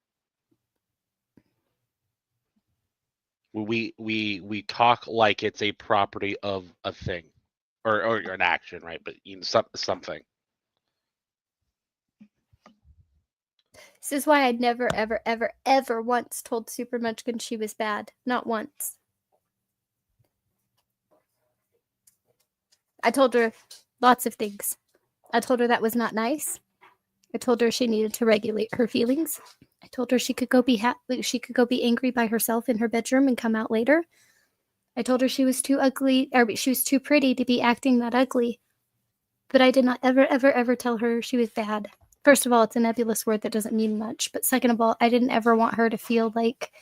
We talk like it's a property of a thing, or an action, right? But something. this is why I never, ever, ever, ever once told Super Munchkin she was bad. Not once. I told her lots of things. I told her that was not nice. I told her she needed to regulate her feelings. I told her she could go be she could go be angry by herself in her bedroom and come out later. I told her she was too ugly, or she was too pretty to be acting that ugly. But I did not ever, ever, ever tell her she was bad. First of all, it's a nebulous word that doesn't mean much. But second of all, I didn't ever want her to feel like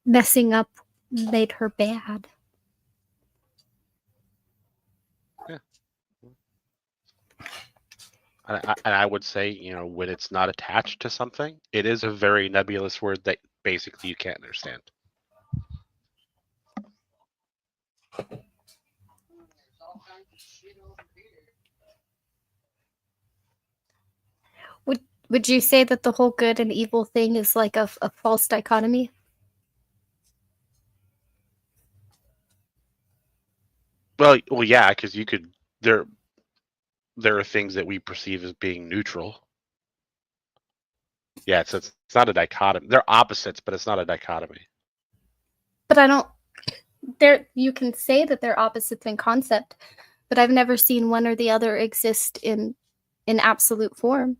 messing up made her bad. And I would say, when it's not attached to something, it is a very nebulous word that basically you can't understand. Would you say that the whole good and evil thing is like a false dichotomy? Well, yeah, because you could there are things that we perceive as being neutral. Yeah, it's not a dichotomy. They're opposites, but it's not a dichotomy. But I don't. You can say that they're opposites in concept, but I've never seen one or the other exist in absolute form.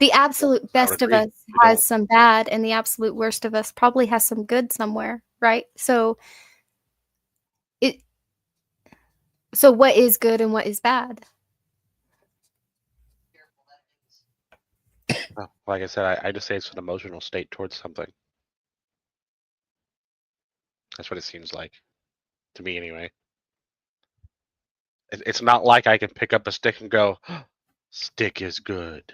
The absolute best of us has some bad, and the absolute worst of us probably has some good somewhere, right? So what is good and what is bad? Well, like I said, I just say it's an emotional state towards something. That's what it seems like to me, anyway. It's not like I can pick up a stick and go, "Stick is good."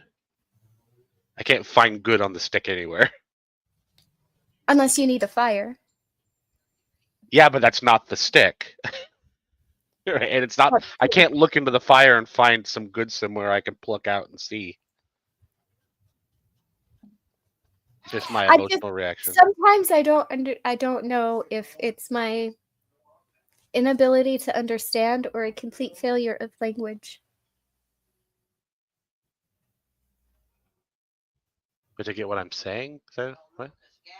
I can't find good on the stick anywhere. Unless you need a fire. Yeah, but that's not the stick. And it's not. I can't look into the fire and find some good somewhere I can pluck out and see. It's just my emotional reaction. Sometimes I don't know if it's my inability to understand or a complete failure of language. But to get what I'm saying, so what?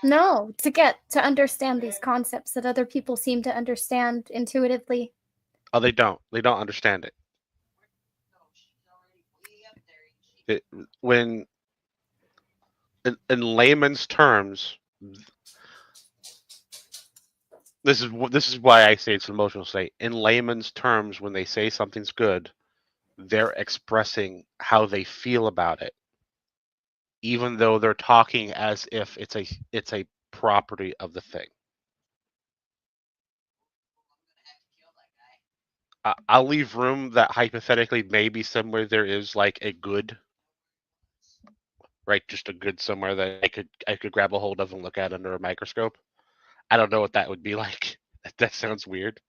No, to understand these concepts that other people seem to understand intuitively. Oh, they don't. They don't understand it. When in layman's terms, this is why I say it's an emotional state. In layman's terms, when they say something's good, they're expressing how they feel about it, even though they're talking as if it's a property of the thing. I'll leave room that hypothetically maybe somewhere there is like a good, right? Just a good somewhere that I could grab a hold of and look at under a microscope. I don't know what that would be like. That sounds weird.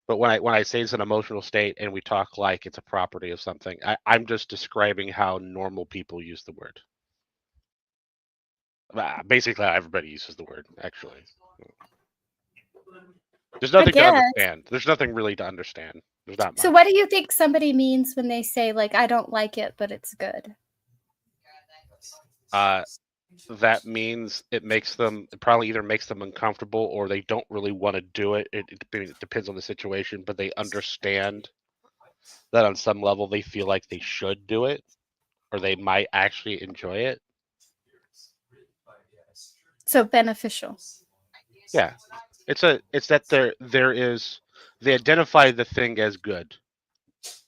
But when I say it's an emotional state and we talk like it's a property of something, I'm just describing how normal people use the word. Basically, how everybody uses the word, actually. There's nothing to guess. understand. There's nothing really to understand. There's not much. So what do you think somebody means when they say, like, I don't like it, but it's good? That means it probably either makes them uncomfortable or they don't really want to do it. It depends on the situation, but they understand that on some level they feel like they should do it or they might actually enjoy it. So beneficial. Yeah. It's that they identify the thing as good,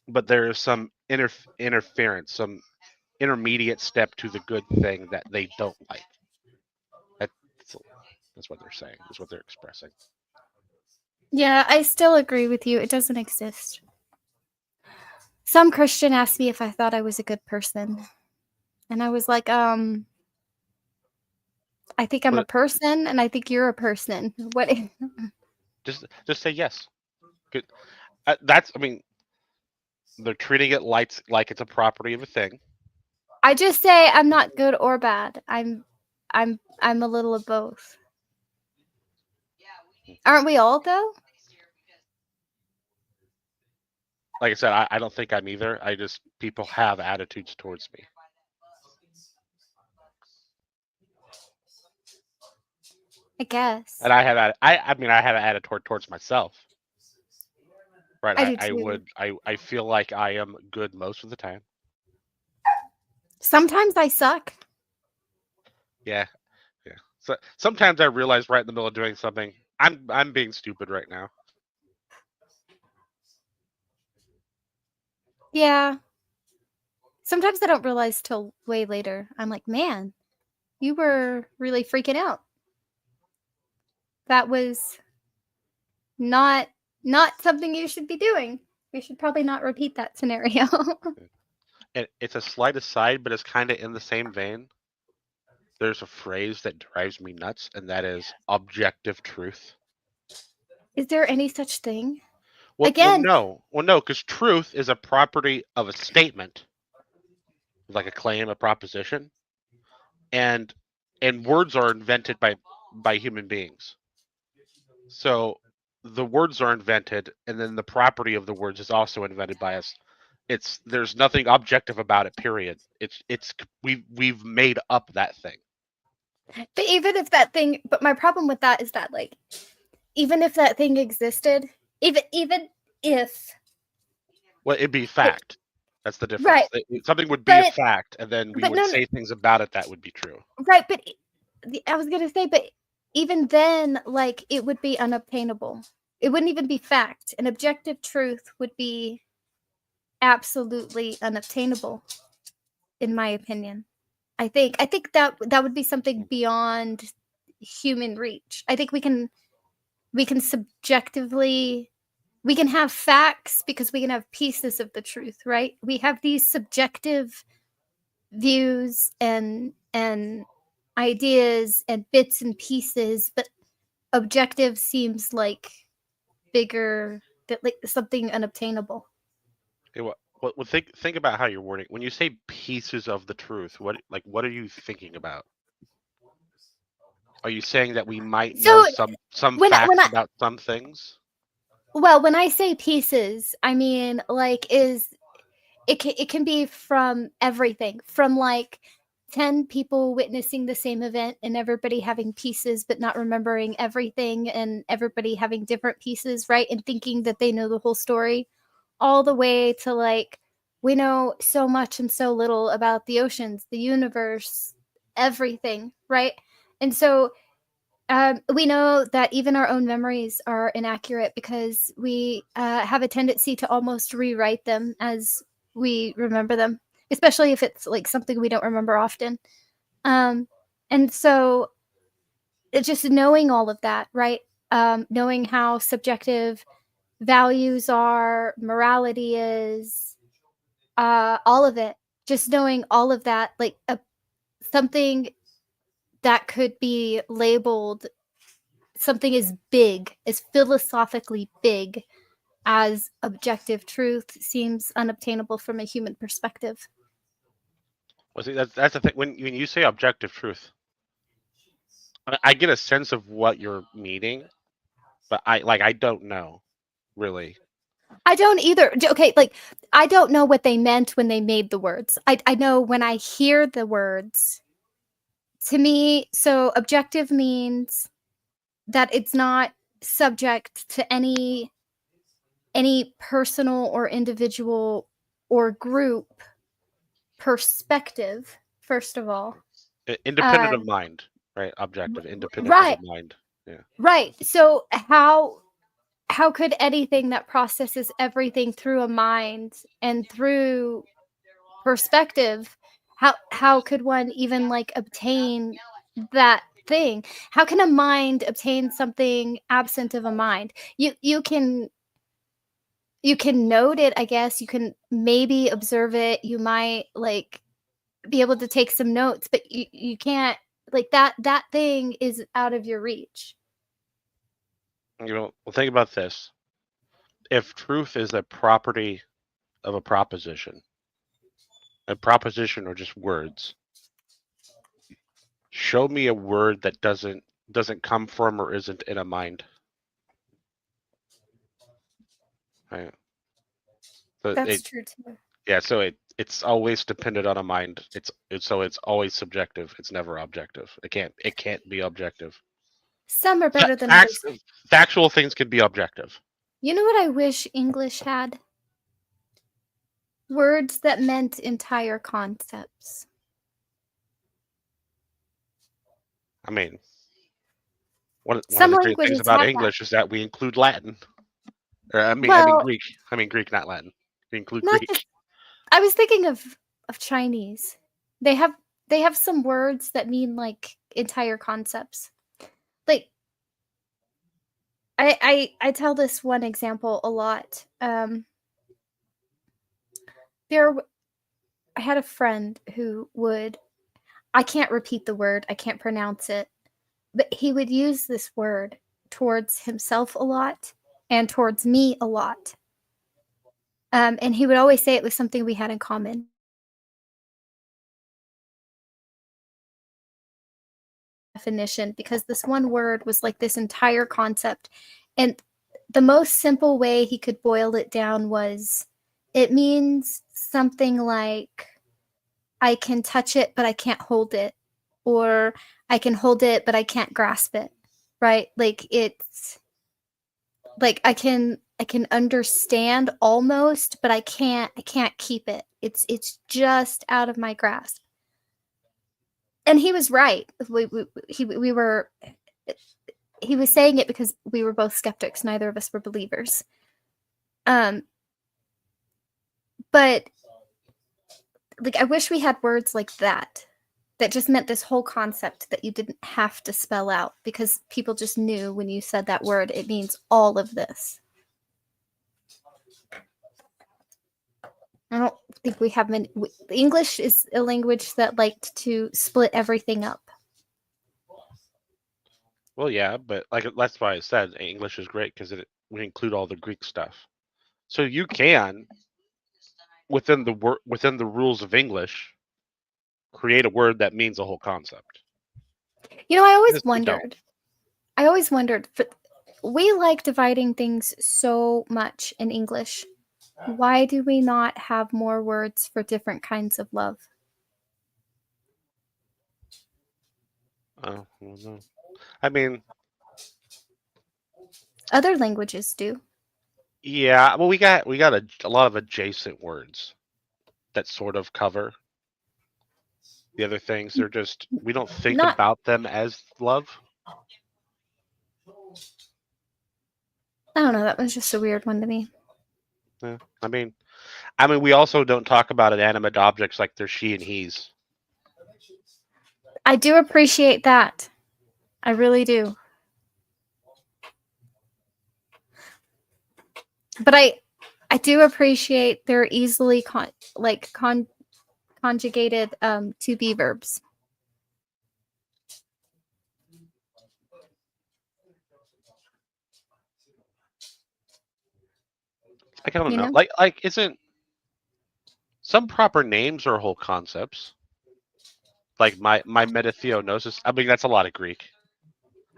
but there is some interference, some intermediate step to the good thing that they don't like. That's what they're saying. That's what they're expressing. Yeah, I still agree with you. It doesn't exist. Some Christian asked me if I thought I was a good person. And I was like, I think I'm a person and I think you're a person. What? Just say yes. Good. They're treating it like it's a property of a thing. I just say I'm not good or bad. I'm a little of both. Aren't we all though? Like I said, I don't think I'm either. People have attitudes towards me. I guess. And I have I have an attitude towards myself. Right. I do too. I feel like I am good most of the time. Sometimes I suck. Yeah. So sometimes I realize right in the middle of doing something, I'm being stupid right now. Yeah. Sometimes I don't realize till way later. I'm like, man, you were really freaking out. That was not something you should be doing. We should probably not repeat that scenario. And it's a slight aside, but it's kind of in the same vein. There's a phrase that drives me nuts, and that is objective truth. Is there any such thing? Well, Again, no, because truth is a property of a statement, like a claim, a proposition, and words are invented by human beings. So the words are invented, and then the property of the words is also invented by us. There's nothing objective about it. Period. We've made up that thing. but even if that thing, but my problem with that is that, like, even if that thing existed, even if, well, it'd be fact. That's the difference. Right. Something would be a fact, and then we would say things about it that would be true. Right, but I was gonna say, but even then, like, it would be unobtainable. It wouldn't even be fact. An objective truth would be absolutely unobtainable, in my opinion. I think that would be something beyond human reach. I think we can subjectively, we can have facts because we can have pieces of the truth, right? We have these subjective views and ideas and bits and pieces, but objective seems like bigger, that like something unobtainable. Think about how you're wording. When you say pieces of the truth, what are you thinking about? Are you saying that we might know some facts about some things? Well, when I say pieces, I mean, like, it can be from everything, from like 10 people witnessing the same event and everybody having pieces but not remembering everything, and everybody having different pieces, right? And thinking that they know the whole story, all the way to, like, we know so much and so little about the oceans, the universe, everything, right? And so We know that even our own memories are inaccurate because we have a tendency to almost rewrite them as we remember them, especially if it's like something we don't remember often. And so it's just knowing all of that, right? Knowing how subjective values are, morality is, all of it. Just knowing all of that, like something that could be labeled something as big, as philosophically big as objective truth seems unobtainable from a human perspective. Well, see, that's the thing. When you say objective truth, I get a sense of what you're meaning, but I don't know really. I don't either. Okay, like I don't know what they meant when they made the words. I know when I hear the words, to me, so objective means that it's not subject to any personal or individual or group perspective, first of all. Independent of mind, right? Objective, independent right. of mind. Yeah. Right. So how could anything that processes everything through a mind and through perspective, how could one even like obtain that thing? How can a mind obtain something absent of a mind? You can note it, I guess. You can maybe observe it. You might like be able to take some notes, but you can't, like, that thing is out of your reach. Well, think about this. If truth is a property of a proposition are just words. Show me a word that doesn't come from or isn't in a mind. Right. So That's true too. Yeah, so it's always dependent on a mind. It's always subjective. It's never objective. It can't be objective. Some are better than others. Factual things can be objective. You know what I wish English had? Words that meant entire concepts. I mean, one of Some the great things languages about have English is that we include Latin. I mean Well- Greek. I mean Greek, not Latin. We include Not Greek. just- I was thinking of Chinese. They have some words that mean like entire concepts. Like I tell this one example a lot. I had a friend who would, I can't repeat the word, I can't pronounce it, but he would use this word towards himself a lot and towards me a lot. And he would always say it was something we had in common. Definition, because this one word was like this entire concept, and the most simple way he could boil it down was it means something like I can touch it but I can't hold it, or I can hold it but I can't grasp it, right? Like it's like I can understand almost, but I can't keep it. It's just out of my grasp. And he was right. We were, he was saying it because we were both skeptics. Neither of us were believers. But like, I wish we had words like that just meant this whole concept that you didn't have to spell out, because people just knew when you said that word, it means all of this. I don't think we have many. English is a language that liked to split everything up. Well, yeah, but like that's why I said English is great, because we include all the Greek stuff. So you can, within the rules of English, create a word that means a whole concept. You know, I always wondered, we like dividing things so much in English. Why do we not have more words for different kinds of love? Oh, no. I mean, other languages do. Yeah, well, we got a lot of adjacent words that sort of cover the other things. They're just, we don't think about them as love. I don't know. That was just a weird one to me. Yeah. I mean, we also don't talk about inanimate objects like they're she and he's. I do appreciate that. I really do. But I do appreciate they're easily conjugated to be verbs. Like, I don't You know. know? Like isn't some proper names are whole concepts? Like my metatheonosis. I mean, that's a lot of Greek.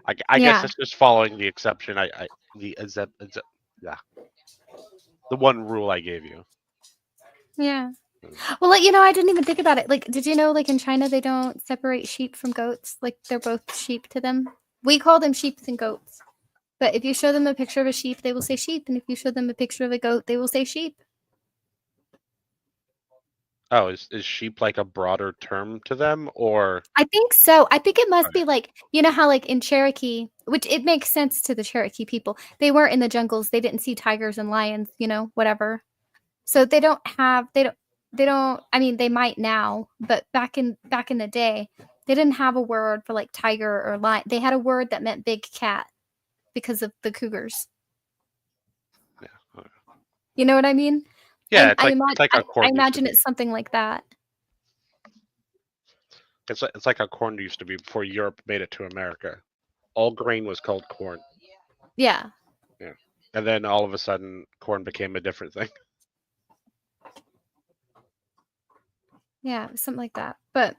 I guess Yeah. it's just following the exception. The one rule I gave you. Yeah. Well, like, I didn't even think about it. Like, did you know, like, in China, they don't separate sheep from goats? Like, they're both sheep to them. We call them sheep and goats. But if you show them a picture of a sheep, they will say sheep. And if you show them a picture of a goat, they will say sheep. Oh, is sheep like a broader term to them, or? I think so. I think it must be like, how like in Cherokee, which it makes sense to the Cherokee people. They weren't in the jungles. They didn't see tigers and lions, whatever. So they don't, I mean, they might now, but back in the day, they didn't have a word for like tiger or lion. They had a word that meant big cat because of the cougars. Yeah. You know what I mean? Yeah, I I imagine it's something like that. It's like how corn used to be before Europe made it to America. All grain was called corn. Yeah. Yeah. And then all of a sudden, corn became a different thing. Yeah, something like that. But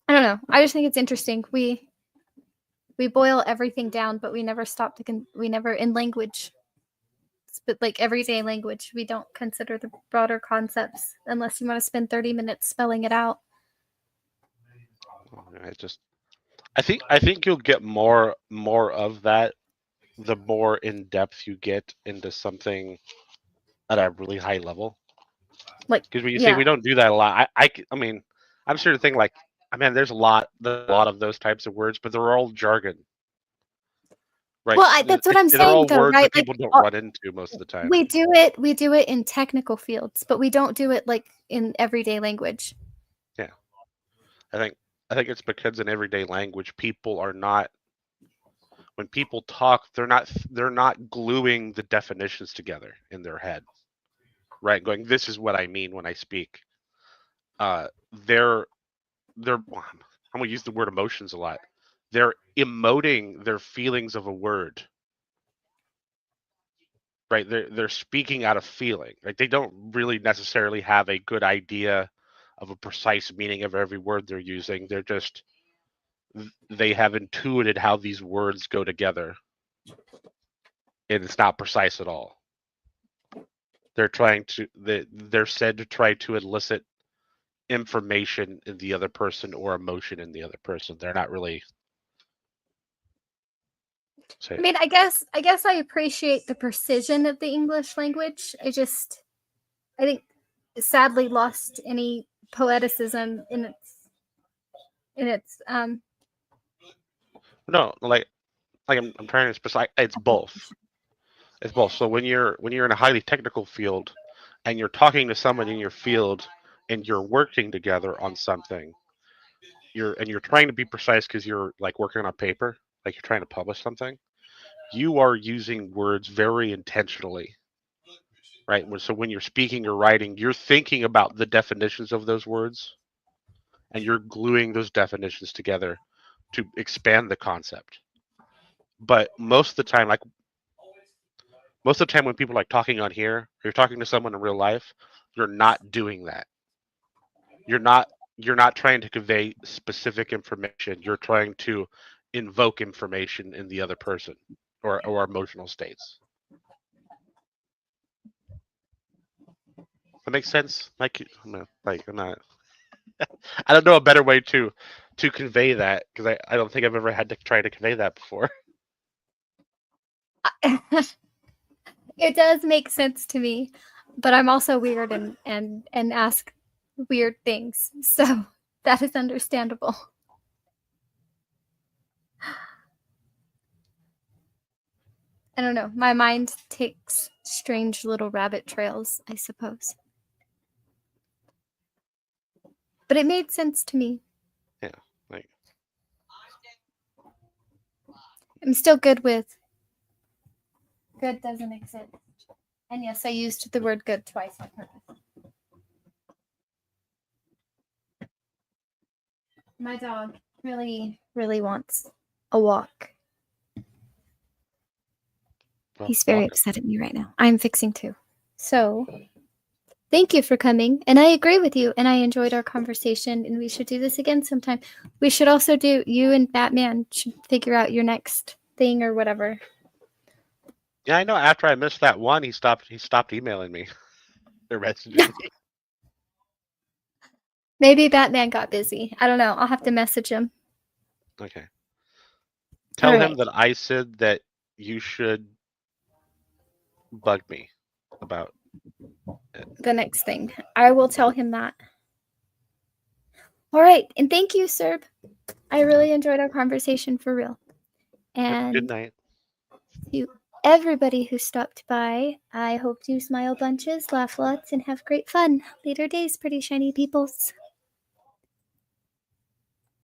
I don't know. I just think it's interesting. We boil everything down, but we never stop we never in language. But like everyday language, we don't consider the broader concepts unless you want to spend 30 minutes spelling it out. I think you'll get more of that the more in depth you get into something at a really high level. Like, because when you say we don't do that a lot, I mean, I'm sure to think like, I mean, there's a lot of those types of words, but they're all jargon. Right. Well, that's what I'm They're saying, all though, words right? that people don't run into most of the time. We do it in technical fields, but we don't do it like in everyday language. Yeah, I think it's because in everyday language, people are not. When people talk, they're not gluing the definitions together in their head, right? Going, this is what I mean when I speak. They're I'm gonna use the word emotions a lot. They're emoting their feelings of a word. Right, they're speaking out of feeling. Like they don't really necessarily have a good idea of a precise meaning of every word they're using. They have intuited how these words go together, and it's not precise at all. They're said to try to elicit information in the other person or emotion in the other person. They're not really. I mean, I guess I appreciate the precision of the English language. I think sadly lost any poeticism in its No, like I'm trying to specify. It's both. It's both. So when you're in a highly technical field, and you're talking to someone in your field, and you're working together on something, you're trying to be precise because you're like working on a paper, like you're trying to publish something. You are using words very intentionally, right? So when you're speaking or writing, you're thinking about the definitions of those words, and you're gluing those definitions together to expand the concept. But most of the time, when people are like talking on here, or you're talking to someone in real life, you're not doing that. You're not trying to convey specific information. You're trying to invoke information in the other person or emotional states. That makes sense? Like I'm not. I don't know a better way to convey that, because I don't think I've ever had to try to convey that before. It does make sense to me, but I'm also weird and ask weird things, so that is understandable. I don't know. My mind takes strange little rabbit trails, I suppose. But it made sense to me. Yeah, like I'm still good with good doesn't exist. And yes, I used the word good twice on purpose. My dog really, really wants a walk. well, He's very walk. upset at me right now. I'm fixing to. So, thank you for coming. And I agree with you. And I enjoyed our conversation. And we should do this again sometime. We should also do, you and Batman should figure out your next thing or whatever. Yeah, I know. After I missed that one, he stopped emailing me. Or messaging me. Maybe Batman got busy. I don't know. I'll have to message him. Okay. Tell All him right. that I said that you should bug me about it. The next thing. I will tell him that. All right. And thank you, Serb. I really enjoyed our conversation for real. Good And night. to everybody who stopped by, I hope you smile bunches, laugh lots, and have great fun. Later days, pretty shiny peoples.